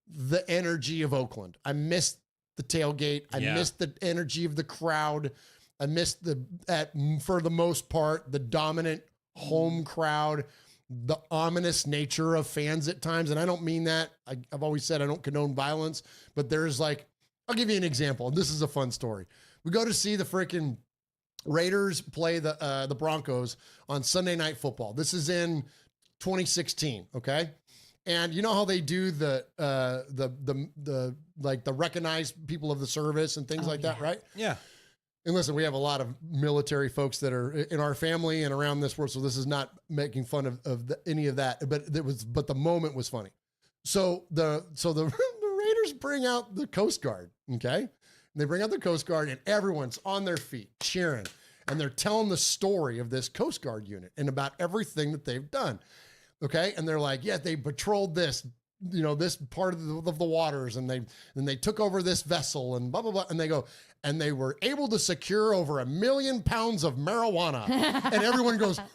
the energy of Oakland. I miss the tailgate. I miss the energy of the crowd. I miss for the most part, the dominant home crowd. The ominous nature of fans at times. And I don't mean that. I've always said I don't condone violence, but there's like, I'll give you an example. And this is a fun story. We go to see the freaking Raiders play the Broncos on Sunday Night Football. This is in 2016. Okay. And you know how they do the recognized people of the service and things like that, right? Yeah. And listen, we have a lot of military folks that are in our family and around this world, so this is not making fun of any of that. But the moment was funny. So the Raiders bring out the Coast Guard, okay? And they bring out the Coast Guard, and everyone's on their feet cheering, and they're telling the story of this Coast Guard unit and about everything that they've done, okay? And they're like, yeah, they patrolled this, this part of the waters, and they took over this vessel, and blah blah blah, and they go. And they were able to secure over 1 million pounds of marijuana. And everyone goes, right?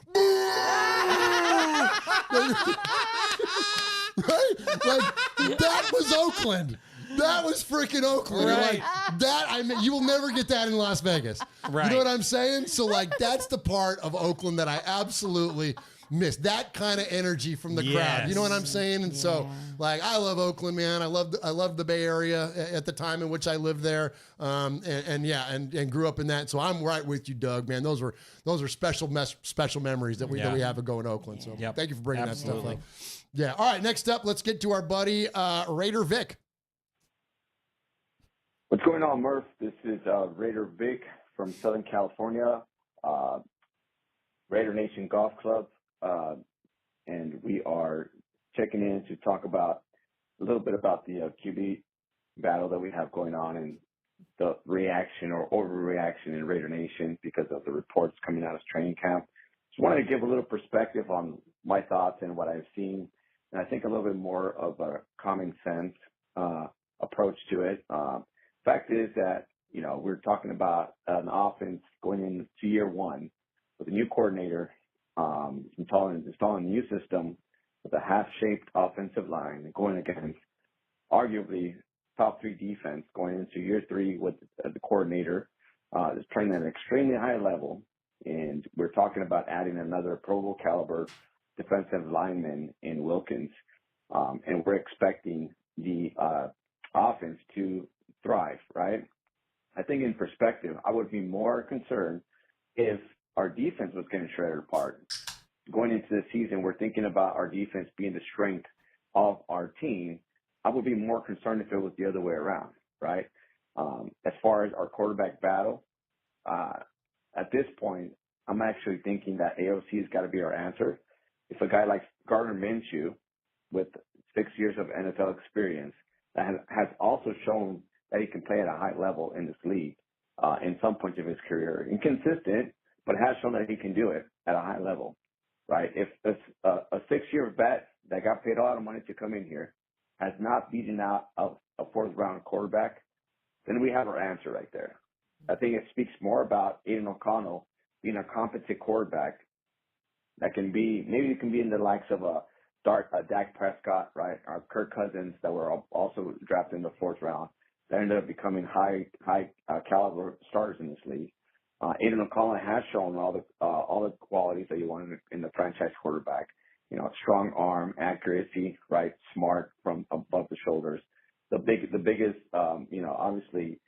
Like, that was Oakland. That was freaking Oakland. Right. Like, you will never get that in Las Vegas. Right. You know what I'm saying? So, like, that's the part of Oakland that I absolutely miss. That kind of energy from the crowd. You know what I'm saying? And so, like, I love Oakland, man. I love the Bay Area at the time in which I lived there, and grew up in that. So I'm right with you, Doug, man. Those are special memories that we have of going to Oakland. So thank you for bringing that stuff up. Yeah. All right. Next up, let's get to our buddy Raider Vic. What's going on, Murf? This is Raider Vic from Southern California, Raider Nation Golf Club. And we are checking in to talk about a little bit about the QB battle that we have going on and the reaction or overreaction in Raider Nation because of the reports coming out of training camp. Just wanted to give a little perspective on my thoughts and what I've seen, and I think a little bit more of a common sense approach to it. Fact is that, we're talking about an offense going into year one with a new coordinator, installing a new system with a half-shaped offensive line and going against arguably top 3 defense going into year 3 with the coordinator is playing at an extremely high level. And we're talking about adding another Pro Bowl caliber defensive lineman in Wilkins. And we're expecting the offense to thrive, right? I think in perspective, I would be more concerned if our defense was getting shredded apart. Going into the season, we're thinking about our defense being the strength of our team. I would be more concerned if it was the other way around, right? As far as our quarterback battle, at this point, I'm actually thinking that AOC has got to be our answer. If a guy like Gardner Minshew, with 6 years of NFL experience, that has also shown that he can play at a high level in this league in some points of his career, inconsistent, but has shown that he can do it at a high level, right? If a 6-year vet that got paid a lot of money to come in here has not beaten out a 4th-round quarterback, then we have our answer right there. I think it speaks more about Aiden O'Connell being a competent quarterback that can be, maybe it can be in the likes of a Dak Prescott, right, or Kirk Cousins that were also drafted in the 4th round that ended up becoming high caliber starters in this league. Aiden O'Connell has shown all the qualities that you want in the franchise quarterback. Strong arm, accuracy, right, smart from above the shoulders. The biggest, obviously,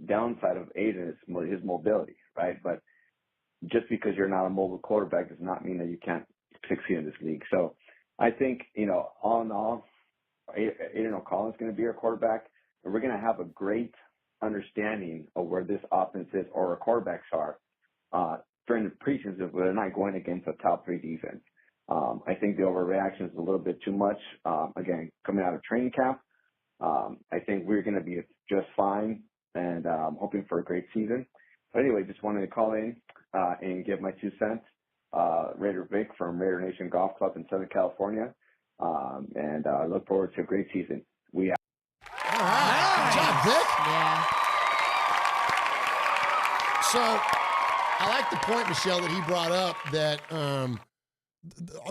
downside of Aiden is his mobility, right? But just because you're not a mobile quarterback does not mean that you can't succeed in this league. So I think, all in all, Aiden O'Connell is going to be our quarterback, and we're going to have a great understanding of where this offense is or our quarterbacks are during the preseason if we're not going against a top 3 defense. I think the overreaction is a little bit too much. Again, coming out of training camp, I think we're going to be just fine, and I'm hoping for a great season. But anyway, just wanted to call in and give my 2 cents. Raider Vic from Raider Nation Golf Club in Southern California, and I look forward to a great season. All right. Good job, Vic. Yeah. So I like the point, Michelle, that he brought up that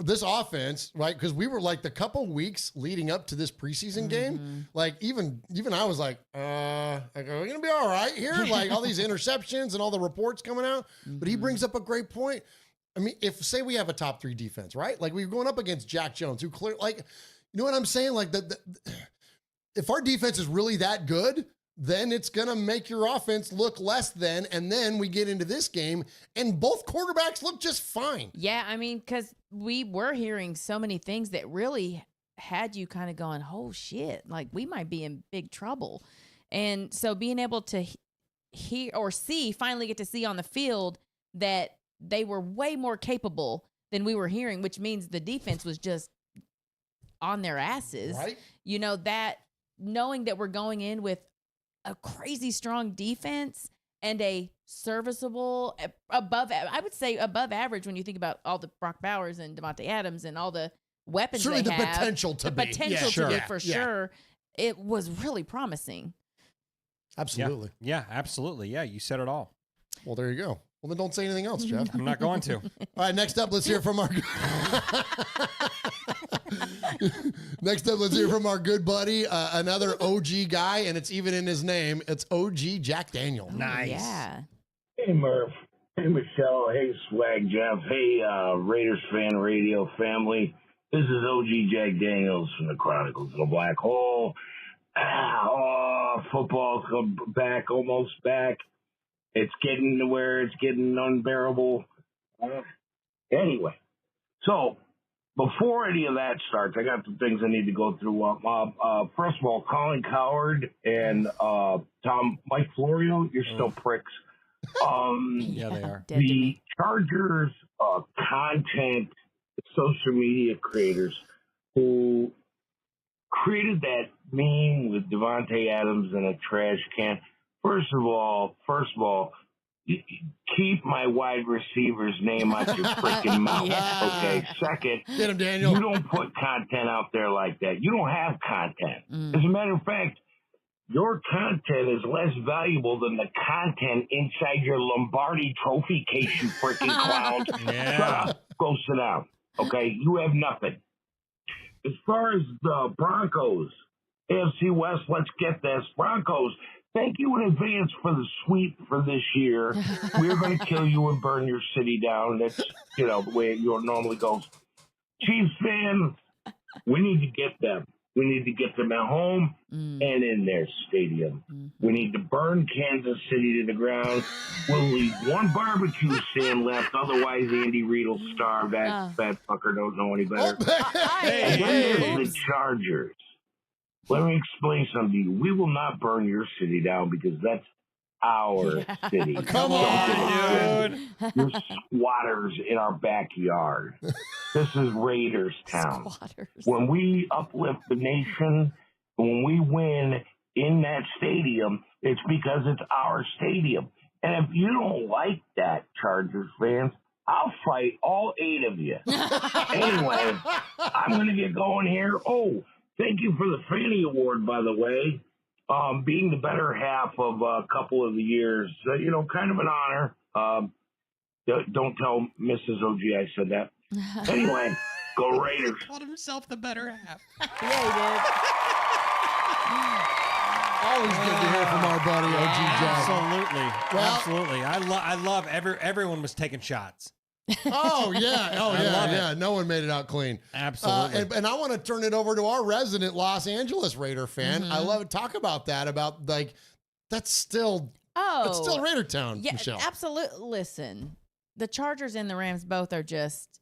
this offense, right? Because we were like the couple weeks leading up to this preseason game, like even I was like, are we going to be all right here? Like all these interceptions and all the reports coming out. But he brings up a great point. I mean, say we have a top 3 defense, right? Like we're going up against Jack Jones, who you know what I'm saying? Like if our defense is really that good, then it's going to make your offense look less than, and then we get into this game, and both quarterbacks look just fine. Yeah, I mean, because we were hearing so many things that really had you kind of going, oh, shit, like we might be in big trouble. And so being able to hear or finally get to see on the field that they were way more capable than we were hearing, which means the defense was just on their asses. Right. That knowing that we're going in with a crazy strong defense and a serviceable above average when you think about all the Brock Bowers and Devontae Adams and all the weapons Certainly they the have. potential to be. Sure. It was really promising. Absolutely. Yeah, absolutely. Yeah, you said it all. Well, there you go. Well, then don't say anything else, Jeff. I'm not going to. All right, next up, let's hear from our good buddy, another OG guy, and it's even in his name. It's OG Jack Daniel. Nice. Yeah. Hey, Murf. Hey, Michelle. Hey, Swag Jeff. Hey, Raiders fan radio family. This is OG Jack Daniels from the Chronicles of the Black Hole. Football's back, almost back. It's getting to where it's getting unbearable. Anyway, so before any of that starts, I got some things I need to go through. First of all, Colin Coward and Mike Florio, you're still pricks. Yeah, they are. The Chargers content, social media creators who created that meme with Devontae Adams in a trash can. First of all, keep my wide receiver's name out your freaking mouth. Okay. Second, get him, Daniel. You don't put content out there like that. You don't have content. As a matter of fact, your content is less valuable than the content inside your Lombardi trophy case, you freaking clowns. Yeah. Shut up. Go sit down. Okay. You have nothing. As far as the Broncos, AFC West, let's get this. Broncos, thank you in advance for the sweep for this year. We're going to kill you and burn your city down. That's, the way it normally goes. Chiefs fan, we need to get them. We need to get them at home and in their stadium. We need to burn Kansas City to the ground. We'll leave one barbecue stand left. Otherwise, Andy Reid will starve. That fat fucker don't know any better. And then there's the Chargers. Let me explain something to you. We will not burn your city down because that's our city. Come on, dude. You're squatters in our backyard. This is Raiders town. Squatters. When we uplift the nation, when we win in that stadium, it's because it's our stadium. And if you don't like that, Chargers fans, I'll fight all 8 of you. Anyway, I'm going to get going here. Oh, thank you for the Fanny Award, by the way. being the better half of a couple of the years. Kind of an honor. Don't tell Mrs. OG I said that. Anyway, go Raiders. He called himself the better half. Yeah, he did. Always good to hear from our buddy OG Jack. Absolutely. Well- Absolutely. I love everyone was taking shots. Oh yeah, love it. yeah. No one made it out clean. Absolutely. And I want to turn it over to our resident Los Angeles Raider fan. I love to talk about that. About like that's still it's still Raider Town. Yeah, Michelle. absolutely. Listen, the Chargers and the Rams both are just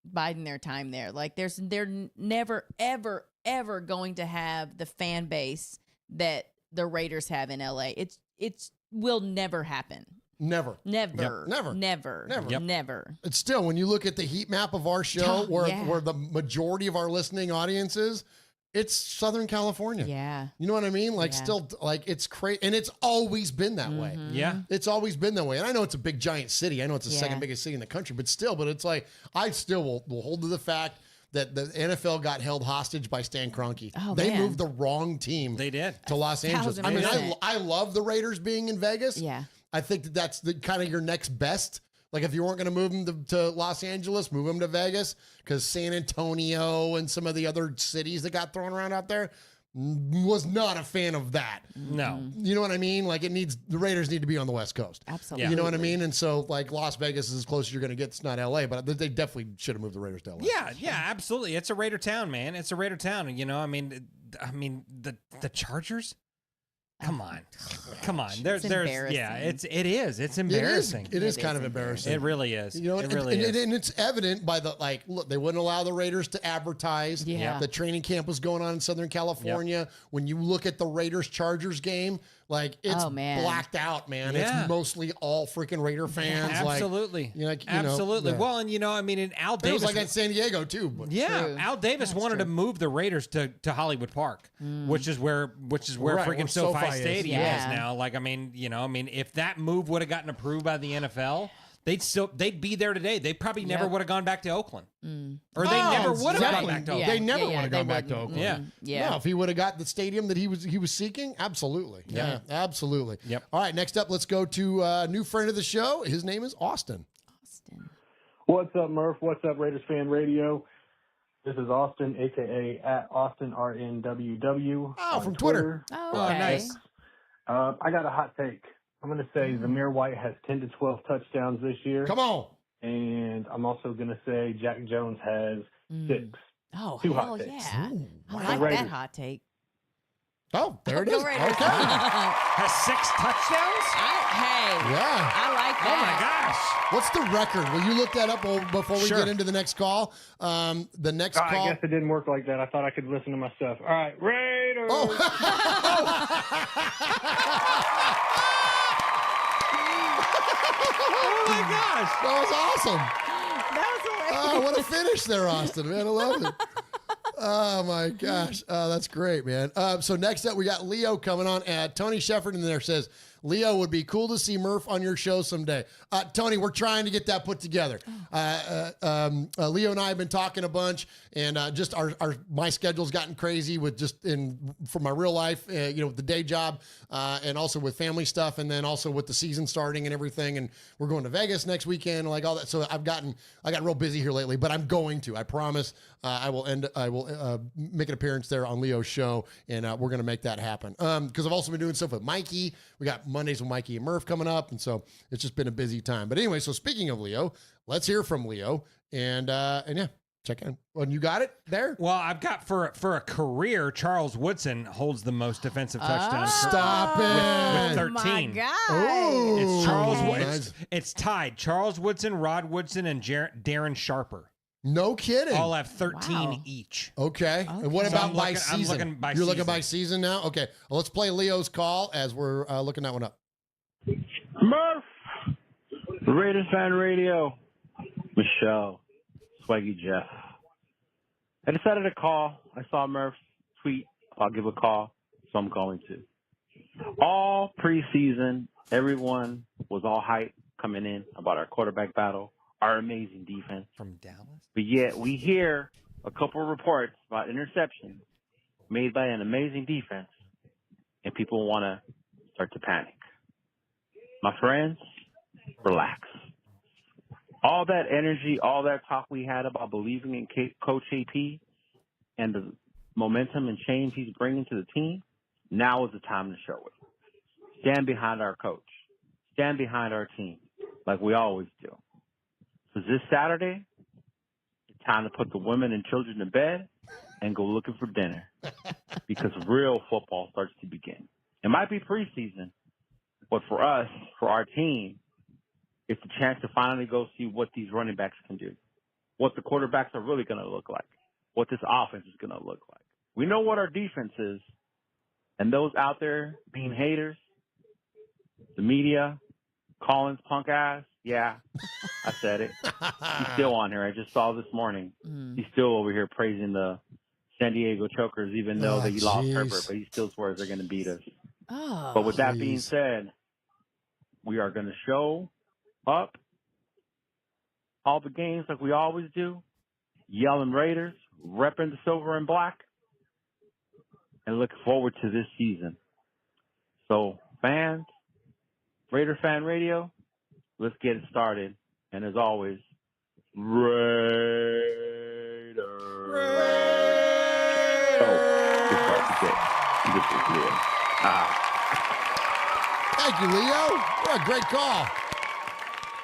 biding their time there. Like they're never ever ever going to have the fan base that the Raiders have in LA. It's will never happen. Never. Never. Yep. Never. Never. Never. Yep. Never. It's still, when you look at the heat map of our show, where the majority of our listening audience is, it's Southern California. Yeah. You know what I mean? Like, still, like, it's crazy. And it's always been that way. Yeah. It's always been that way. And I know it's a big, giant city. I know it's the second biggest city in the country, but it's like, I still will hold to the fact that the NFL got held hostage by Stan Kroenke. Oh, they man. moved the wrong team. They did. To Los Angeles. I mean, I love the Raiders being in Vegas. Yeah. I think that's the kind of your next best. Like, if you weren't going to move them to Los Angeles, move them to Vegas, because San Antonio and some of the other cities that got thrown around out there was not a fan of that. No. You know what I mean? Like, the Raiders need to be on the West Coast. Absolutely. You know what I mean? And so, like, Las Vegas is as close as you're going to get. It's not LA, but they definitely should have moved the Raiders to LA. Yeah, absolutely. It's a Raider town, man. It's a Raider town. I mean, the Chargers. Come on. There's yeah, it is. It's embarrassing. It is kind of embarrassing. It really is. You know, it really is. And it's evident by look, they wouldn't allow the Raiders to advertise. Yeah. The training camp was going on in Southern California. Yep. When you look at the Raiders-Chargers game, like, it's blacked out, man. Yeah. It's mostly all freaking Raider fans. Absolutely. Absolutely. Yeah. Well, and I mean, in Al Davis. It was like at San Diego, too. But. Yeah. Al Davis wanted to move the Raiders to Hollywood Park, which is where freaking SoFi Stadium is now. Like, I mean, if that move would have gotten approved by the NFL, they'd be there today. They probably never would have gone back to Oakland, or they never would have gone back to Oakland. They never would have gone back to Oakland. Yeah. No, if he would have got the stadium that he was seeking, absolutely. Yeah, absolutely. Yep. All right, next up, let's go to a new friend of the show. His name is Austin. What's up, Murf? What's up, Raiders Fan Radio? This is Austin, a.k.a. at Austin RNWW. Oh, from Twitter. Oh, okay. Nice. I got a hot take. I'm going to say Zamir White has 10 to 12 touchdowns this year. Come on. And I'm also going to say Jack Jones has 6. Oh, Two hell hot takes. yeah. I like Raiders. that hot take. Oh, there it is. Go Raiders. Okay. Has 6 touchdowns? Yeah. I like that. Oh my gosh. What's the record? Will you look that up before we Sure. get into the next call? The next I call. guess it didn't work like that. I thought I could listen to myself. All right, Raiders. Oh my gosh. That was awesome. That was hilarious. Oh, what a finish there, Austin, man. I love it. Oh, my gosh. That's great, man. So next up, we got Leo coming on. Tony Shepard in there says, Leo, would be cool to see Murf on your show someday. Tony, we're trying to get that put together. Leo and I have been talking a bunch, and just my schedule's gotten crazy with for my real life, with the day job, and also with family stuff, and then also with the season starting and everything. And we're going to Vegas next weekend, like all that. So I got real busy here lately, but I'm going to. I promise. I will make an appearance there on Leo's show, and we're going to make that happen. Because I've also been doing stuff with Mikey. We got Mondays with Mikey and Murf coming up, and so it's just been a busy time. But anyway, so speaking of Leo, let's hear from Leo, and yeah, check in. Well, you got it there? Well, I've got for a career, Charles Woodson holds the most most touchdowns. Stop it. With 13. My God. Oh, It's Charles okay. Woodson. It's tied. Charles Woodson, Rod Woodson, and Darren Sharper. No kidding. All have 13 each. Okay. And what So about I'm by looking- I'm season? looking by You're looking season. by season now? Okay. Well, let's play Leo's call as we're looking that one up. Murf. Raiders Fan Radio. Michelle. Swaggy Jeff. I decided to call. I saw Murph's tweet. I'll give a call. So I'm calling too. All preseason, everyone was all hyped coming in about our quarterback battle, our amazing defense. From Dallas? But yet we hear a couple of reports about interceptions made by an amazing defense and people want to start to panic. My friends, relax. All that energy, all that talk we had about believing in Coach AP and the momentum and change he's bringing to the team, now is the time to show it. Stand behind our coach. Stand behind our team like we always do. So this Saturday, it's time to put the women and children to bed and go looking for dinner because real football starts to begin. It might be preseason, but for us, for our team, it's a chance to finally go see what these running backs can do, what the quarterbacks are really going to look like, what this offense is going to look like. We know what our defense is, and those out there being haters, the media, Collins punk ass, yeah, I said it. He's still on here. I just saw this morning. He's still over here praising the San Diego Chokers, even though they lost Herbert, but he still swears they're going to beat us. Oh, but with that being said, we are going to show up all the games like we always do, yelling Raiders, repping the silver and black, and looking forward to this season. So, fans, Raider Fan Radio, let's get it started. And as always, Raiders. This is Leo. Thank you, Leo. What a great call.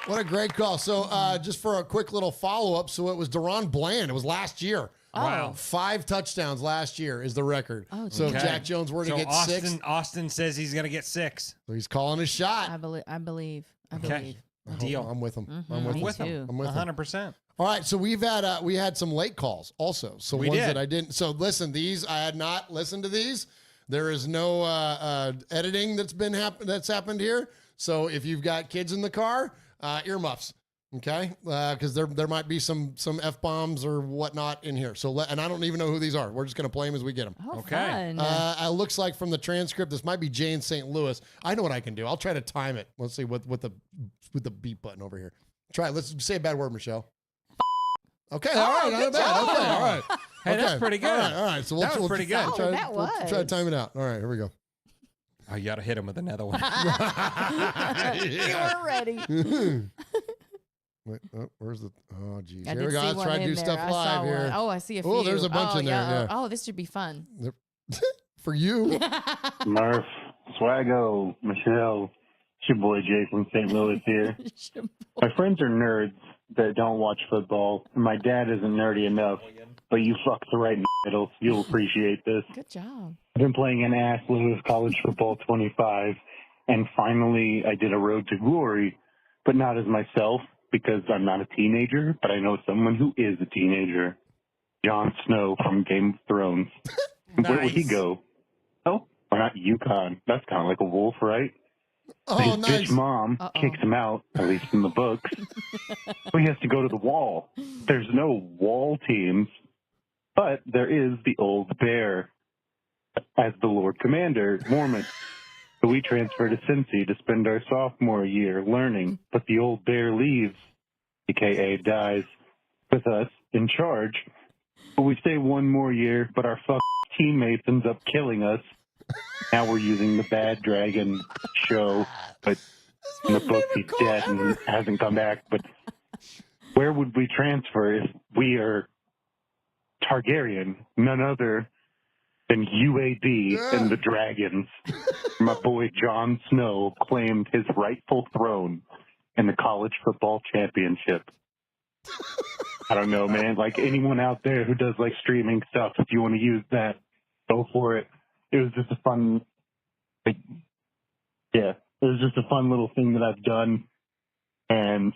What a great call. So just for a quick little follow-up, so it was Deron Bland. It was last year. Wow. 5 touchdowns last year is the record. Oh, so if okay. Jack Jones were to get 6. Austin says he's going to get 6. So he's calling his shot. I believe. Okay. Deal. I'm with him. Mm-hmm. I'm with him. him. I'm with 100%. All right, so we had some late calls also. So we ones did. that I didn't. So listen, these I had not listened to these. There is no editing that's happened here. So if you've got kids in the car, earmuffs, okay? Because there might be some F-bombs or whatnot in here. So and I don't even know who these are. We're just gonna play them as we get them. Oh, okay. Fun. It looks like from the transcript, this might be Jay in St. Louis. I know what I can do. I'll try to time it. Let's see with the beep button over here. Try it. Let's say a bad word, Michelle. Okay, all right, not bad. Okay, all right. Hey, that's Okay. pretty good. All right. So That was pretty good. We'll try to time it out. All right, here we go. Oh, you got to hit him with another one. You were ready. Wait, where's the? Oh, geez. I Here did we go. see Let's one try to in do there. stuff I live saw here. one. Oh, I see a few. Oh, there's a bunch in there. Yeah. Oh, this should be fun. For you. Murf, Swaggo, Michelle, it's your boy Jay from St. Louis here. My friends are nerds that don't watch football, and my dad isn't nerdy enough, but you fuck the right middle. You'll appreciate this. Good job. I've been playing an ass load of college football 25, and finally I did a road to glory, but not as myself because I'm not a teenager, but I know someone who is a teenager. Jon Snow from Game of Thrones. Where would he go? Oh, why not UConn? That's kind of like a wolf, right? Oh, His nice. bitch mom kicks him out, at least in the books. So he has to go to the wall. There's no wall teams, but there is the old bear as the Lord Commander, Mormon. So we transfer to Cincy to spend our sophomore year learning, but the old bear leaves, a.k.a. dies, with us in charge. But we stay one more year, but our teammates ends up killing us. Now we're using the bad dragon show, but in the book he's dead and hasn't come back. But where would we transfer if we are Targaryen, none other than UAB and the dragons? My boy Jon Snow claimed his rightful throne in the college football championship. I don't know, man. Like anyone out there who does like streaming stuff, if you want to use that, go for it. It was just a fun, it was just a fun little thing that I've done, and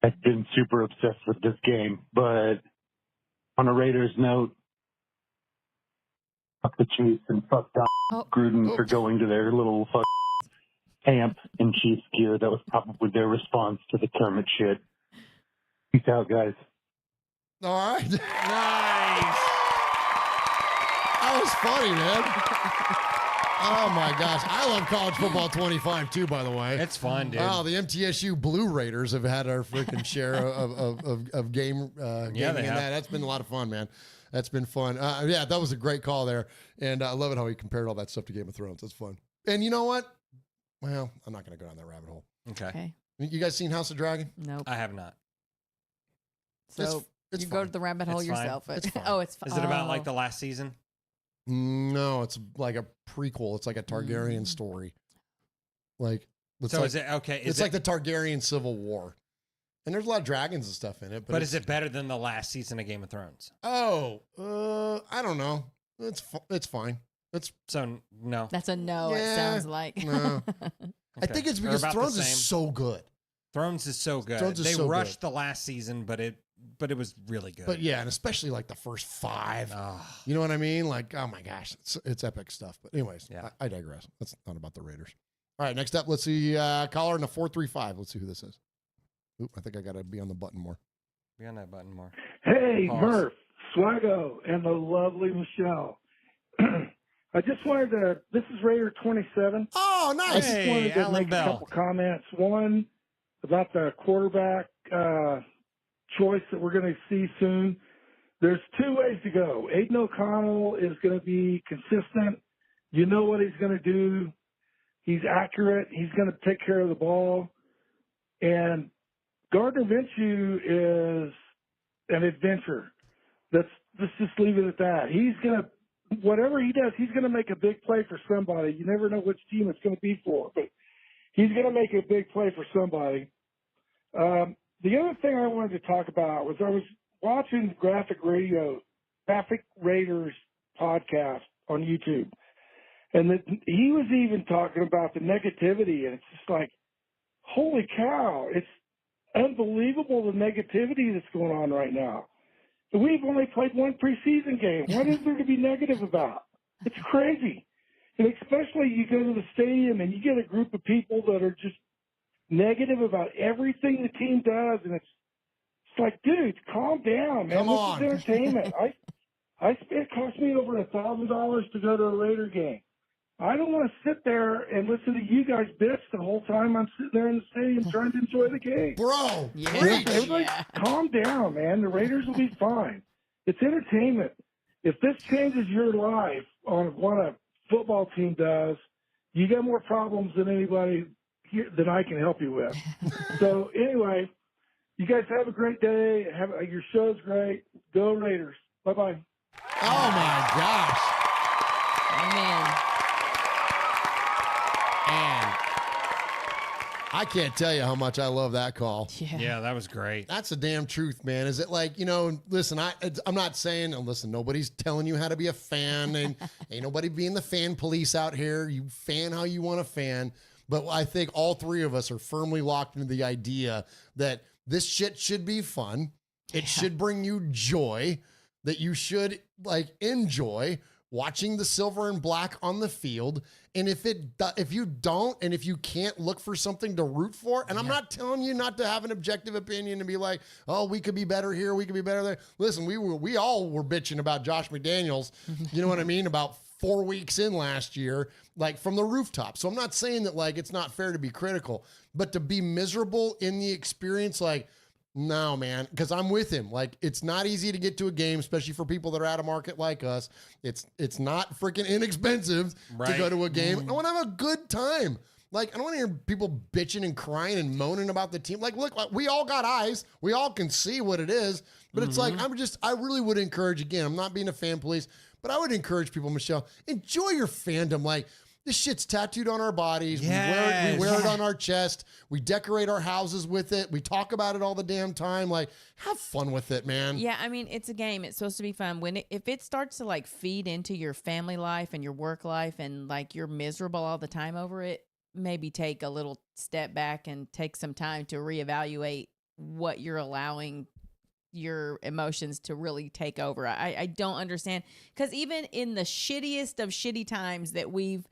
I've been super obsessed with this game. But on a Raiders note, fuck the Chiefs and fuck Don Gruden for going to their little camp in Chiefs gear. That was probably their response to the Kermit shit. Peace out, guys. All right. Nice. That was funny, man. Oh my gosh. I love college football 25 too, by the way. It's fun, dude. Oh, the MTSU Blue Raiders have had our freaking share of game gaming they in have. that. That's been a lot of fun, man. That's been fun. Yeah, that was a great call there. And I love it how he compared all that stuff to Game of Thrones. That's fun. And you know what? Well, I'm not going to go down that rabbit hole. Okay. You guys seen House of Dragon? Nope. I have not. So it's you go to the rabbit hole It's yourself. fine. It's fine. Oh, it's Is it about like the last season? No, it's like a prequel. It's like a Targaryen story. Like, So is it okay? It's like the Targaryen Civil War. And there's a lot of dragons and stuff in it. But is it better than the last season of Game of Thrones? Oh, I don't know. It's fine. So no. That's a no. It sounds like. No. I think it's because Thrones is so good. Thrones is so good. Thrones is they so rushed good. the last season, but it was really good. But yeah, and especially like the first 5. You know what I mean? Like, oh my gosh, it's epic stuff. But anyways, yeah. I digress. That's not about the Raiders. All right, next up, let's see caller in the 435. Let's see who this is. Oop, I think I got to be on the button more. Be on that button more. Hey, Pause. Murf, Swaggo, and the lovely Michelle. I just wanted to, this is Raider 27. Oh, nice. I just wanted to Alan make Bell. a couple comments. One, about the quarterback choice that we're going to see soon. There's 2 ways to go. Aiden O'Connell is going to be consistent. You know what he's going to do. He's accurate. He's going to take care of the ball. And Gardner Minshew is an adventure. Let's just leave it at that. He's going to, whatever he does, he's going to make a big play for somebody. You never know which team it's going to be for, but he's going to make a big play for somebody. The other thing I wanted to talk about was I was watching Graphic Raiders podcast on YouTube, and he was even talking about the negativity, and it's just like, holy cow, it's unbelievable the negativity that's going on right now. We've only played 1 preseason game. What is there to be negative about? It's crazy. And especially you go to the stadium and you get a group of people that are just negative about everything the team does, and it's like, dude, calm down, man. Come on. This is entertainment. It cost me over $1,000 to go to a Raider game. I don't want to sit there and listen to you guys bitch the whole time I'm sitting there in the stadium trying to enjoy the game. Bro, Everybody calm down, man. The Raiders will be fine. It's entertainment. If this changes your life on what a football team does, you got more problems than anybody here that I can help you with. So anyway, you guys have a great day. Your show's great. Go Raiders. Bye-bye. Oh, my gosh. Amen. And I can't tell you how much I love that call. Yeah, that was great. That's the damn truth, man. Is it like, listen, I'm not saying, listen, nobody's telling you how to be a fan, and ain't nobody being the fan police out here. You fan how you want to fan. But I think all 3 of us are firmly locked into the idea that this shit should be fun. It should bring you joy, that you should enjoy watching the silver and black on the field. And if you don't, and if you can't look for something to root for, and I'm not telling you not to have an objective opinion and be like, oh, we could be better here, we could be better there. Listen, we all were bitching about Josh McDaniels, you know what I mean, about 4 weeks in last year, from the rooftop. So I'm not saying that it's not fair to be critical, but to be miserable in the experience, no, man, because I'm with him. It's not easy to get to a game, especially for people that are out of market like us. It's not freaking inexpensive to go to a game. I want to have a good time. I don't want to hear people bitching and crying and moaning about the team. Look, we all got eyes. We all can see what it is. But it's I really would encourage, again, I'm not being a fan police, but I would encourage people, Michelle, enjoy your fandom. This shit's tattooed on our bodies. Yes. We wear it on our chest. We decorate our houses with it. We talk about it all the damn time. Have fun with it, man. Yeah, I mean, it's a game. It's supposed to be fun. If it starts to feed into your family life and your work life, and you're miserable all the time over it, maybe take a little step back and take some time to reevaluate what you're allowing your emotions to really take over. I don't understand, because even in the shittiest of shitty times that we've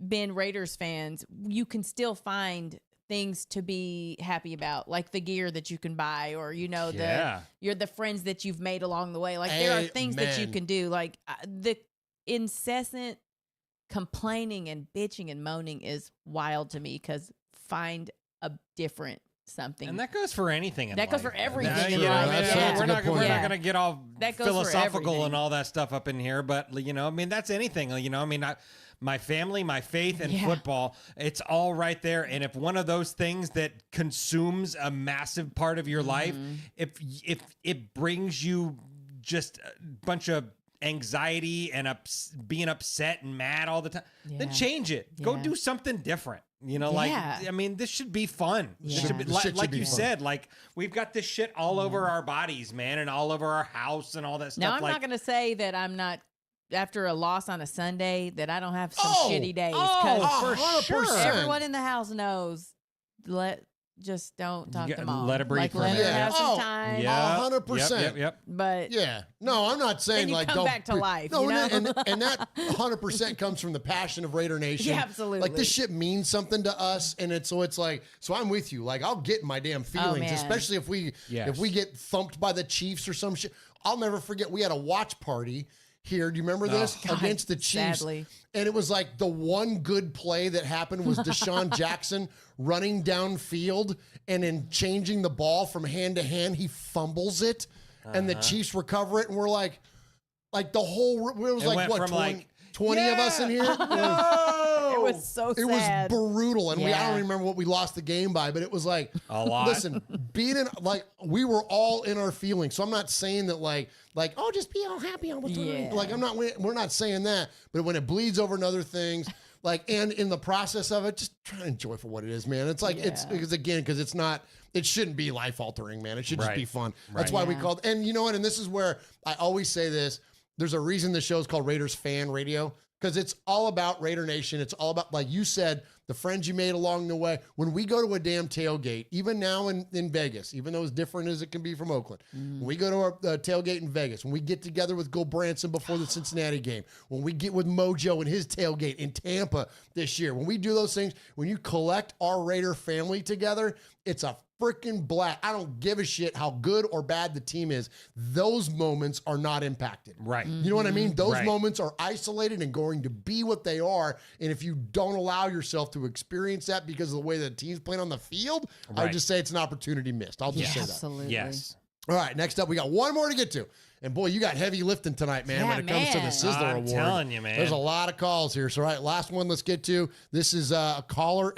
been Raiders fans, you can still find things to be happy about, like the gear that you can buy, or the friends that you've made along the way. There are things that you can do. The incessant complaining and bitching and moaning is wild to me, because find a different something. And that goes for anything in life. That goes for everything That's in true. life. We're not going to get all That goes for philosophical everything. and all that stuff up in here, but that's anything. My family, my faith, and football, it's all right there. And if one of those things that consumes a massive part of your life, if it brings you just a bunch of anxiety and being upset and mad all the time, then change it. Go do something different. This should be fun. Yeah. This should be, This shit like should be you fun. said, we've got this shit all over our bodies, man, and all over our house and all that stuff. Now, I'm not going to say that I'm not, after a loss on a Sunday, that I don't have some shitty days. for 100%. sure. Everyone in the house knows. Just don't talk to mom. Let her breathe for a let her minute. have some time. 100%. Yep. But yeah, no, I'm not saying then you come don't back to life. No, you know? and that 100% comes from the passion of Raider Nation. Yeah, absolutely. Like this shit means something to us, and it's like I'm with you. Like I'll get in my damn feelings, man. especially if we get thumped by the Chiefs or some shit. I'll never forget. We had a watch party here. Do you remember this? Against the Chiefs. Sadly. And it was like the one good play that happened was Deshaun Jackson running downfield and in changing the ball from hand to hand, he fumbles it and the Chiefs recover it. And we're like the whole, it was like, what, 20 of us in here? It was so sad. It was brutal. And I Yeah. don't remember what we lost the game by, but it was like, a lot. listen, we were all in our feelings. So I'm not saying that oh, just be all happy all the time. Yeah. Like we're not saying that, but when it bleeds over in other things, and in the process of it, just try to enjoy for what it is, man. It's like, it shouldn't be life altering, man. It should just be fun. That's why we called, and you know what? And this is where I always say this, there's a reason the show's called Raiders Fan Radio, because it's all about Raider Nation. It's all about, like you said, the friends you made along the way. When we go to a damn tailgate, even now in Vegas, even though as different as it can be from Oakland, when we go to our tailgate in Vegas, when we get together with Go Branson before the Cincinnati game, when we get with Mojo and his tailgate in Tampa this year, when we do those things, when you collect our Raider family together, it's a freaking blast. I don't give a shit how good or bad the team is. Those moments are not impacted. Right. You know what I mean? Those moments are isolated and going to be what they are. And if you don't allow yourself to experience that because of the way the team's playing on the field, I would just say it's an opportunity missed. I'll just say that. Absolutely. Yes. All right, next up, we got one more to get to. And boy, you got heavy lifting tonight, man, when it comes to the Sizzler Award. I'm telling you, man. There's a lot of calls here. So, all right, last one let's get to. This is a caller.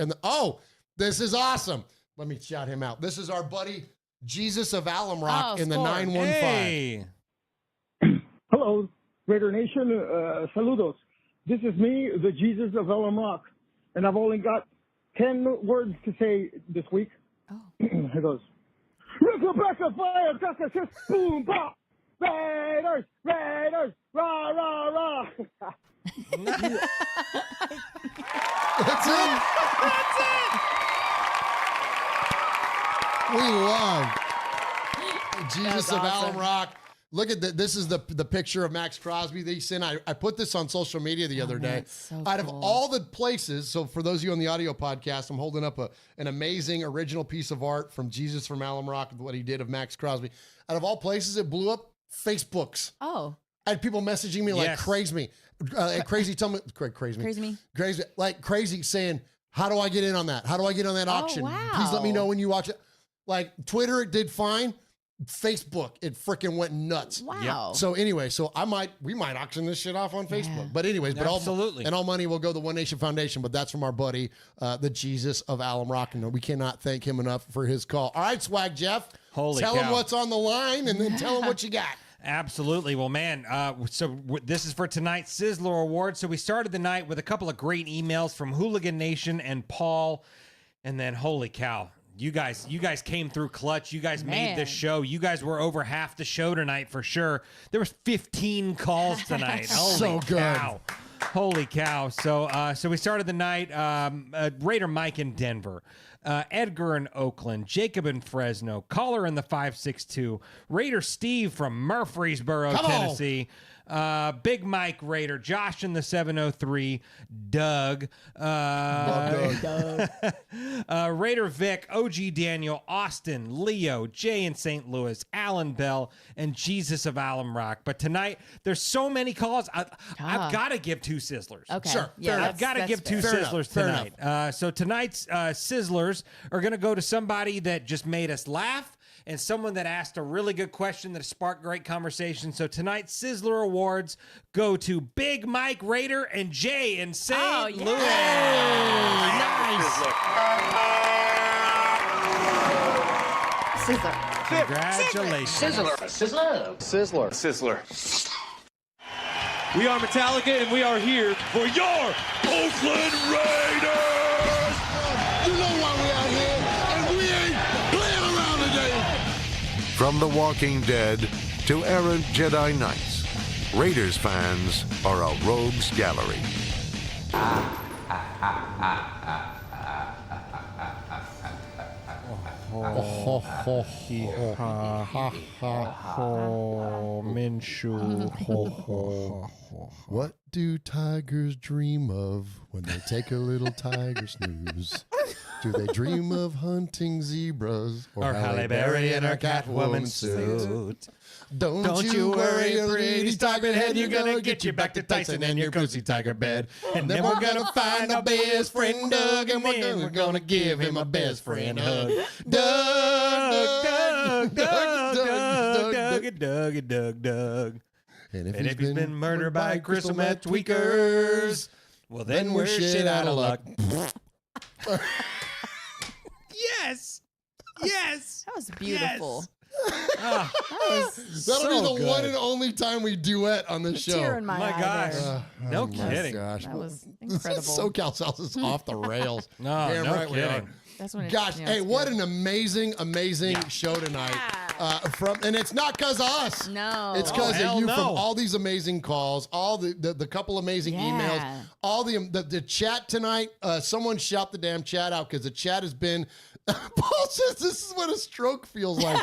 This is awesome. Let me shout him out. This is our buddy, Jesus of Alum Rock in the 915. Hey. Hello, Raider Nation. Saludos. This is me, the Jesus of Alum Rock, and I've only got 10 words to say this week. Here goes. Rebecca fire, boom, pop. Raiders, Raiders, rah, rah, rah. That's it. That's it. We love Jesus That's of awesome. Alum Rock. Look at this is the picture of Max Crosby that he sent. I put this on social media the other day. So Out of cool. all the places, so for those of you on the audio podcast, I'm holding up an amazing original piece of art from Jesus from Alum Rock, what he did of Max Crosby. Out of all places, it blew up Facebooks. Oh. I had people messaging me like crazy tell me crazy saying, how do I get in on that? How do I get on that auction? wow. Please let me know when you watch it. Like Twitter, it did fine. Facebook, it freaking went nuts. Wow. Yep. So anyway, we might auction this shit off on Facebook. But anyways, Absolutely. all money will go to the One Nation Foundation. But that's from our buddy, the Jesus of Alum Rock, and we cannot thank him enough for his call. All right, Swag Jeff, tell him what's on the line, and then tell him what you got. Absolutely. Well, man, this is for tonight's Sizzler Award. So we started the night with a couple of great emails from Hooligan Nation and Paul, and then holy cow. You guys came through clutch. You guys made this show. You guys were over half the show tonight for sure. There was 15 calls tonight. So good. Holy cow. So we started the night, Raider Mike in Denver, Edgar in Oakland, Jacob in Fresno, caller in the 562, Raider Steve from Murfreesboro, Tennessee, Big Mike Raider, Josh in the 703, Doug, Raider Vic, OG Daniel, Austin, Leo, Jay in St. Louis, Alan Bell, and Jesus of Alum Rock. But tonight, there's so many calls. I've got to give two Sizzlers. Okay. Sure. Yeah, I've got to give two fair. Sizzlers Fair tonight. So tonight's Sizzlers $50 are going to go to somebody that just made us laugh and someone that asked a really good question that sparked great conversation. So tonight's Sizzler Awards go to Big Mike Raider and Jay in St. Louis. Nice. Sizzler. Congratulations. Sizzler. Sizzler. Sizzler. Sizzler. We are Metallica, and we are here for your Oakland Raiders! You know why we out here, and we ain't playing around today. From The Walking Dead to errant Jedi Knights, Raiders fans are a rogues gallery. What do tigers dream of when they take a little tiger snooze? Do they dream of hunting zebras or Halle Berry in her Catwoman suit? Don't you worry, pretty tiger head, you're gonna get you back to Tyson and your cozy tiger bed. And then we're gonna find our best friend Doug, and we're gonna give him a best friend hug. Doug. And if he's been murdered by crystal meth tweakers, well, then we're shit out of luck. Yes. That was beautiful. That'll be the one and only time we duet on this show. Tear in my eye gosh. there. No kidding. Gosh. That was incredible. SoCal South is off the rails. No kidding. That's when Gosh, hey, what an amazing show tonight. And it's not because of us. No. It's because of you no. from all these amazing calls, all the couple amazing emails, all the chat tonight. Someone shout the damn chat out because the chat has been. Paul says this is what a stroke feels like.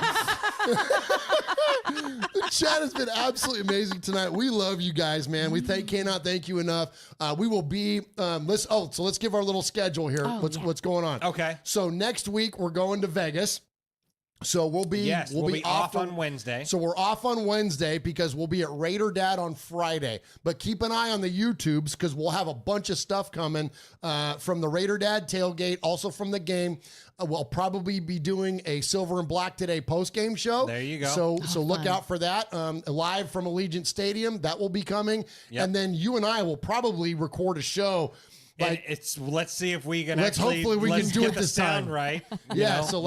The chat has been absolutely amazing tonight. We love you guys, man. We cannot thank you enough. We will be let's give our little schedule here. What's going on? Okay. So next week we're going to Vegas. So we'll be off on Wednesday. So we're off on Wednesday because we'll be at Raider Dad on Friday. But keep an eye on the YouTubes because we'll have a bunch of stuff coming from the Raider Dad tailgate, also from the game. We'll probably be doing a Silver and Black Today post-game show. There you go. So look out for that. Live from Allegiant Stadium, that will be coming. Yep. And then you and I will probably record a show. Let's see if we can hopefully we can do get it the this sound time. right. Yeah. So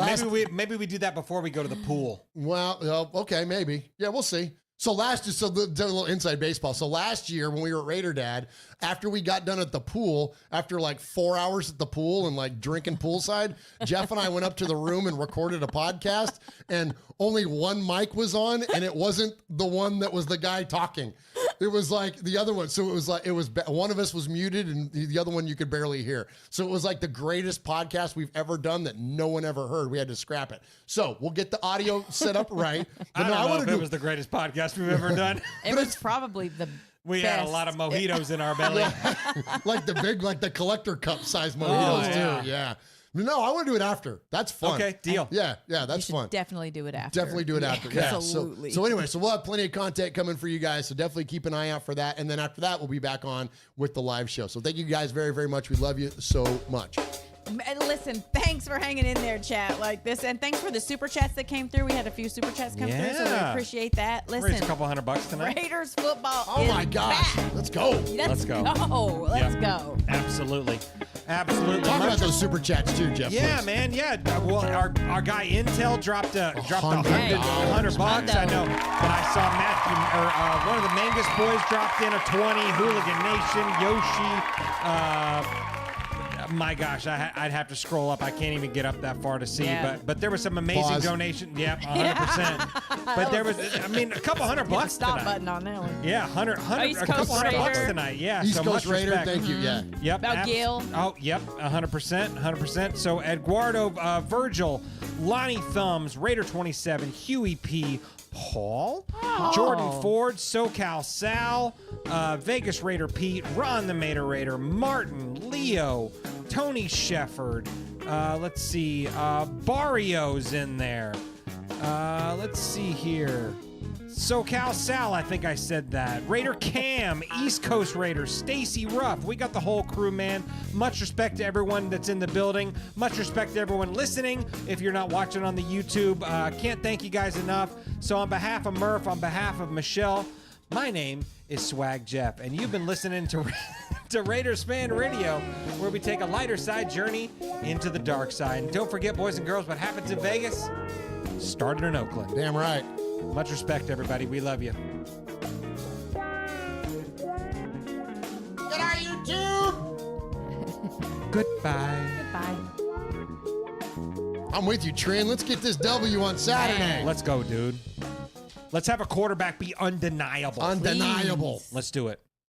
maybe we do that before we go to the pool. Well, okay, maybe. Yeah, we'll see. So a little inside baseball. So last year when we were at Raider Dad, after we got done at the pool, after like 4 hours at the pool and like drinking poolside, Jeff and I went up to the room and recorded a podcast, and only one mic was on, and it wasn't the one that was the guy talking. It was like the other one. So it was one of us was muted and the other one you could barely hear. So it was like the greatest podcast we've ever done that no one ever heard. We had to scrap it. So we'll get the audio set up right. I don't know if it was the greatest podcast we've ever done. It was probably the We had a lot of mojitos in our belly. Like the collector cup size mojitos too. Yeah. No, I want to do it after. That's fun. Okay, deal. Yeah, that's fun. Definitely do it after. Definitely do it after. Yeah. Absolutely. So anyway, we'll have plenty of content coming for you guys. So definitely keep an eye out for that. And then after that, we'll be back on with the live show. So thank you guys very, very much. We love you so much. And listen, thanks for hanging in there, chat, like this. And thanks for the super chats that came through. We had a few super chats come through, so we appreciate that. Listen, raised a couple $100 tonight. Raiders football Oh my gosh. back. Let's go. Let's go. Let's go. Absolutely. Talk about those super chats too, Jeff. Yeah, please. man. Yeah. Well, our guy Intel dropped $100. I know. But I saw Matthew, one of the Mangus boys dropped in a 20. Hooligan Nation, Yoshi. My gosh, I'd have to scroll up. I can't even get up that far to see. Yeah. But there was some amazing donation. Yep, 100%. But there was, a couple $100 Stop tonight. button on that one. Yeah, a couple $100 tonight. Yeah, East so Coast much Raider, respect. thank you. Yeah. Yep. About Gil. Oh, yep. 100%. So Eduardo, Virgil, Lonnie Thumbs, Raider 27, Huey P, Paul, Jordan Ford, SoCal Sal, Vegas Raider Pete, Ron the Mater Raider, Martin, Leo, Tony Shefford. Let's see. Barrio's in there. Let's see here. SoCal Sal, I think I said that. Raider Cam, East Coast Raiders, Stacy Ruff. We got the whole crew, man. Much respect to everyone that's in the building. Much respect to everyone listening. If you're not watching on the YouTube, can't thank you guys enough. So on behalf of Murf, on behalf of Michelle, my name is Swag Jeff, and you've been listening to Raiders Fan Radio, where we take a lighter side journey into the dark side. And don't forget, boys and girls, what happens in Vegas started in Oakland. Damn right. Much respect, everybody. We love you. Get out, YouTube! Goodbye. Goodbye. I'm with you, Trin. Let's get this W on Saturday. Man. Let's go, dude. Let's have a quarterback be undeniable. Undeniable. Let's do it.